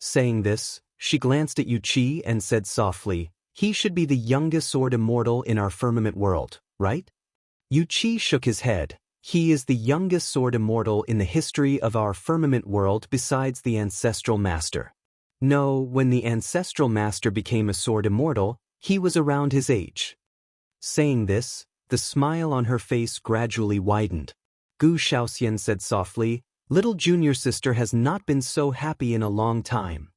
Saying this, she glanced at Yu Qi and said softly, he should be the youngest sword immortal in our firmament world, right? Yu Qi shook his head. He is the youngest sword immortal in the history of our firmament world besides the ancestral master. No, when the ancestral master became a sword immortal, he was around his age. Saying this, the smile on her face gradually widened. Gu Shaoxian said softly, little junior sister has not been so happy in a long time.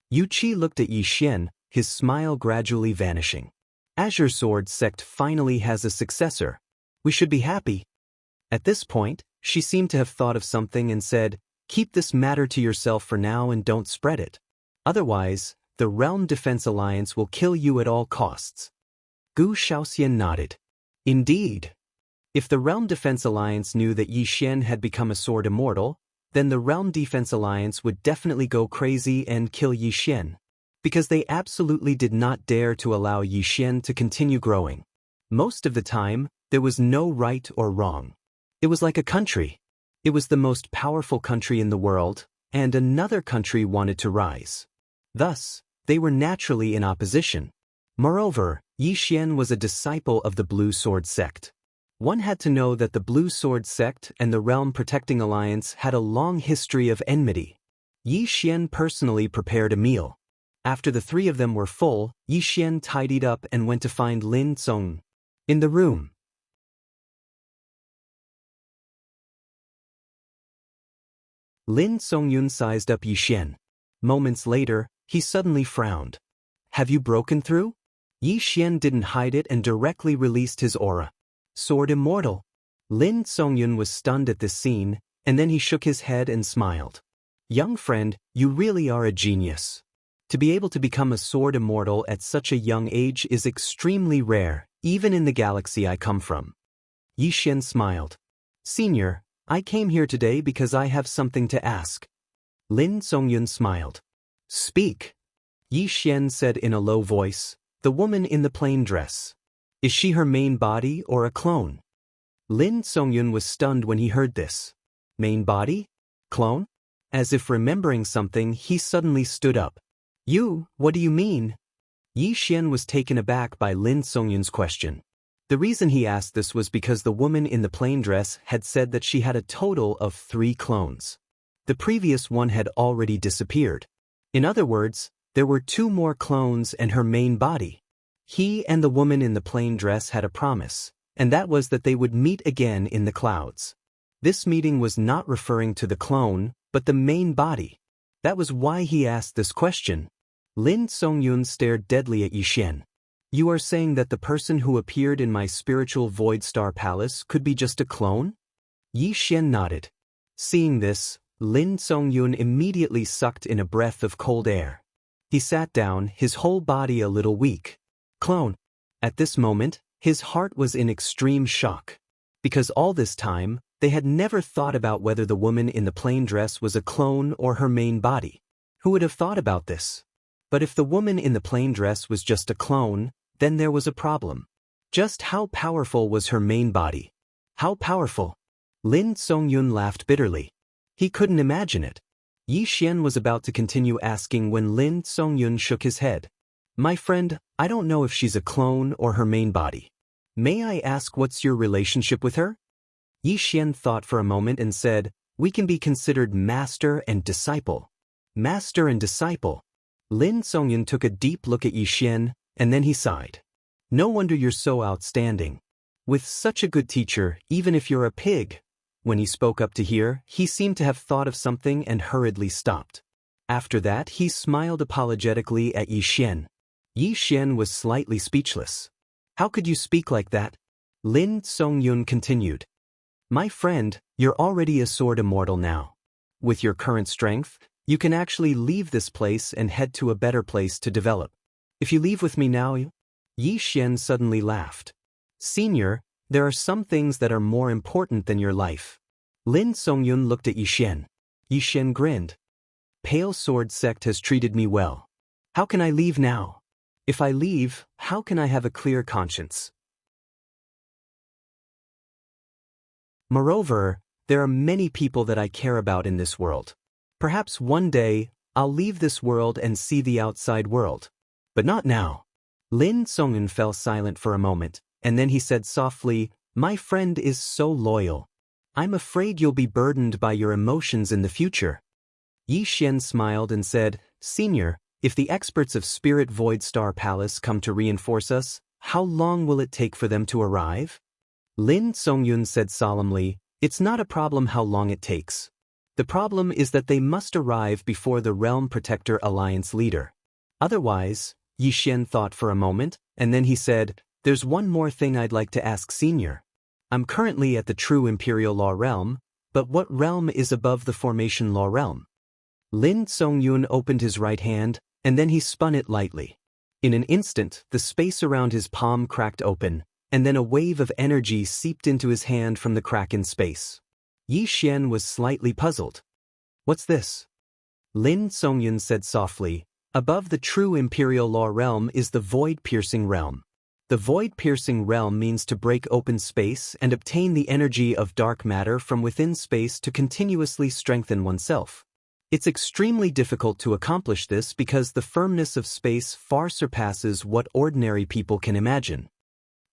Yu Qi looked at Yi Xian, his smile gradually vanishing. Azure Sword sect finally has a successor. We should be happy. At this point, she seemed to have thought of something and said, keep this matter to yourself for now and don't spread it. Otherwise, the Realm Defense Alliance will kill you at all costs. Gu Shaoxian nodded. Indeed. If the Realm Defense Alliance knew that Yi Xian had become a sword immortal, then the Realm Defense Alliance would definitely go crazy and kill Yi Xian. Because they absolutely did not dare to allow Yi Xian to continue growing. Most of the time, there was no right or wrong. It was like a country. It was the most powerful country in the world, and another country wanted to rise. Thus, they were naturally in opposition. Moreover, Yi Xian was a disciple of the Blue Sword sect. One had to know that the Blue Sword sect and the Realm Protecting Alliance had a long history of enmity. Yi Xian personally prepared a meal. After the three of them were full, Yi Xian tidied up and went to find Lin Cong. In the room. Lin Songyun sized up Yi Xian. Moments later, he suddenly frowned. Have you broken through? Yi Xian didn't hide it and directly released his aura. Sword immortal. Lin Songyun was stunned at this scene, and then he shook his head and smiled. Young friend, you really are a genius. To be able to become a sword immortal at such a young age is extremely rare, even in the galaxy I come from. Yi Xian smiled. Senior, I came here today because I have something to ask. Lin Songyun smiled. Speak. Yi Xian said in a low voice, the woman in the plain dress. Is she her main body or a clone? Lin Songyun was stunned when he heard this. Main body? Clone? As if remembering something, he suddenly stood up. You, what do you mean? Yi Xian was taken aback by Lin Songyun's question. The reason he asked this was because the woman in the plain dress had said that she had a total of 3 clones. The previous one had already disappeared. In other words, there were 2 more clones and her main body. He and the woman in the plain dress had a promise, and that was that they would meet again in the clouds. This meeting was not referring to the clone, but the main body. That was why he asked this question. Lin Songyun stared deadly at Yi Xian. You are saying that the person who appeared in my spiritual Void Star Palace could be just a clone? Yi Xian nodded. Seeing this, Lin Songyun immediately sucked in a breath of cold air. He sat down, his whole body a little weak. Clone. At this moment, his heart was in extreme shock. Because all this time, they had never thought about whether the woman in the plain dress was a clone or her main body. Who would have thought about this? But if the woman in the plain dress was just a clone, then there was a problem. Just how powerful was her main body? How powerful? Lin Songyun laughed bitterly. He couldn't imagine it. Yi Xian was about to continue asking when Lin Songyun shook his head. My friend, I don't know if she's a clone or her main body. May I ask what's your relationship with her? Yi Xian thought for a moment and said, we can be considered master and disciple. Master and disciple. Lin Songyun took a deep look at Yi Xian, and then he sighed. No wonder you're so outstanding. With such a good teacher, even if you're a pig. When he spoke up to hear, he seemed to have thought of something and hurriedly stopped. After that, he smiled apologetically at Yi Xian. Yi Xian was slightly speechless. How could you speak like that? Lin Songyun continued. My friend, you're already a sword immortal now. With your current strength, you can actually leave this place and head to a better place to develop. If you leave with me now, Yi Xian suddenly laughed. Senior, there are some things that are more important than your life. Lin Songyun looked at Yi Xian. Yi Xian grinned. Pale Sword Sect has treated me well. How can I leave now? If I leave, how can I have a clear conscience? Moreover, there are many people that I care about in this world. Perhaps one day, I'll leave this world and see the outside world. But not now. Lin Songyun fell silent for a moment, and then he said softly, "My friend is so loyal. I'm afraid you'll be burdened by your emotions in the future." Yi Xian smiled and said, "Senior, if the experts of Spirit Void Star Palace come to reinforce us, how long will it take for them to arrive?" Lin Songyun said solemnly, "It's not a problem how long it takes. The problem is that they must arrive before the Realm Protector Alliance leader. Otherwise," Yi Xian thought for a moment, and then he said, "There's one more thing I'd like to ask Senior. I'm currently at the True Imperial Law Realm, but what realm is above the Formation Law Realm?" Lin Songyun opened his right hand, and then he spun it lightly. In an instant, the space around his palm cracked open, and then a wave of energy seeped into his hand from the crack in space. Yi Xian was slightly puzzled. "What's this?" Lin Songyun said softly, "Above the True Imperial Law Realm is the Void-Piercing Realm. The Void-Piercing Realm means to break open space and obtain the energy of dark matter from within space to continuously strengthen oneself. It's extremely difficult to accomplish this because the firmness of space far surpasses what ordinary people can imagine."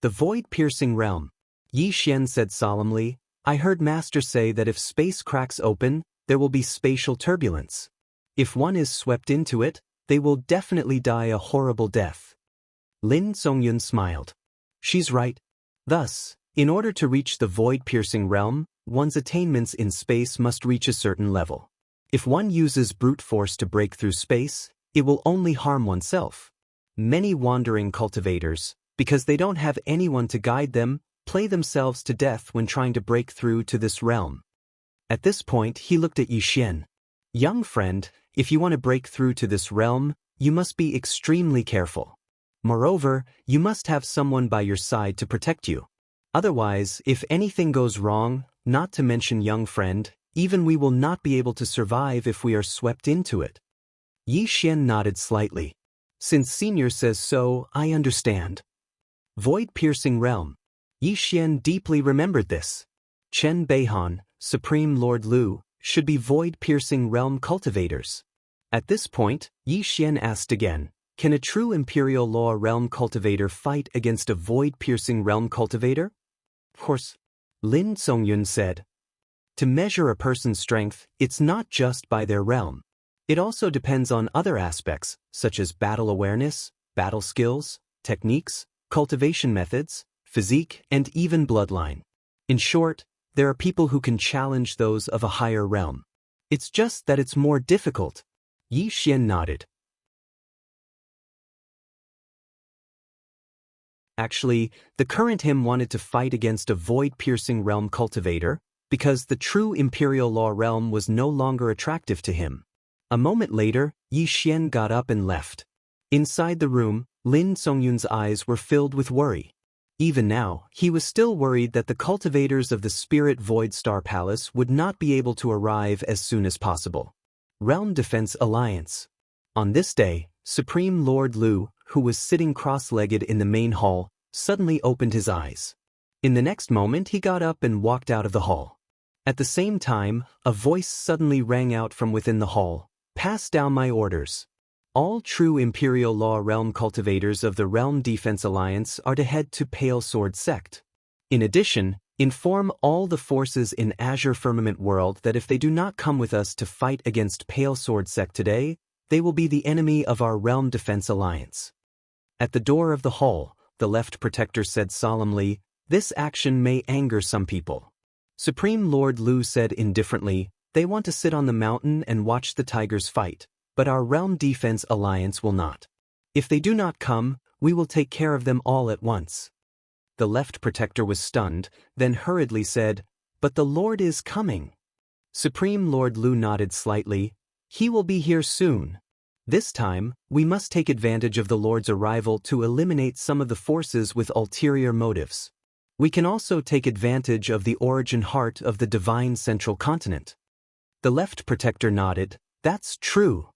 "The Void-Piercing Realm," Yi Xian said solemnly, "I heard Master say that if space cracks open, there will be spatial turbulence. If one is swept into it, they will definitely die a horrible death." Lin Songyun smiled. "She's right. Thus, in order to reach the Void-Piercing Realm, one's attainments in space must reach a certain level. If one uses brute force to break through space, it will only harm oneself. Many wandering cultivators, because they don't have anyone to guide them, play themselves to death when trying to break through to this realm." At this point, he looked at Yi Xian. "Young friend, if you want to break through to this realm, you must be extremely careful. Moreover, you must have someone by your side to protect you. Otherwise, if anything goes wrong, not to mention young friend, even we will not be able to survive if we are swept into it." Yi Xian nodded slightly. "Since Senior says so, I understand." Void-Piercing Realm. Yi Xian deeply remembered this. Chen Beihan, Supreme Lord Lu, should be Void-Piercing Realm cultivators. At this point, Yi Xian asked again, "Can a true Imperial Law Realm cultivator fight against a Void-Piercing Realm cultivator?" "Of course," Lin Songyun said. "To measure a person's strength, it's not just by their realm. It also depends on other aspects, such as battle awareness, battle skills, techniques, cultivation methods, physique, and even bloodline. In short, there are people who can challenge those of a higher realm. It's just that it's more difficult." Yi Xian nodded. Actually, the current him wanted to fight against a Void-Piercing Realm cultivator, because the True Imperial Law Realm was no longer attractive to him. A moment later, Yi Xian got up and left. Inside the room, Lin Songyun's eyes were filled with worry. Even now, he was still worried that the cultivators of the Spirit Void Star Palace would not be able to arrive as soon as possible. Realm Defense Alliance. On this day, Supreme Lord Lu, who was sitting cross-legged in the main hall, suddenly opened his eyes. In the next moment he got up and walked out of the hall. At the same time, a voice suddenly rang out from within the hall, "Pass down my orders. All true Imperial Law Realm cultivators of the Realm Defense Alliance are to head to Pale Sword Sect. In addition, inform all the forces in Azure Firmament World that if they do not come with us to fight against Pale Sword Sect today, they will be the enemy of our Realm Defense Alliance." At the door of the hall, the Left Protector said solemnly, "This action may anger some people." Supreme Lord Lu said indifferently, "They want to sit on the mountain and watch the tigers fight, but our Realm Defense Alliance will not. If they do not come, we will take care of them all at once." The Left Protector was stunned, then hurriedly said, "But the Lord is coming." Supreme Lord Lu nodded slightly, "He will be here soon. This time, we must take advantage of the Lord's arrival to eliminate some of the forces with ulterior motives. We can also take advantage of the origin heart of the divine central continent." The Left Protector nodded, "That's true.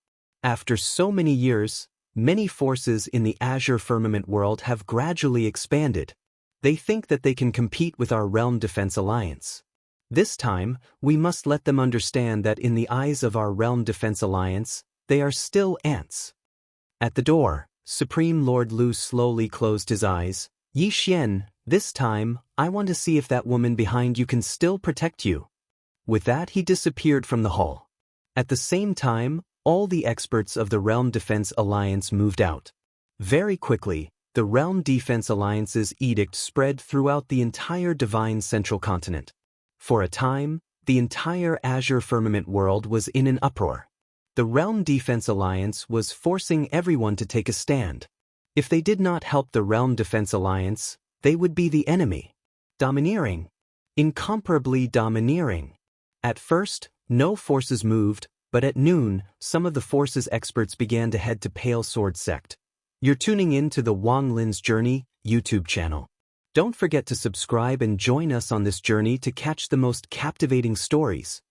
After so many years, Many forces in the Azure Firmament world have gradually expanded. They think that they can compete with our Realm Defense Alliance. This time, we must let them understand that in the eyes of our Realm Defense Alliance, they are still ants. At the door, Supreme Lord Lu slowly closed his eyes. Yi Xian, this time, I want to see if that woman behind you can still protect you. With that, he disappeared from the hall. At the same time, all the experts of the Realm Defense Alliance moved out. Very quickly, the Realm Defense Alliance's edict spread throughout the entire Divine Central Continent. For a time, the entire Azure Firmament world was in an uproar. The Realm Defense Alliance was forcing everyone to take a stand. If they did not help the Realm Defense Alliance, they would be the enemy. Domineering. Incomparably domineering. At first, no forces moved, but at noon, some of the forces experts began to head to Pale Sword Sect. You're tuning in to the Wang Lin's Journey YouTube channel. Don't forget to subscribe and join us on this journey to catch the most captivating stories.